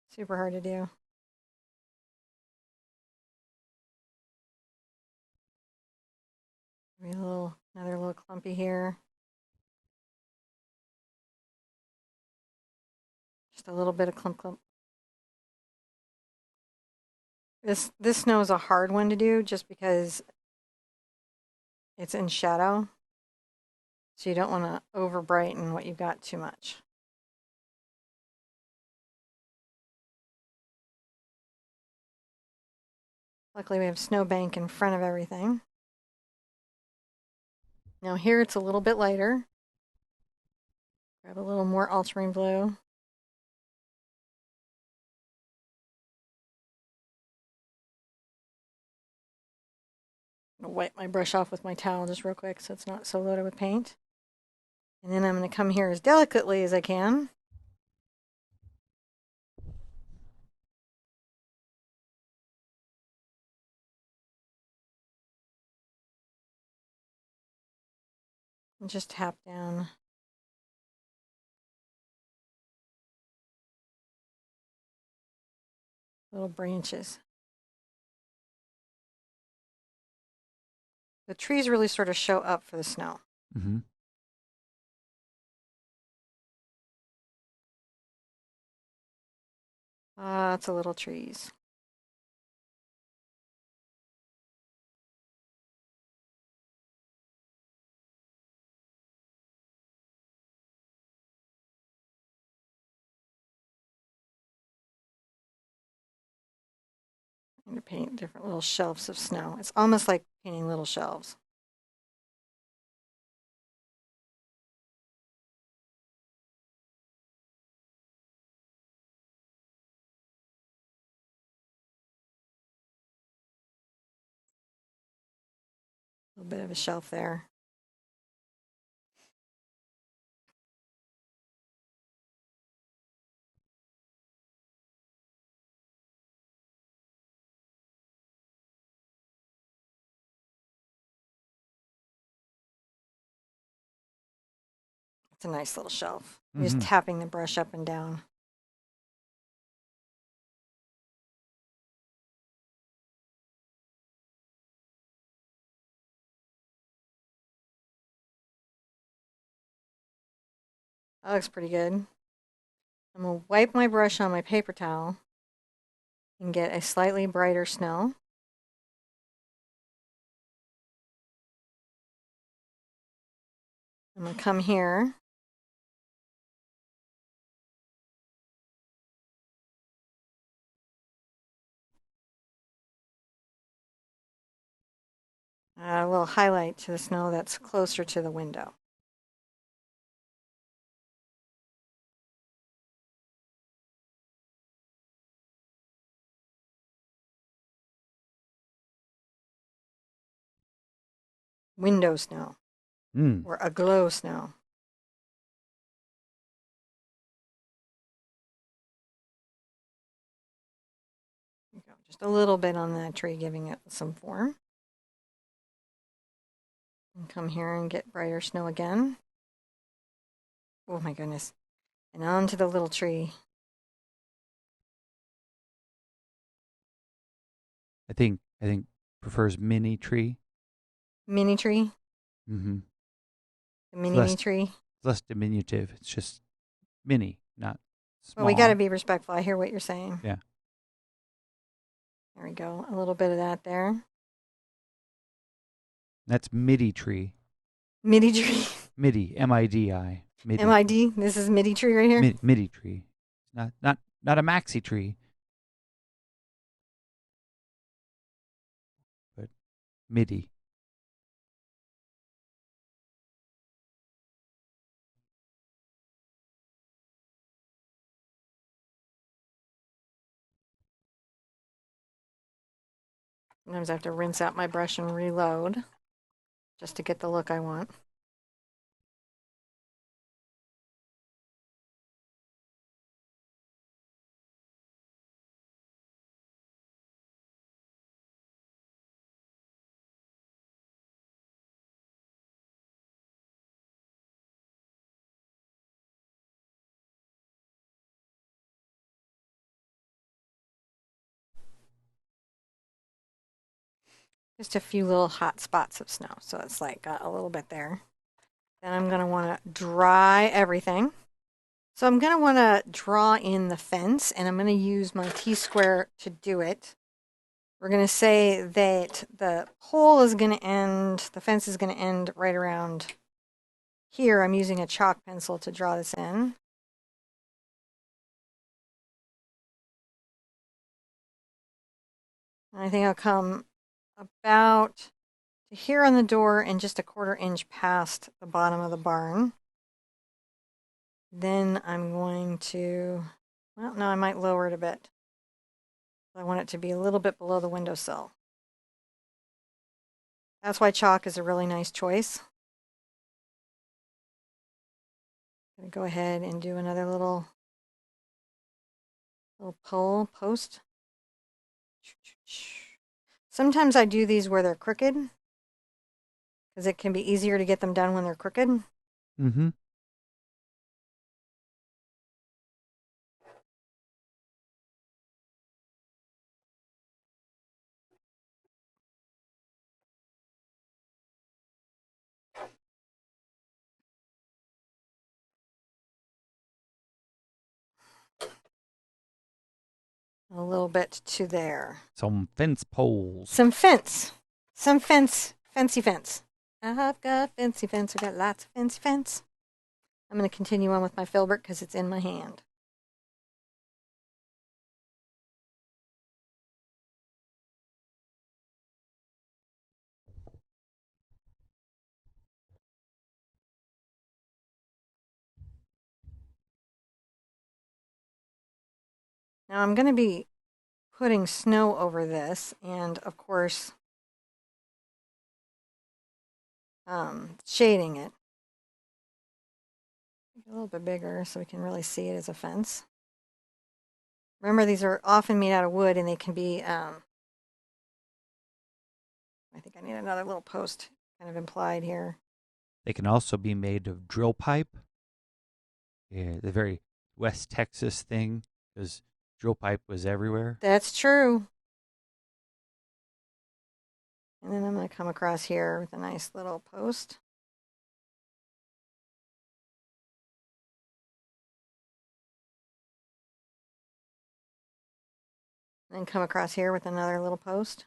Super hard to do. Maybe another little clumpy here. Just a little bit of clump. This snow is a hard one to do just because it's in shadow. So you don't want to over brighten what you've got too much. Luckily we have snowbank in front of everything. Now here it's a little bit lighter. Grab a little more ultramarine blue. I'm gonna wipe my brush off with my towel just real quick so it's not so loaded with paint. And then I'm going to come here as delicately as I can. And just tap down little branches. The trees really sort of show up for the snow. Mm-hmm. Lots of little trees. I'm going to paint different little shelves of snow. It's almost like painting little shelves. A little bit of a shelf there. It's a nice little shelf. I'm just tapping the brush up and down. That looks pretty good. I'm going to wipe my brush on my paper towel and get a slightly brighter snow. I'm going to come here. Add a little highlight to the snow that's closer to the window. Window snow or a glow snow. Just a little bit on that tree, giving it some form. And come here and get brighter snow again. Oh my goodness. And on to the little tree. I think prefers mini tree. Mini tree. Mm-hmm. The mini tree. Less diminutive. It's just mini, not small. Well, we got to be respectful. I hear what you're saying. Yeah. There we go. A little bit of that there. That's midi tree. Midi tree. Midi, M-I-D-I. Midi. M-I-D. This is midi tree right here. Midi tree. Not a maxi tree. But midi. Sometimes I have to rinse out my brush and reload just to get the look I want. Just a few little hot spots of snow. So it's like a little bit there. Then I'm going to want to dry everything. So I'm going to want to draw in the fence, and I'm going to use my T-square to do it. We're going to say that the pole is going to end, the fence is going to end right around here. I'm using a chalk pencil to draw this in. And I think I'll come about to here on the door and just a 1/4 inch past the bottom of the barn. Then I'm going to, well, no, I might lower it a bit. I want it to be a little bit below the windowsill. That's why chalk is a really nice choice. I'm going to go ahead and do another little pole post. Sometimes I do these where they're crooked because it can be easier to get them done when they're crooked. Mm-hmm. A little bit to there. Some fence poles. Some fence. Some fence. Fancy fence. I've got fancy fence. I've got lots of fancy fence. I'm going to continue on with my filbert because it's in my hand. Now I'm going to be putting snow over this and, of course, shading it. A little bit bigger so we can really see it as a fence. Remember, these are often made out of wood and they can be, I think I need another little post kind of implied here. They can also be made of drill pipe. Yeah, the very West Texas thing, because drill pipe was everywhere. That's true. And then I'm going to come across here with a nice little post. And come across here with another little post.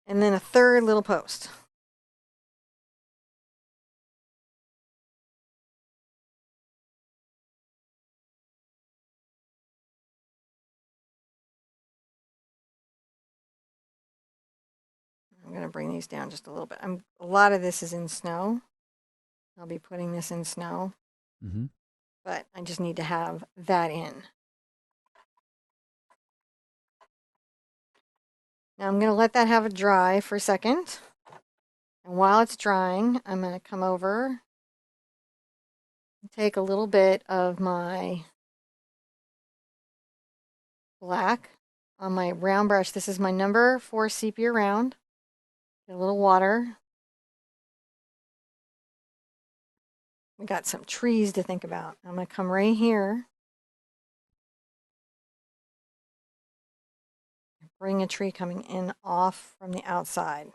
And then a third little post. I'm going to bring these down just a little bit. A lot of this is in snow. I'll be putting this in snow. Mm-hmm. But I just need to have that in. Now I'm going to let that have a dry for a second. And while it's drying, I'm going to come over and take a little bit of my black on my round brush. This is my number 4 sepia round. Get a little water. We got some trees to think about. I'm going to come right here. Bring a tree coming in off from the outside.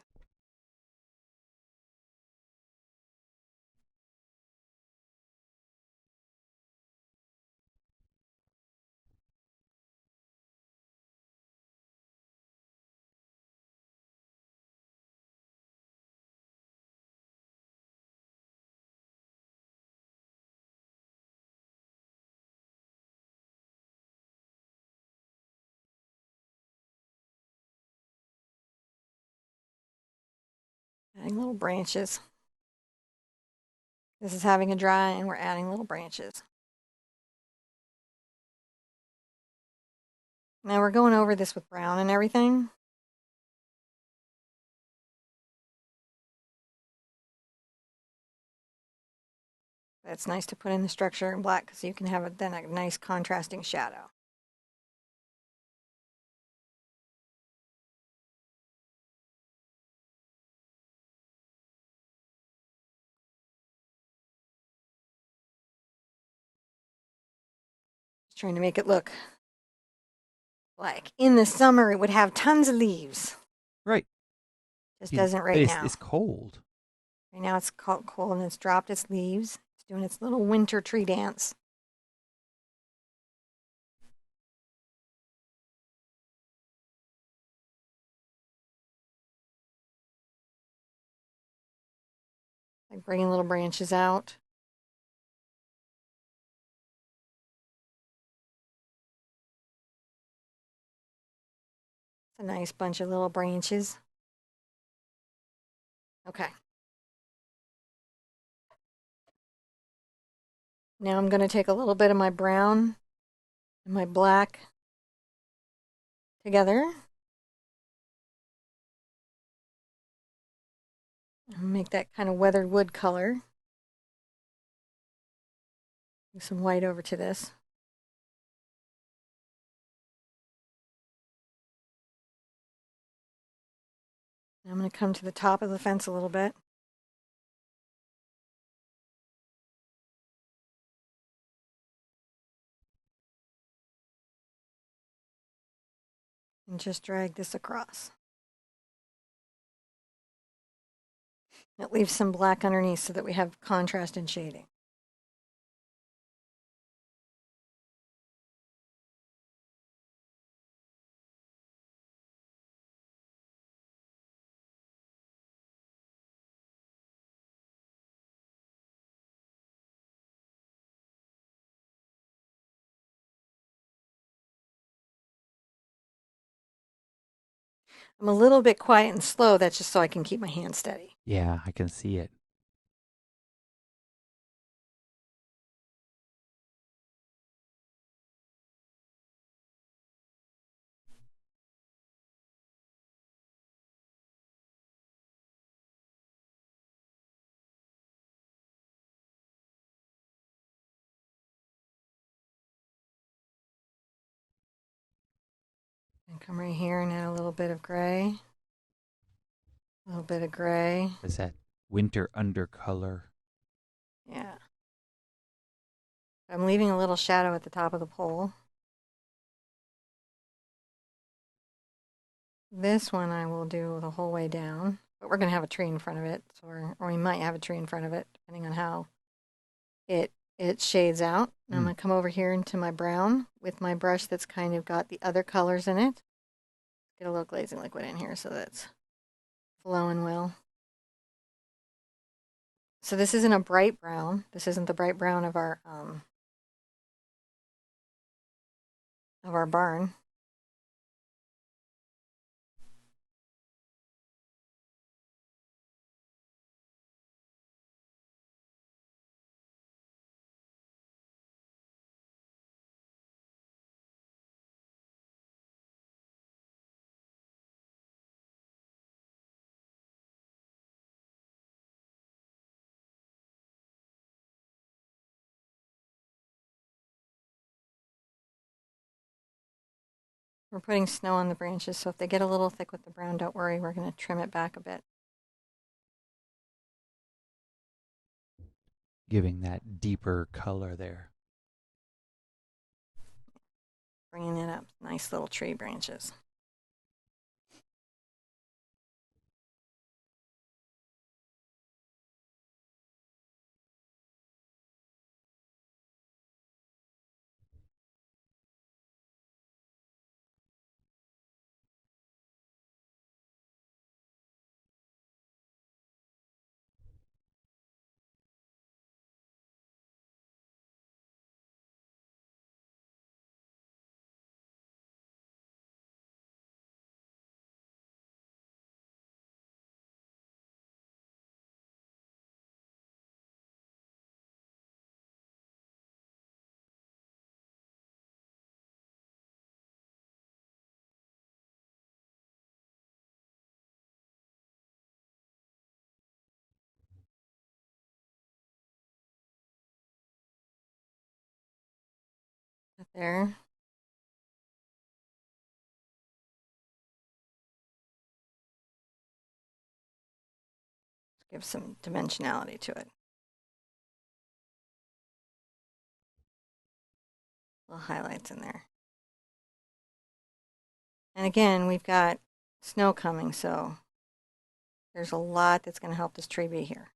Adding little branches. This is having a dry and we're adding little branches. Now we're going over this with brown and everything. It's nice to put in the structure in black because you can have then a nice contrasting shadow. Just trying to make it look like in the summer it would have tons of leaves. Right. Just doesn't right But now. it's cold. Right now it's cold and it's dropped its leaves. It's doing its little winter tree dance. Like bringing little branches out. It's a nice bunch of little branches. Okay. Now I'm going to take a little bit of my brown and my black together. And make that kind of weathered wood color. Some white over to this. I'm going to come to the top of the fence a little bit. And just drag this across. It leaves some black underneath so that we have contrast and shading. I'm a little bit quiet and slow. That's just so I can keep my hand steady. Yeah, I can see it. And come right here and add a little bit of gray. A little bit of gray. Is that winter undercolor? Yeah. I'm leaving a little shadow at the top of the pole. This one I will do the whole way down. but we're going to have a tree in front of it, or we might have a tree in front of it, depending on how it it shades out. Now I'm Mm. going to come over here into my brown with my brush that's kind of got the other colors in it. Get a little glazing liquid in here so that's flowing well. So this isn't a bright brown. This isn't the bright brown of our barn. We're putting snow on the branches, so if they get a little thick with the brown, don't worry, we're going to trim it back a bit. Giving that deeper color there. Bringing it up. Nice little tree branches. There. Give some dimensionality to it. Little highlights in there. And again, we've got snow coming, so there's a lot that's going to help this tree be here.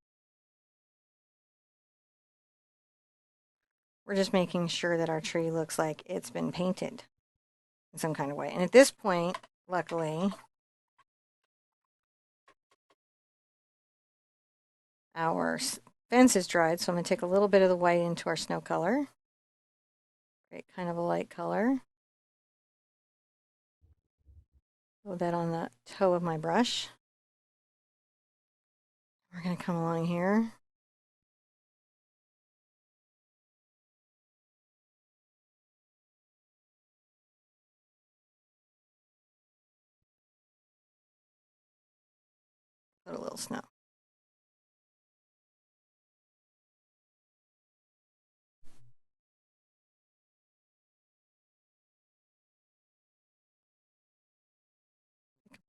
We're just making sure that our tree looks like it's been painted in some kind of way. And at this point, luckily, our fence is dried, so I'm going to take a little bit of the white into our snow color. Great, kind of a light color. Put that on the toe of my brush. We're going to come along here. Put a little snow.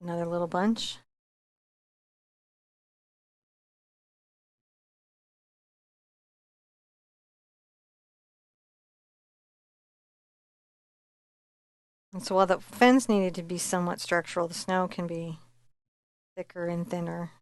Another little bunch. And so while the fence needed to be somewhat structural, the snow can be thicker and thinner.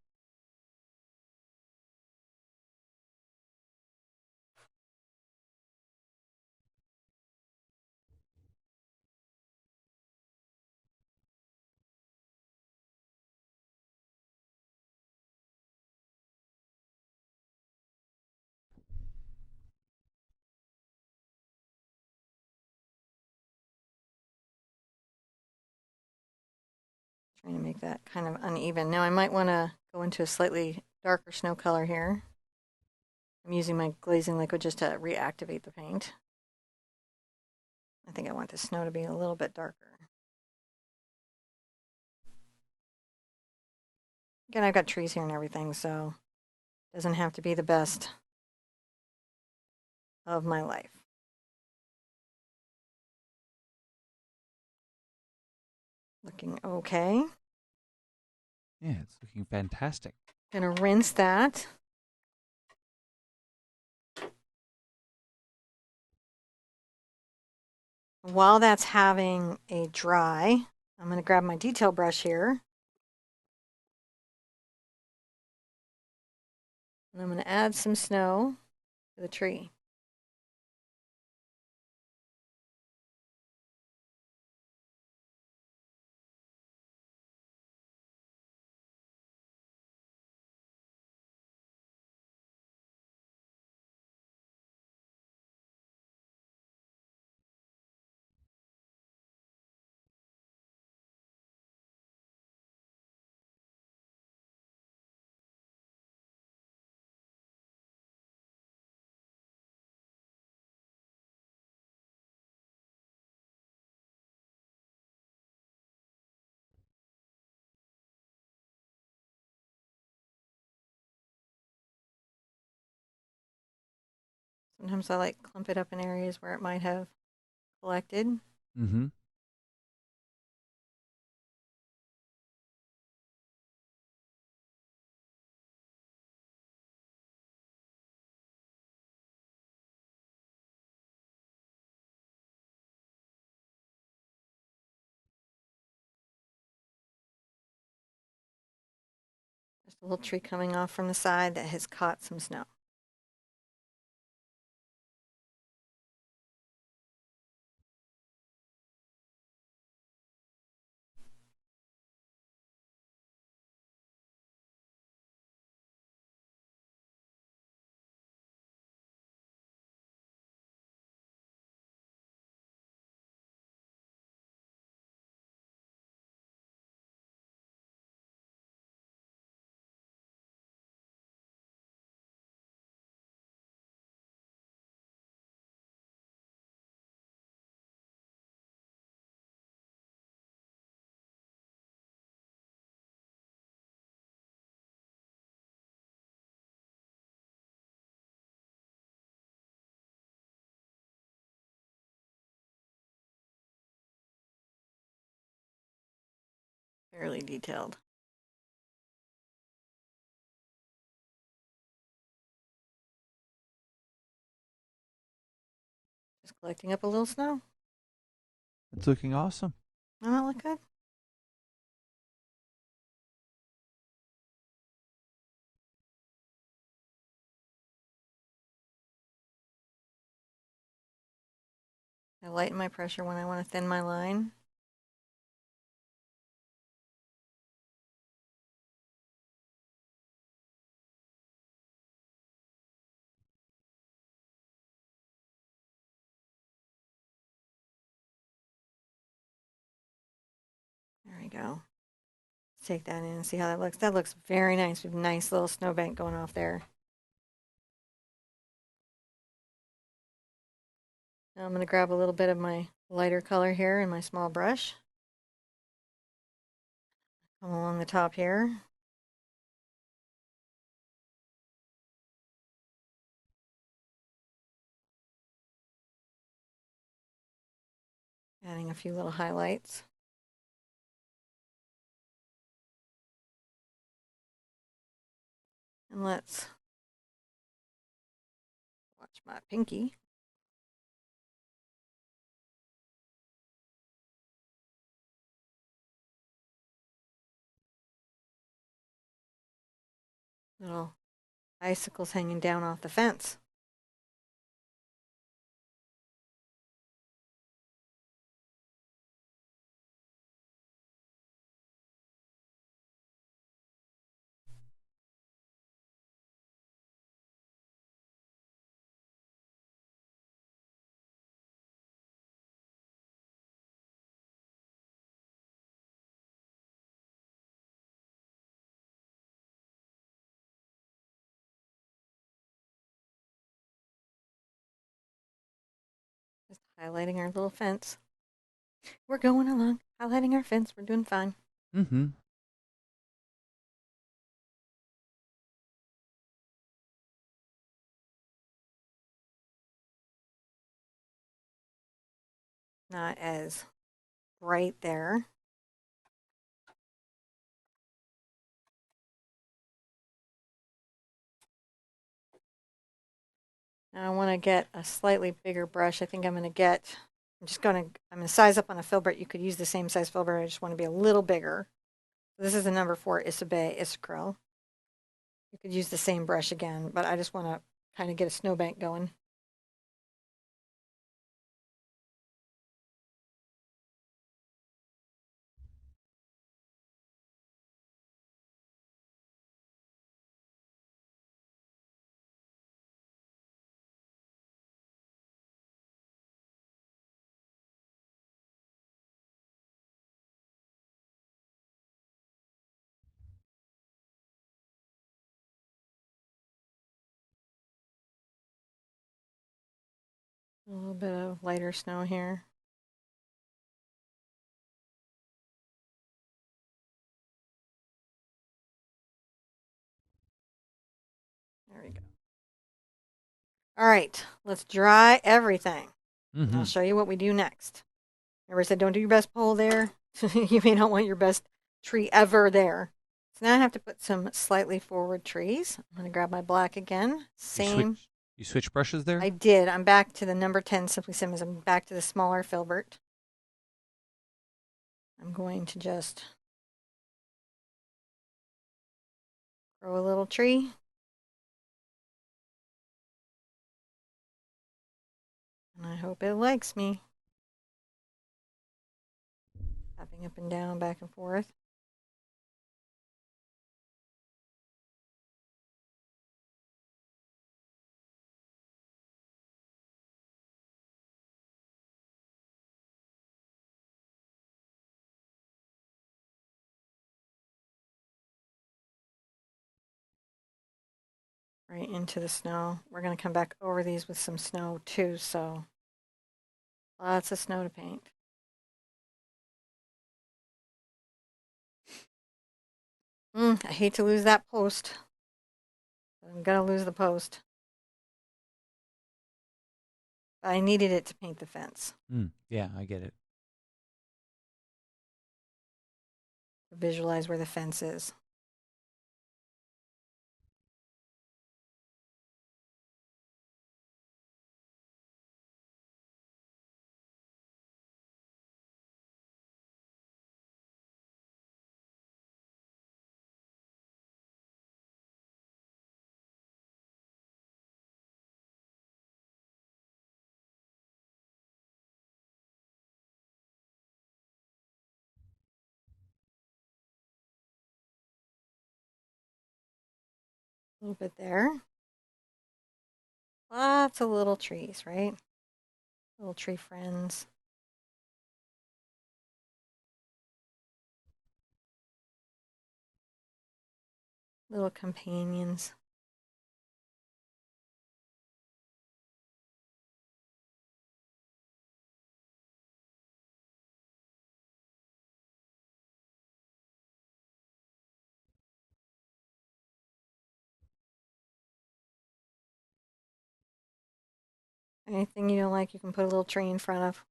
Trying to make that kind of uneven. Now I might want to go into a slightly darker snow color here. I'm using my glazing liquid just to reactivate the paint. I think I want the snow to be a little bit darker. Again, I've got trees here and everything, so it doesn't have to be the best of my life. Looking okay. Yeah, it's looking fantastic. Gonna rinse that. While that's having a dry, I'm gonna grab my detail brush here. And I'm going to add some snow to the tree. Sometimes I like clump it up in areas where it might have collected. Mm-hmm. Just a little tree coming off from the side that has caught some snow. Fairly detailed. Just collecting up a little snow. It's looking awesome. Doesn't that look good? I lighten my pressure when I want to thin my line. There we go. Let's take that in and see how that looks. That looks very nice. We have a nice little snowbank going off there. Now I'm going to grab a little bit of my lighter color here in my small brush. Come along the top here. Adding a few little highlights. And let's watch my pinky. Little icicles hanging down off the fence. Just highlighting our little fence. We're going along, highlighting our fence. We're doing fine. Mm-hmm. Not as bright there. Now I want to get a slightly bigger brush. I think I'm going to size up on a filbert. You could use the same size filbert. I just want to be a little bigger. This is the number 4 Isabey Isacryl. You could use the same brush again, but I just want to kind of get a snowbank going. A little bit of lighter snow here. There we go. All right, let's dry everything. And I'll show you what we do next. Remember I said don't do your best pole there. You may not want your best tree ever there. So now I have to put some slightly forward trees. I'm going to grab my black again. You Same. switch you switch brushes there? I did. I'm back to the number 10 Simply Simmons. I'm back to the smaller filbert. I'm going to just grow a little tree. And I hope it likes me. Tapping up and down, back and forth. Right into the snow. We're going to come back over these with some snow too, so lots of snow to paint. I hate to lose that post. I'm going to lose the post. But I needed it to paint the fence. Yeah, I get it. Visualize where the fence is. A little bit there. Lots of little trees, right? Little tree friends. Little companions. Anything you don't like, you can put a little tree in front of.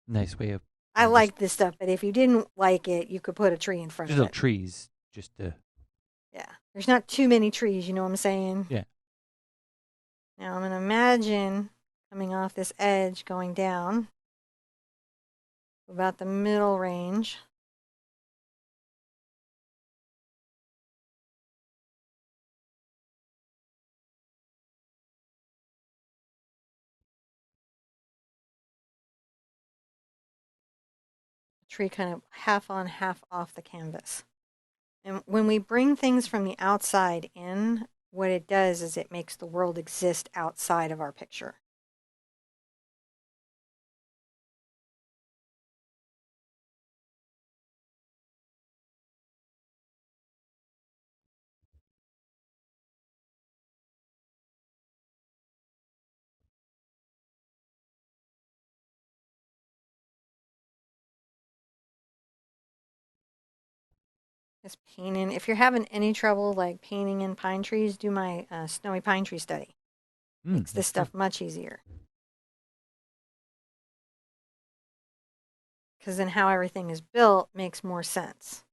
Nice way of I just like this stuff, but if you didn't like it, you could put a tree in front just of little it. trees, just to Yeah. There's not too many trees, you know what I'm saying? yeah. Now I'm going to imagine coming off this edge, going down about the middle range. Tree kind of half on, half off the canvas. And when we bring things from the outside in, what it does is it makes the world exist outside of our picture. Just painting. If you're having any trouble like painting in pine trees, do my snowy pine tree study. Makes this That's good. stuff much easier. Because then how everything is built makes more sense.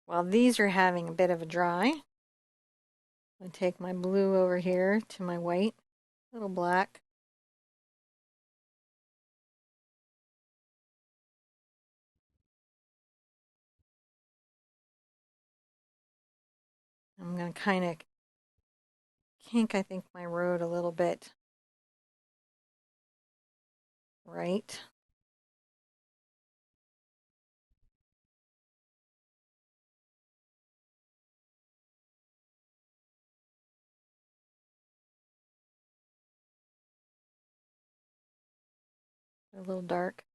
While these are having a bit of a dry, I'm going to take my blue over here to my white. Little black. I'm going to kind of kink, I think, my road a little bit right. A little dark.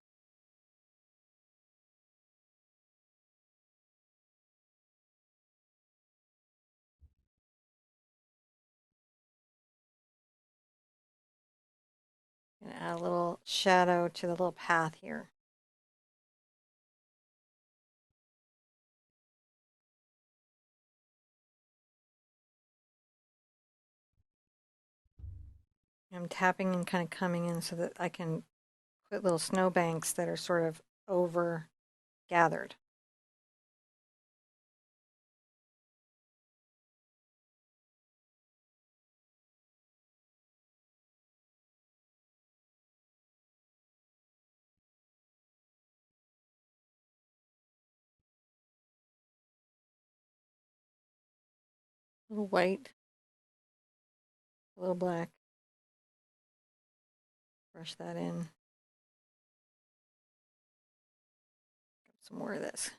And add a little shadow to the little path here. I'm tapping and kind of coming in so that I can put little snowbanks that are sort of over gathered. A little white, a little black. Brush that in. Some more of this.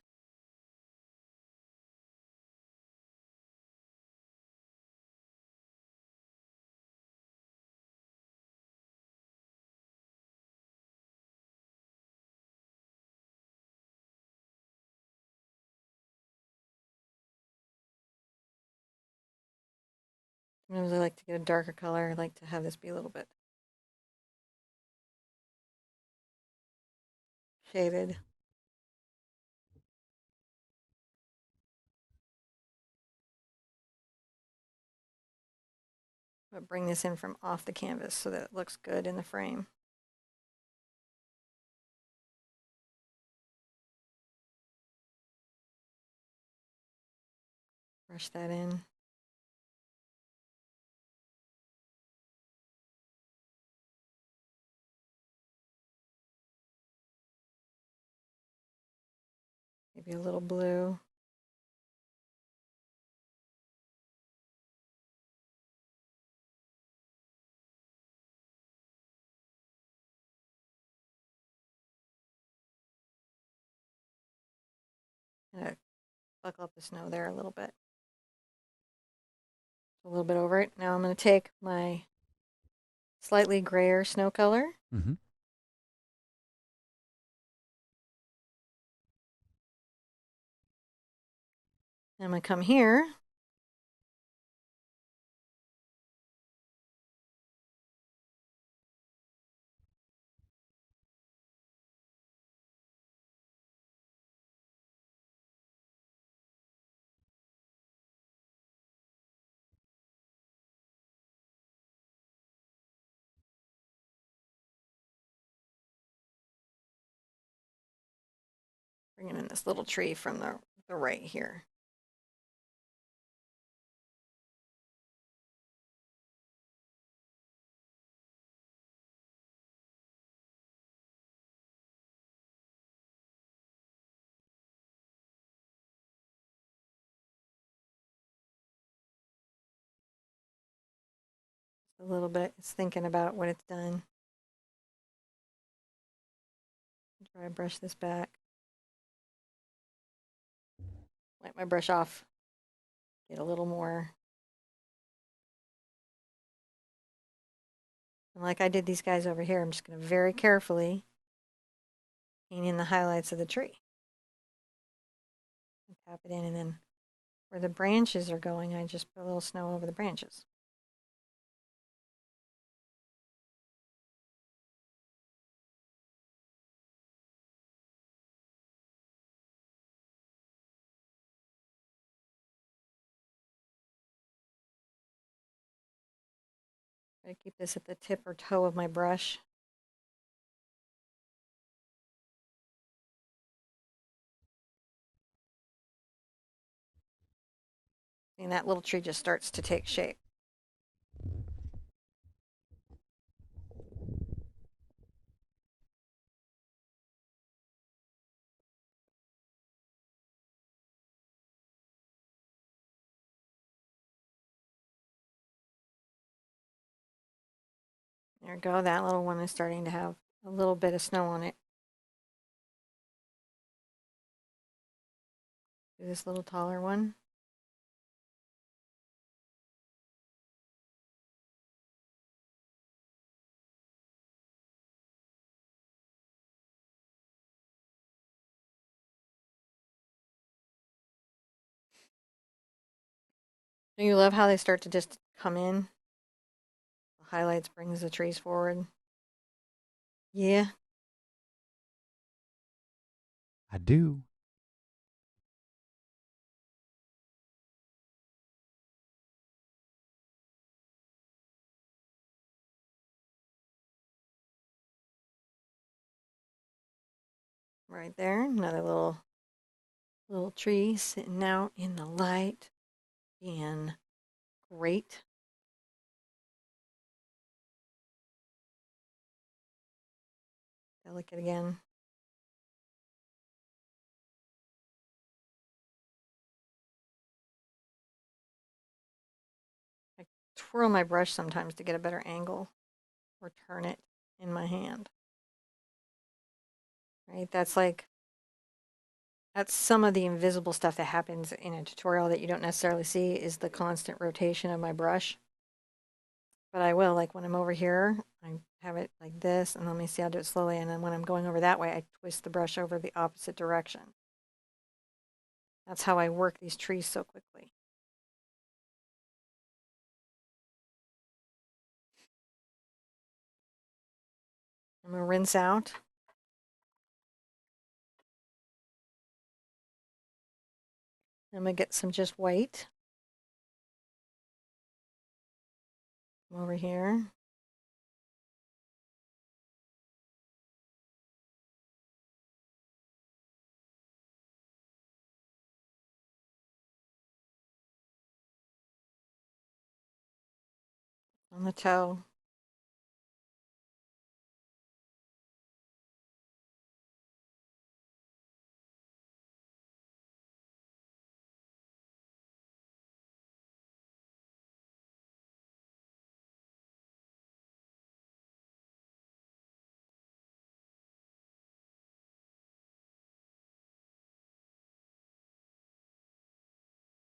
Sometimes I like to get a darker color. I like to have this be a little bit shaded. But bring this in from off the canvas so that it looks good in the frame. Brush that in. Maybe a little blue. And buckle up the snow there a little bit. A little bit over it. Now I'm going to take my slightly grayer snow color. Mm-hmm. And I'm going to come here. Bringing in this little tree from the right here. A little bit. It's thinking about when it's done. Try to brush this back. Wipe my brush off. Get a little more. And like I did these guys over here, I'm just going to very carefully paint in the highlights of the tree. Tap it in, and then where the branches are going, I just put a little snow over the branches. Try to keep this at the tip or toe of my brush. And that little tree just starts to take shape. There we go. That little one is starting to have a little bit of snow on it. Do this little taller one. Do you love how they start to just come in? The highlights brings the trees forward. Yeah, I do. right there. Another little tree sitting out in the light, being great. Delicate again. I twirl my brush sometimes to get a better angle or turn it in my hand. Right? That's some of the invisible stuff that happens in a tutorial that you don't necessarily see is the constant rotation of my brush. But I will, like when I'm over here, I have it like this, and let me see, I'll do it slowly. And then when I'm going over that way, I twist the brush over the opposite direction. That's how I work these trees so quickly. I'm gonna rinse out. I'm gonna get some just white. Over here. On the toe.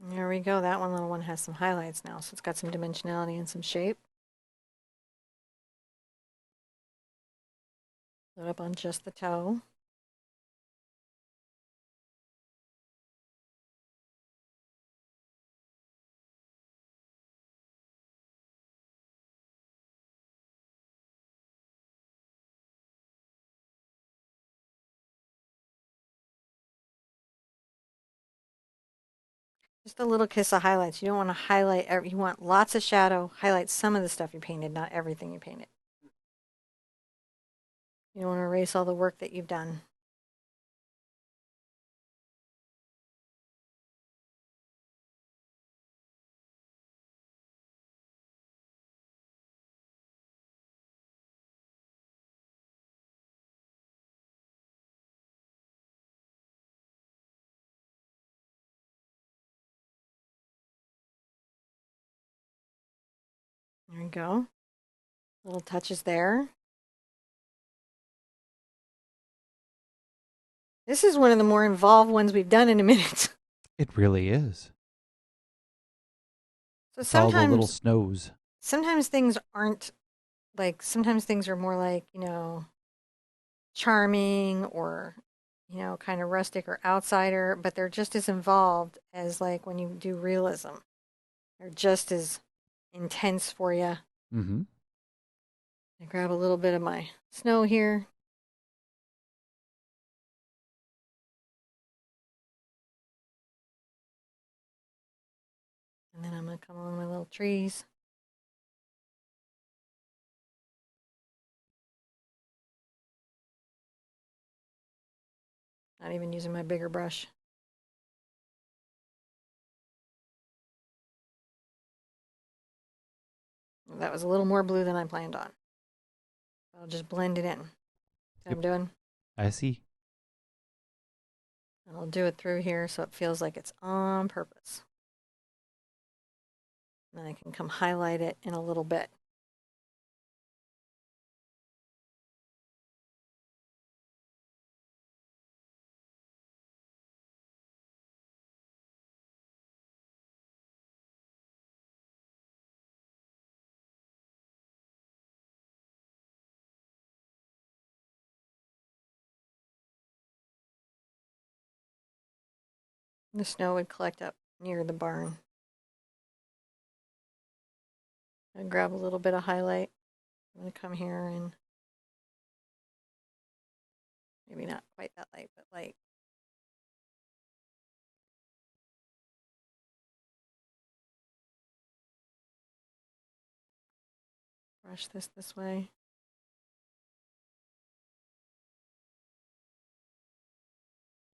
There we go. That one little one has some highlights now, so it's got some dimensionality and some shape. Put up on just the toe. Just a little kiss of highlights. You don't want to highlight, you want lots of shadow. Highlight some of the stuff you painted, not everything you painted. You don't want to erase all the work that you've done. There you go. Little touches there. This is one of the more involved ones we've done in a minute. It really is. So It's all the little snows. sometimes things aren't sometimes things are more like, charming or, kind of rustic or outsider, but they're just as involved as like when you do realism. They're just as intense for you. Mm-hmm. I grab a little bit of my snow here. And then I'm going to come along my little trees. Not even using my bigger brush. That was a little more blue than I planned on. I'll just blend it in. See what Yep. I'm doing? I see. And I'll do it through here so it feels like it's on purpose. And then I can come highlight it in a little bit. The snow would collect up near the barn. And grab a little bit of highlight. I'm going to come here and maybe not quite that light, but light. Brush this way.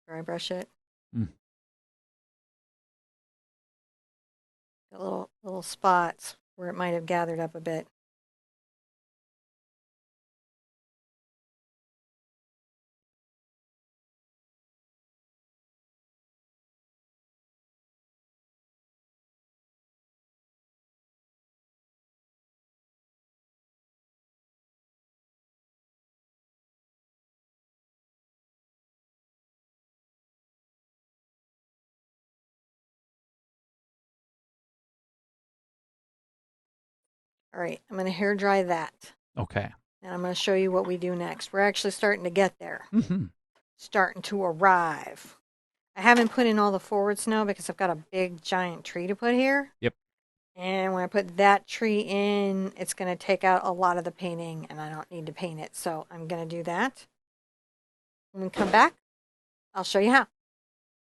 Dry brush it. Mm. Got little spots where it might have gathered up a bit. All right, I'm going to hair dry that. Okay. And I'm going to show you what we do next. We're actually starting to get there. Mm-hmm. Starting to arrive. I haven't put in all the forward snow because I've got a big giant tree to put here. Yep. And when I put that tree in, it's going to take out a lot of the painting and I don't need to paint it. So I'm going to do that. When we come back, I'll show you how.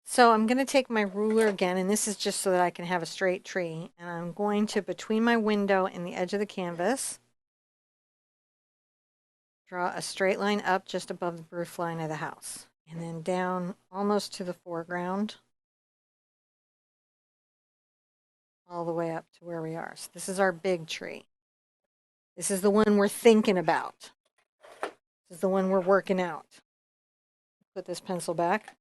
So I'm going to take my ruler again, and this is just so that I can have a straight tree. And I'm going to, between my window and the edge of the canvas, draw a straight line up just above the roof line of the house. And then down almost to the foreground, all the way up to where we are. So this is our big tree. This is the one we're thinking about. This is the one we're working out. Put this pencil back.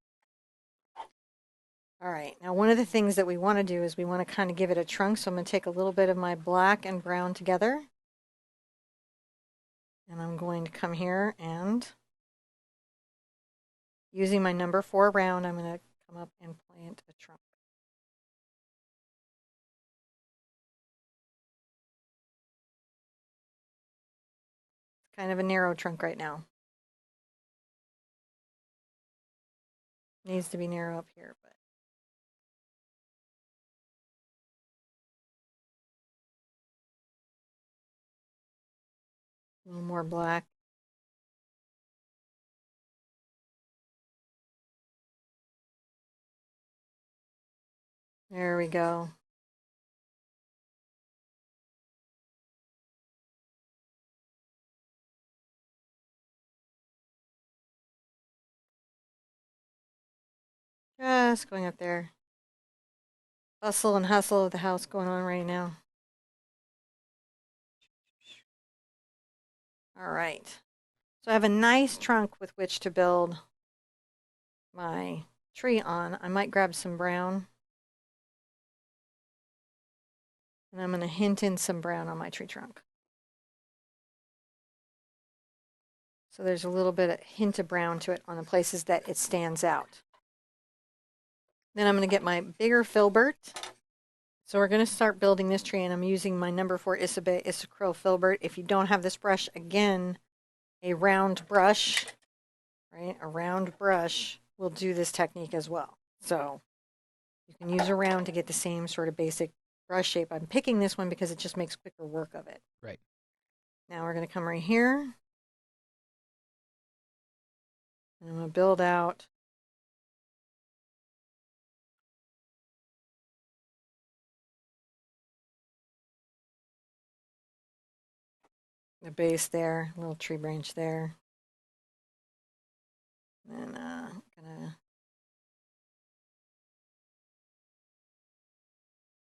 All right, now one of the things that we want to do is we want to kind of give it a trunk. So I'm going to take a little bit of my black and brown together. And I'm going to come here and using my number 4 round, I'm going to come up and plant a trunk. It's kind of a narrow trunk right now. Needs to be narrow up here, but a little more black. There we go. Just going up there. Bustle and hustle of the house going on right now. All right. So I have a nice trunk with which to build my tree on. I might grab some brown. And I'm going to hint in some brown on my tree trunk. So there's a little bit of hint of brown to it on the places that it stands out. Then I'm going to get my bigger filbert. So we're going to start building this tree, and I'm using my number 4 Isocryl filbert. If you don't have this brush, again, a round brush, right? A round brush will do this technique as well. So you can use a round to get the same sort of basic brush shape. I'm picking this one because it just makes quicker work of it. Right. Now we're going to come right here. And I'm going to build out the base there, a little tree branch there. And I'm gonna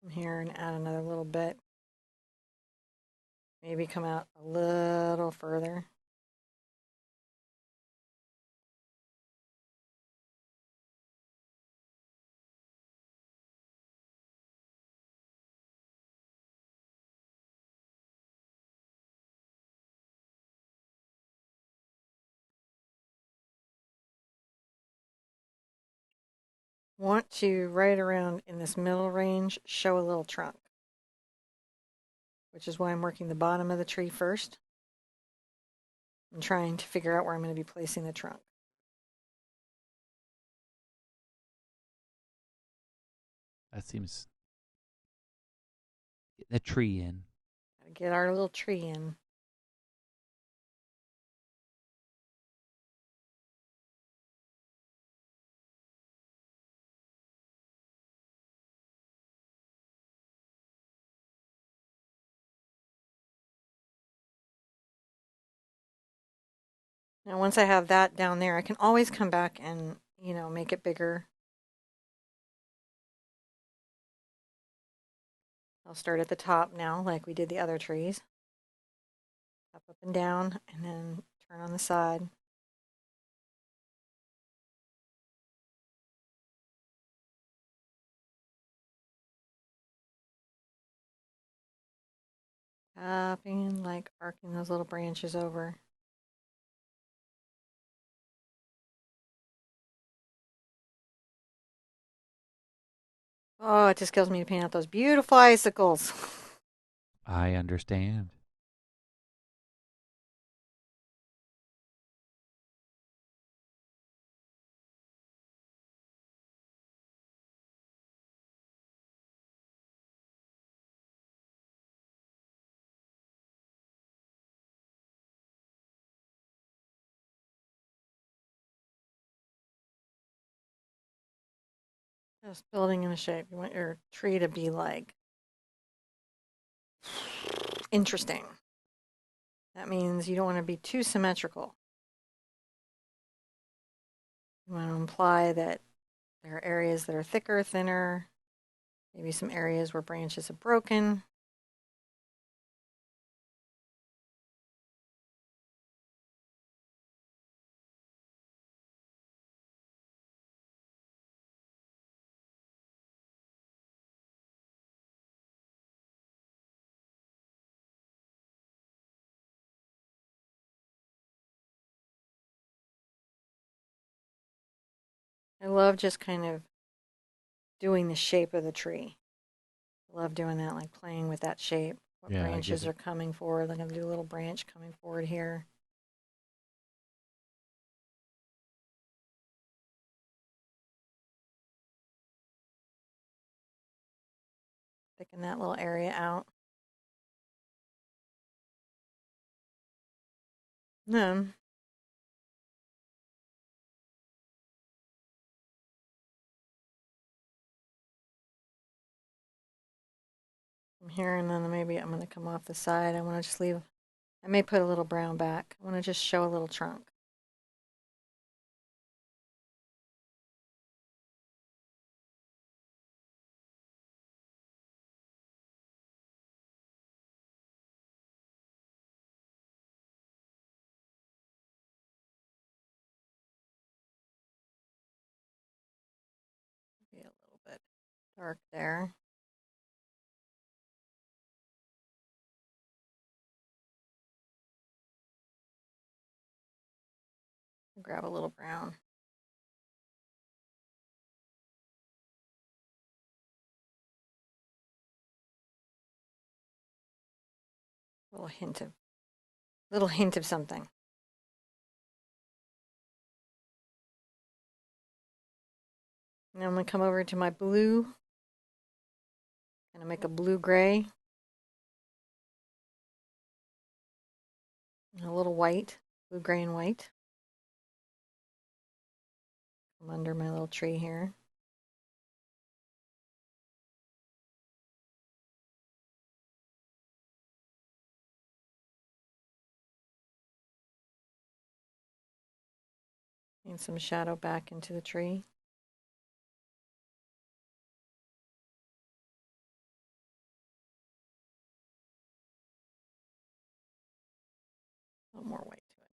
come here and add another little bit. Maybe come out a little further. Want to, right around in this middle range, show a little trunk, which is why I'm working the bottom of the tree first. I'm trying to figure out where I'm going to be placing the trunk. That seems getting a tree in. Gotta get our little tree in. Now, once I have that down there, I can always come back and, make it bigger. I'll start at the top now, like we did the other trees. Up and down, and then turn on the side. Tapping, like arcing those little branches over. Oh, it just kills me to paint out those beautiful icicles. I understand. Just building in a shape. You want your tree to be like interesting. That means you don't want to be too symmetrical. You want to imply that there are areas that are thicker, thinner, maybe some areas where branches have broken. I love just kind of doing the shape of the tree. I love doing that, like playing with that shape. What Yeah, I get branches it. are coming forward. I'm going to do a little branch coming forward here. Thicken that little area out. Then from here, and then maybe I'm going to come off the side. I want to just leave, I may put a little brown back. I want to just show a little trunk. Be a little bit dark there. Grab a little brown. A little hint of something. Now I'm going to come over to my blue. Gonna make a blue gray. And a little white. Blue, gray, and white. Come under my little tree here. And some shadow back into the tree. A little more white to it.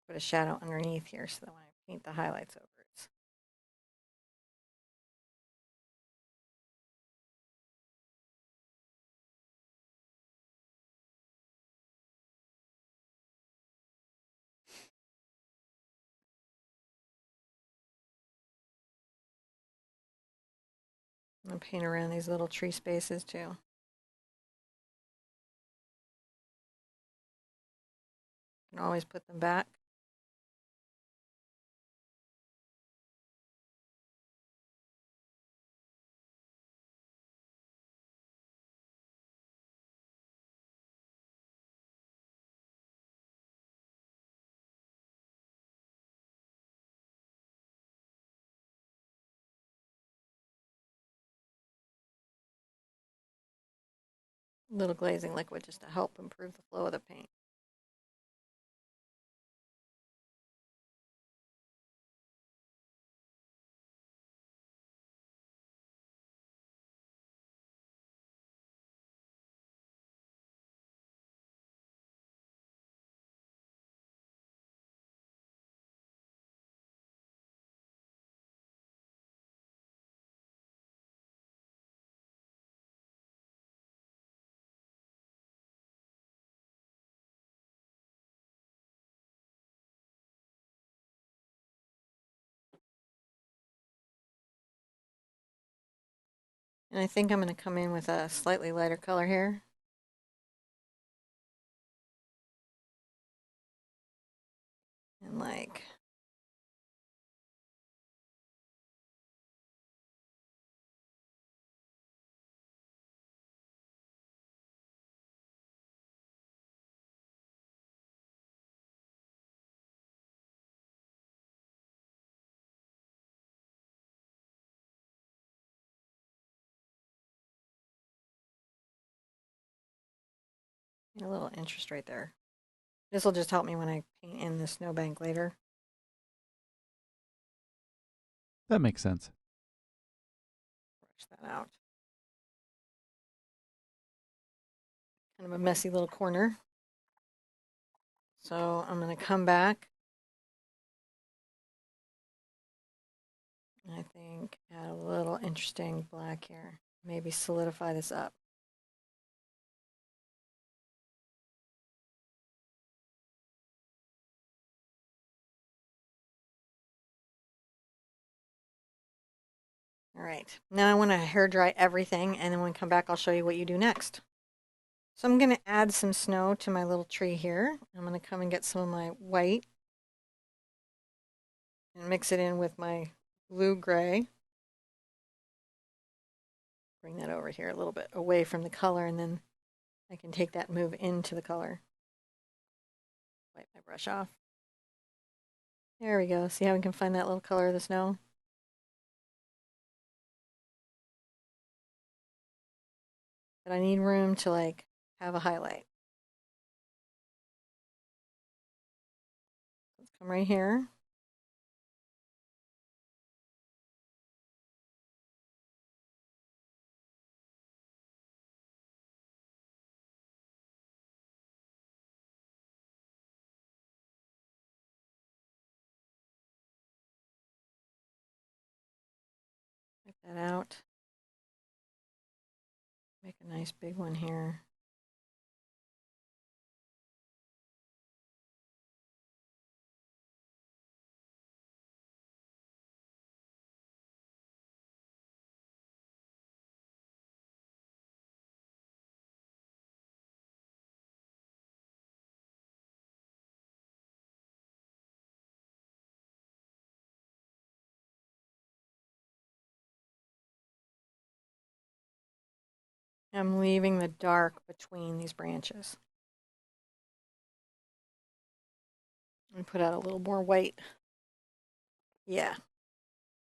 Put a shadow underneath here so that when I paint the highlights over it. And paint around these little tree spaces too. You can always put them back. A little glazing liquid just to help improve the flow of the paint. And I think I'm going to come in with a slightly lighter color here. And like, a little interest right there. This will just help me when I paint in the snowbank later. That makes sense. Brush that out. Kind of a messy little corner. So I'm going to come back. I think add a little interesting black here. Maybe solidify this up. All right, now I want to hair dry everything, and then when we come back, I'll show you what you do next. So I'm going to add some snow to my little tree here. I'm going to come and get some of my white and mix it in with my blue-gray. Bring that over here a little bit away from the color, and then I can take that and move into the color. Wipe my brush off. There we go. See how we can find that little color of the snow? But I need room to like have a highlight. Let's come right here. Wipe that out. Make a nice big one here. I'm leaving the dark between these branches. And put out a little more white. Yeah,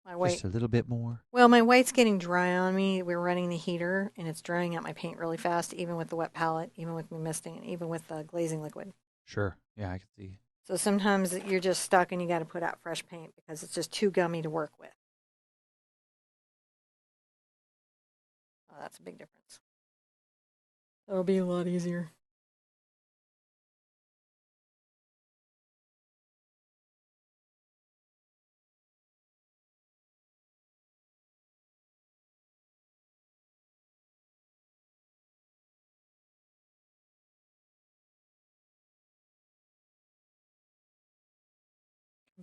my white. Just a little bit more. Well, my white's getting dry on me. We're running the heater, and it's drying out my paint really fast, even with the wet palette, even with me misting, and even with the glazing liquid. Sure. Yeah, I can see. So sometimes you're just stuck and you got to put out fresh paint because it's just too gummy to work with. Oh, that's a big difference. That'll be a lot easier.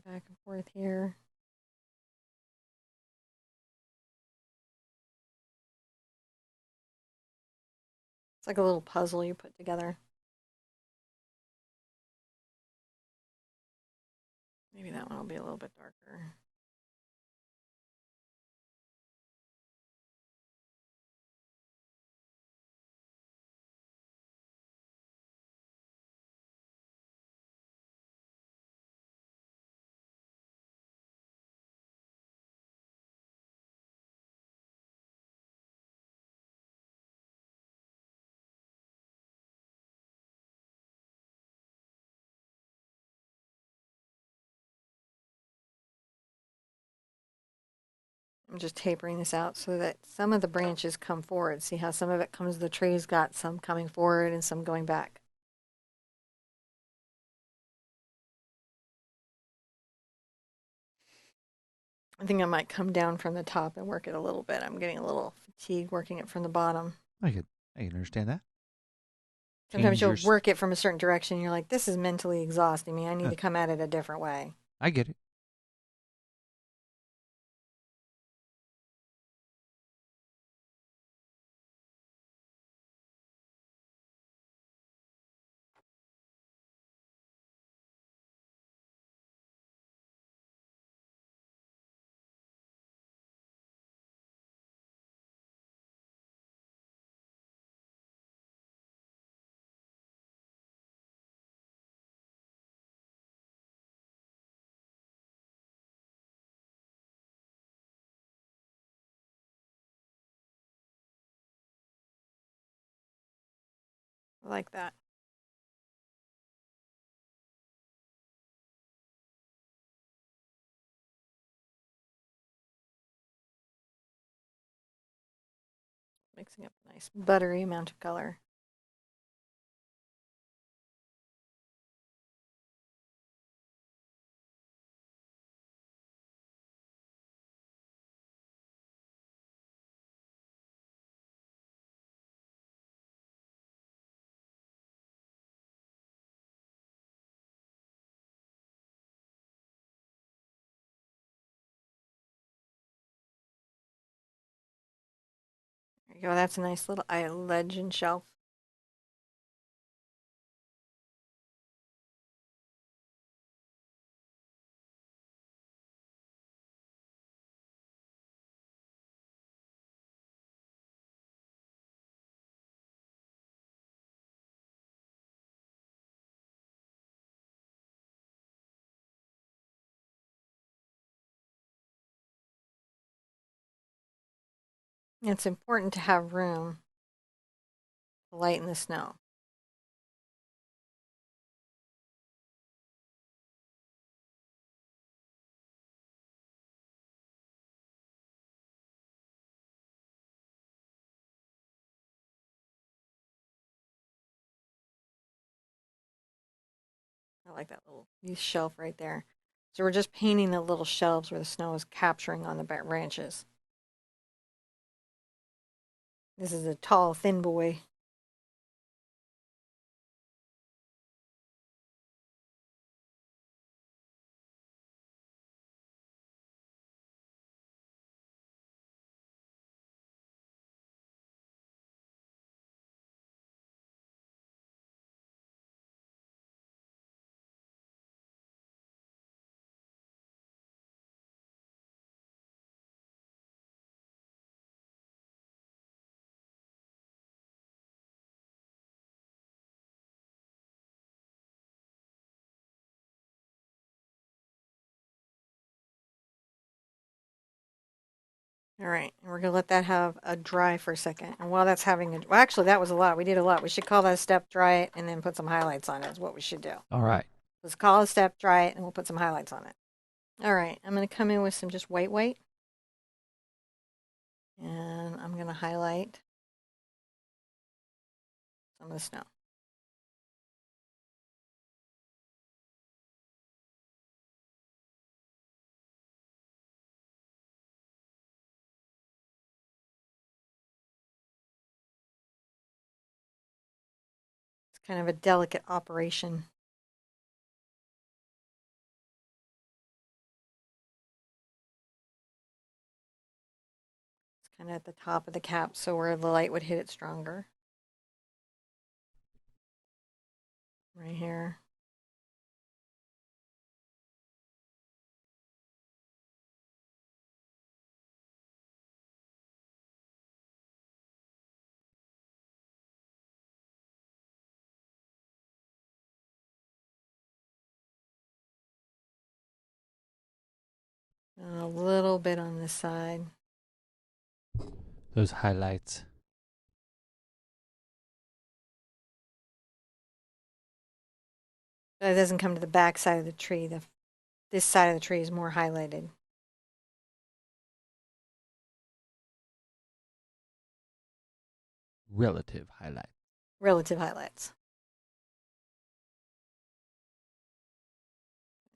Back and forth here. It's like a little puzzle you put together. Maybe that one will be a little bit darker. I'm just tapering this out so that some of the branches come forward. See how some of it comes, the tree's got some coming forward and some going back. I think I might come down from the top and work it a little bit. I'm getting a little fatigued working it from the bottom. I could I can understand that. Sometimes Change you'll your. work it from a certain direction and you're like, this is mentally exhausting me. I need to come at it a different way. I get it. I like that. Mixing up a nice buttery amount of color. There you go. That's a nice little ledge and shelf. It's important to have room to lighten the snow. I like that little shelf right there. So we're just painting the little shelves where the snow is capturing on the branches. This is a tall, thin boy. All right, and we're gonna let that have a dry for a second. And while that's having a, well, actually, that was a lot. We did a lot. We should call that a step, dry it, and then put some highlights on it. Is what we should do. All right. Let's call it a step, dry it, and we'll put some highlights on it. All right, I'm gonna come in with some just white, and I'm gonna highlight some of the snow. It's kind of a delicate operation. It's kind of at the top of the cap, so where the light would hit it stronger. Right here. And a little bit on this side. Those highlights. But it doesn't come to the back side of the tree. This side of the tree is more highlighted. Relative highlight. Relative highlights.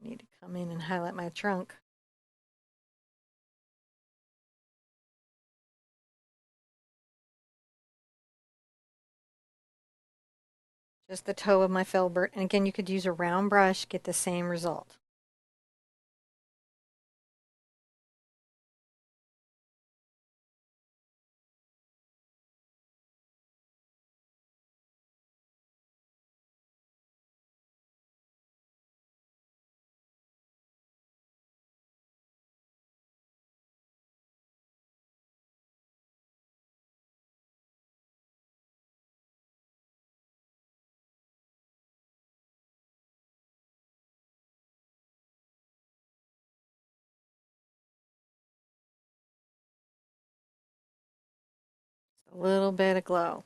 I need to come in and highlight my trunk. Just the toe of my filbert. And again, you could use a round brush, get the same result. Just a little bit of glow.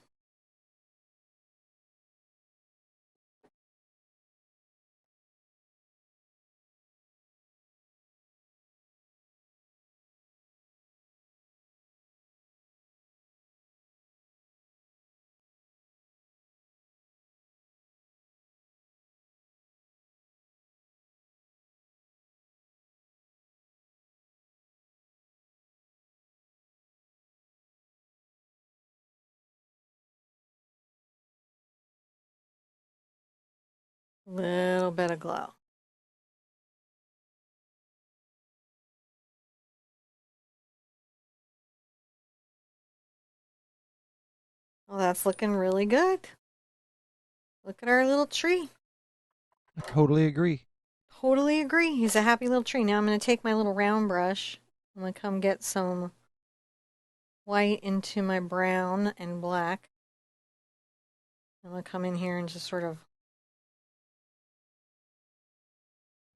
Little bit of glow. Well, that's looking really good. Look at our little tree. I totally agree. Totally agree. He's a happy little tree. Now I'm going to take my little round brush. I'm going to come get some white into my brown and black. I'm going to come in here and just sort of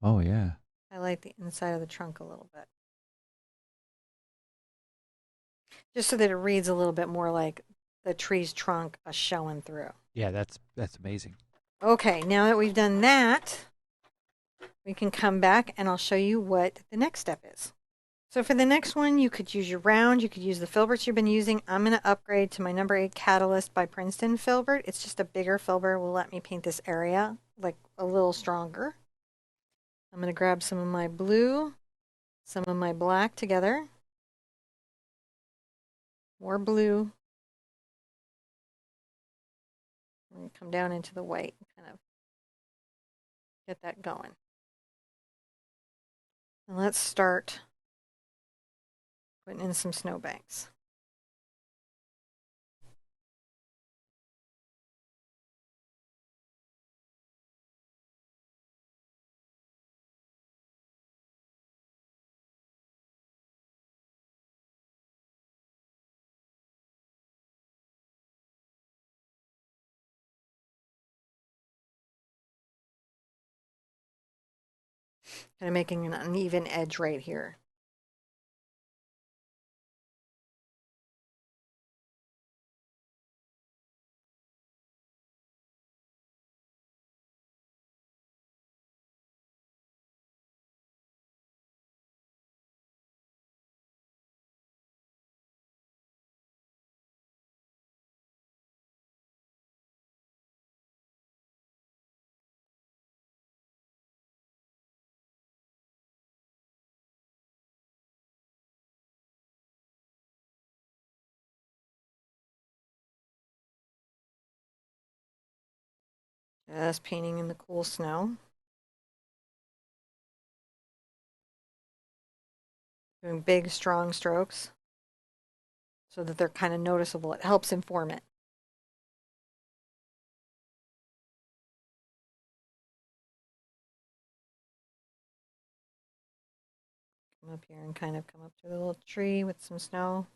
Oh, yeah. highlight the inside of the trunk a little bit. Just so that it reads a little bit more like the tree's trunk a showing through. Yeah, that's amazing. Okay, now that we've done that, we can come back and I'll show you what the next step is. So for the next one, you could use your round, you could use the filberts you've been using. I'm going to upgrade to my number 8 Catalyst by Princeton filbert. It's just a bigger filbert, will let me paint this area like a little stronger. I'm going to grab some of my blue, some of my black together. More blue. I'm going to come down into the white and kind of get that going. And let's start putting in some snowbanks. Kind of making an uneven edge right here. Just painting in the cool snow. Doing big, strong strokes so that they're kind of noticeable. It helps inform it. Come up here and kind of come up to the little tree with some snow.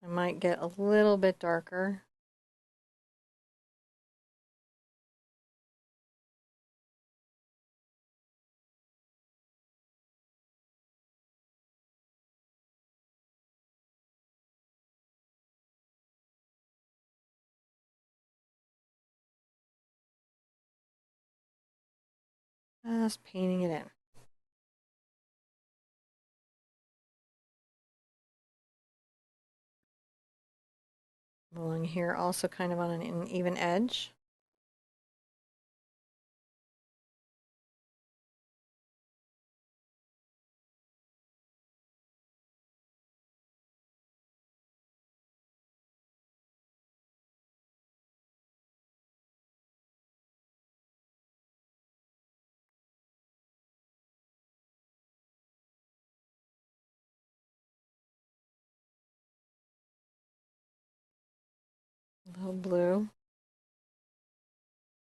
I might get a little bit darker. Just painting it in. Along here, also kind of on an even edge. A little blue.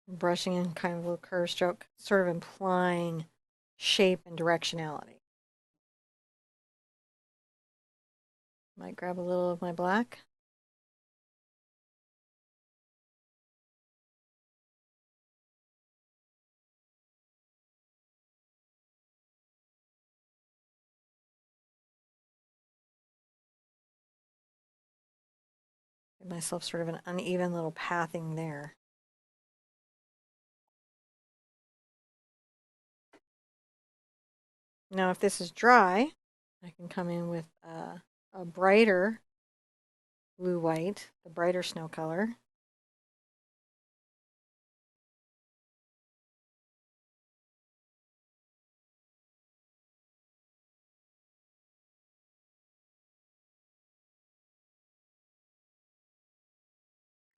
Brushing in kind of a little curve stroke, sort of implying shape and directionality. Might grab a little of my black. Give myself sort of an uneven little pathing there. Now, if this is dry, I can come in with a brighter blue-white, the brighter snow color.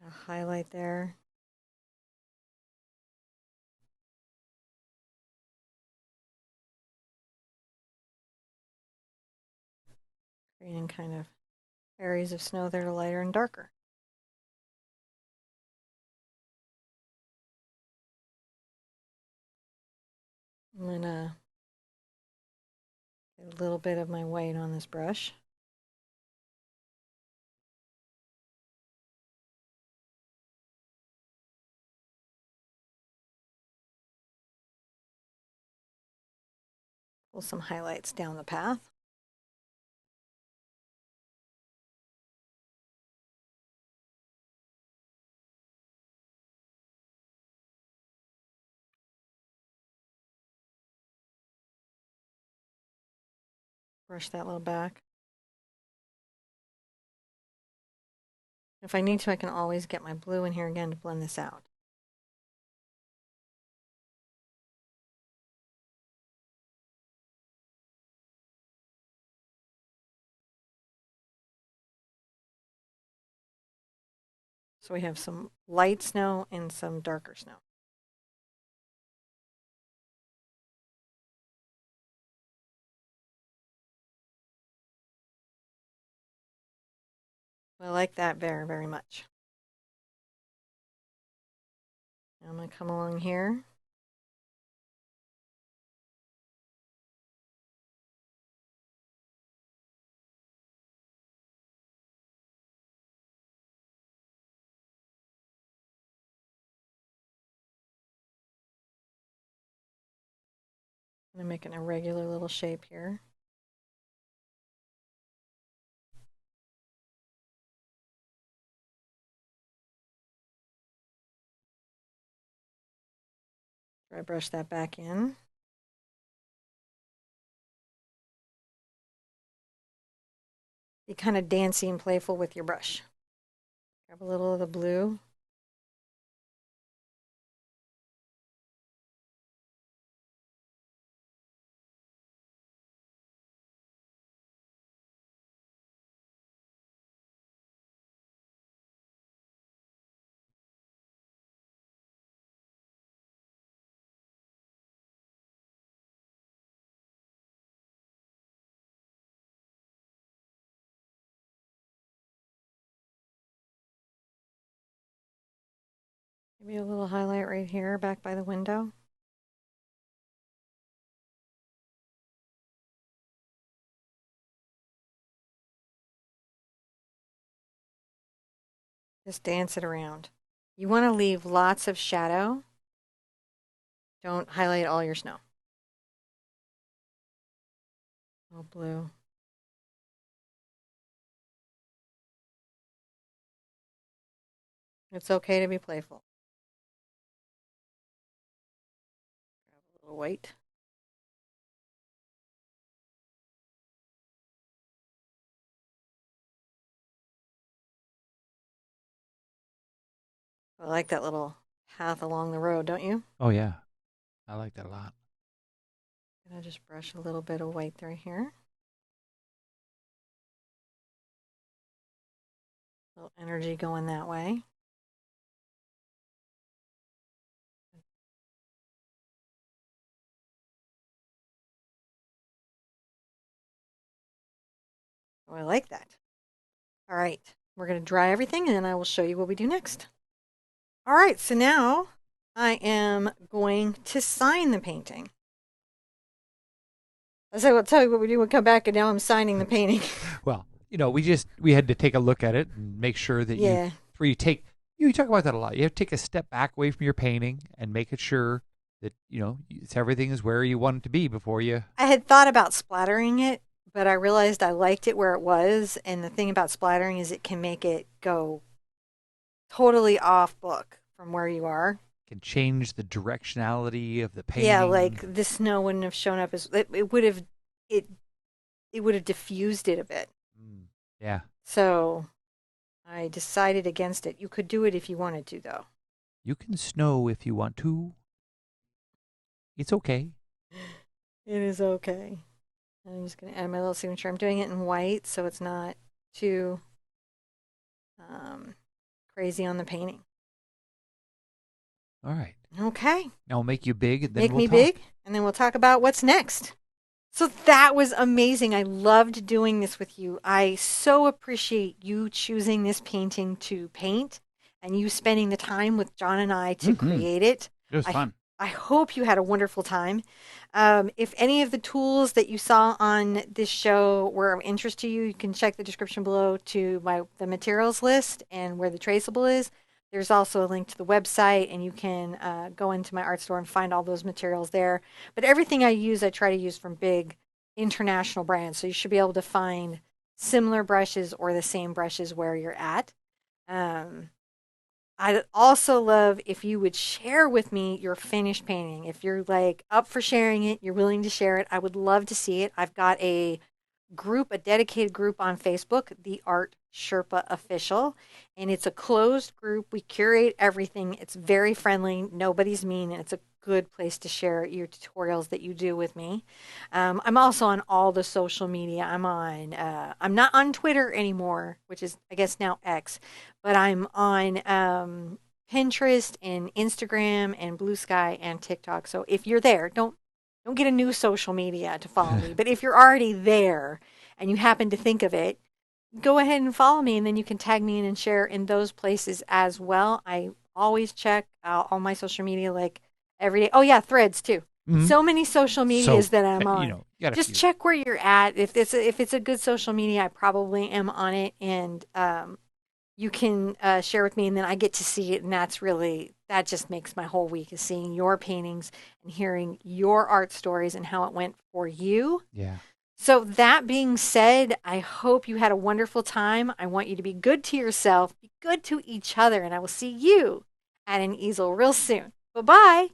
A highlight there. Creating kind of areas of snow that are lighter and darker. I'm gonna get a little bit of my white on this brush. Pull some highlights down the path. Brush that little back. If I need to, I can always get my blue in here again to blend this out. So we have some light snow and some darker snow. I like that very, very much. Now I'm going to come along here. I'm going to make an irregular little shape here. Dry brush that back in. Be kind of dancy and playful with your brush. Grab a little of the blue. Maybe a little highlight right here back by the window. Just dance it around. You want to leave lots of shadow. Don't highlight all your snow. Oh, blue. It's okay to be playful. Grab a little white. I like that little path along the road, don't you? Oh yeah, I like that a lot. I'm gonna just brush a little bit of white through here. A little energy going that way. Oh, I like that. All right, we're gonna dry everything and then I will show you what we do next. All right, so now I am going to sign the painting. I said, I'll tell you what we do. We'll come back, and now I'm signing the painting. Well, we had to take a look at it and make sure that Yeah, where you take you talk about that a lot. You have to take a step back away from your painting and make it sure that everything is where you want it to be before you. I had thought about splattering it, but I realized I liked it where it was. And the thing about splattering is it can make it go totally off book from where you are. Can change the directionality of the Yeah, painting. like the snow wouldn't have shown up as it would have it it would have diffused it a bit. Mm, yeah, So I decided against it. You could do it if you wanted to, though. you can snow if you want to. It's okay. It is okay. I'm just going to add my little signature. I'm doing it in white so it's not too um, crazy on the painting. All right. Okay. Now we'll make you big, and then Make we'll me talk. big, and then we'll talk about what's next. So that was amazing. I loved doing this with you. I so appreciate you choosing this painting to paint and you spending the time with John and I to Mm-hmm. create it. It was I fun. I hope you had a wonderful time. If any of the tools that you saw on this show were of interest to you, you can check the description below to the materials list and where the traceable is. There's also a link to the website, and you can go into my art store and find all those materials there. But everything I use, I try to use from big international brands. So you should be able to find similar brushes or the same brushes where you're at. Um, I'd also love if you would share with me your finished painting. If you're like up for sharing it, you're willing to share it, I would love to see it. I've got a dedicated group on Facebook, the Art Sherpa Official, and it's a closed group. We curate everything. It's very friendly. Nobody's mean, and it's a good place to share your tutorials that you do with me. I'm also on all the social media. I'm not on Twitter anymore, which is I guess now X, but I'm on Pinterest and Instagram and Blue Sky and TikTok. So if you're there, don't get a new social media to follow me. But if you're already there and you happen to think of it, go ahead and follow me, and then you can tag me in and share in those places as well. I always check all my social media like every day. Oh yeah, Threads too. Mm-hmm. So many social So medias that I'm on. you got a Just few. check where you're at. If it's a good social media, I probably am on it, and you can share with me, and then I get to see it, and that just makes my whole week is seeing your paintings and hearing your art stories and how it went for you. Yeah. So that being said, I hope you had a wonderful time. I want you to be good to yourself, be good to each other, and I will see you at an easel real soon. Bye bye.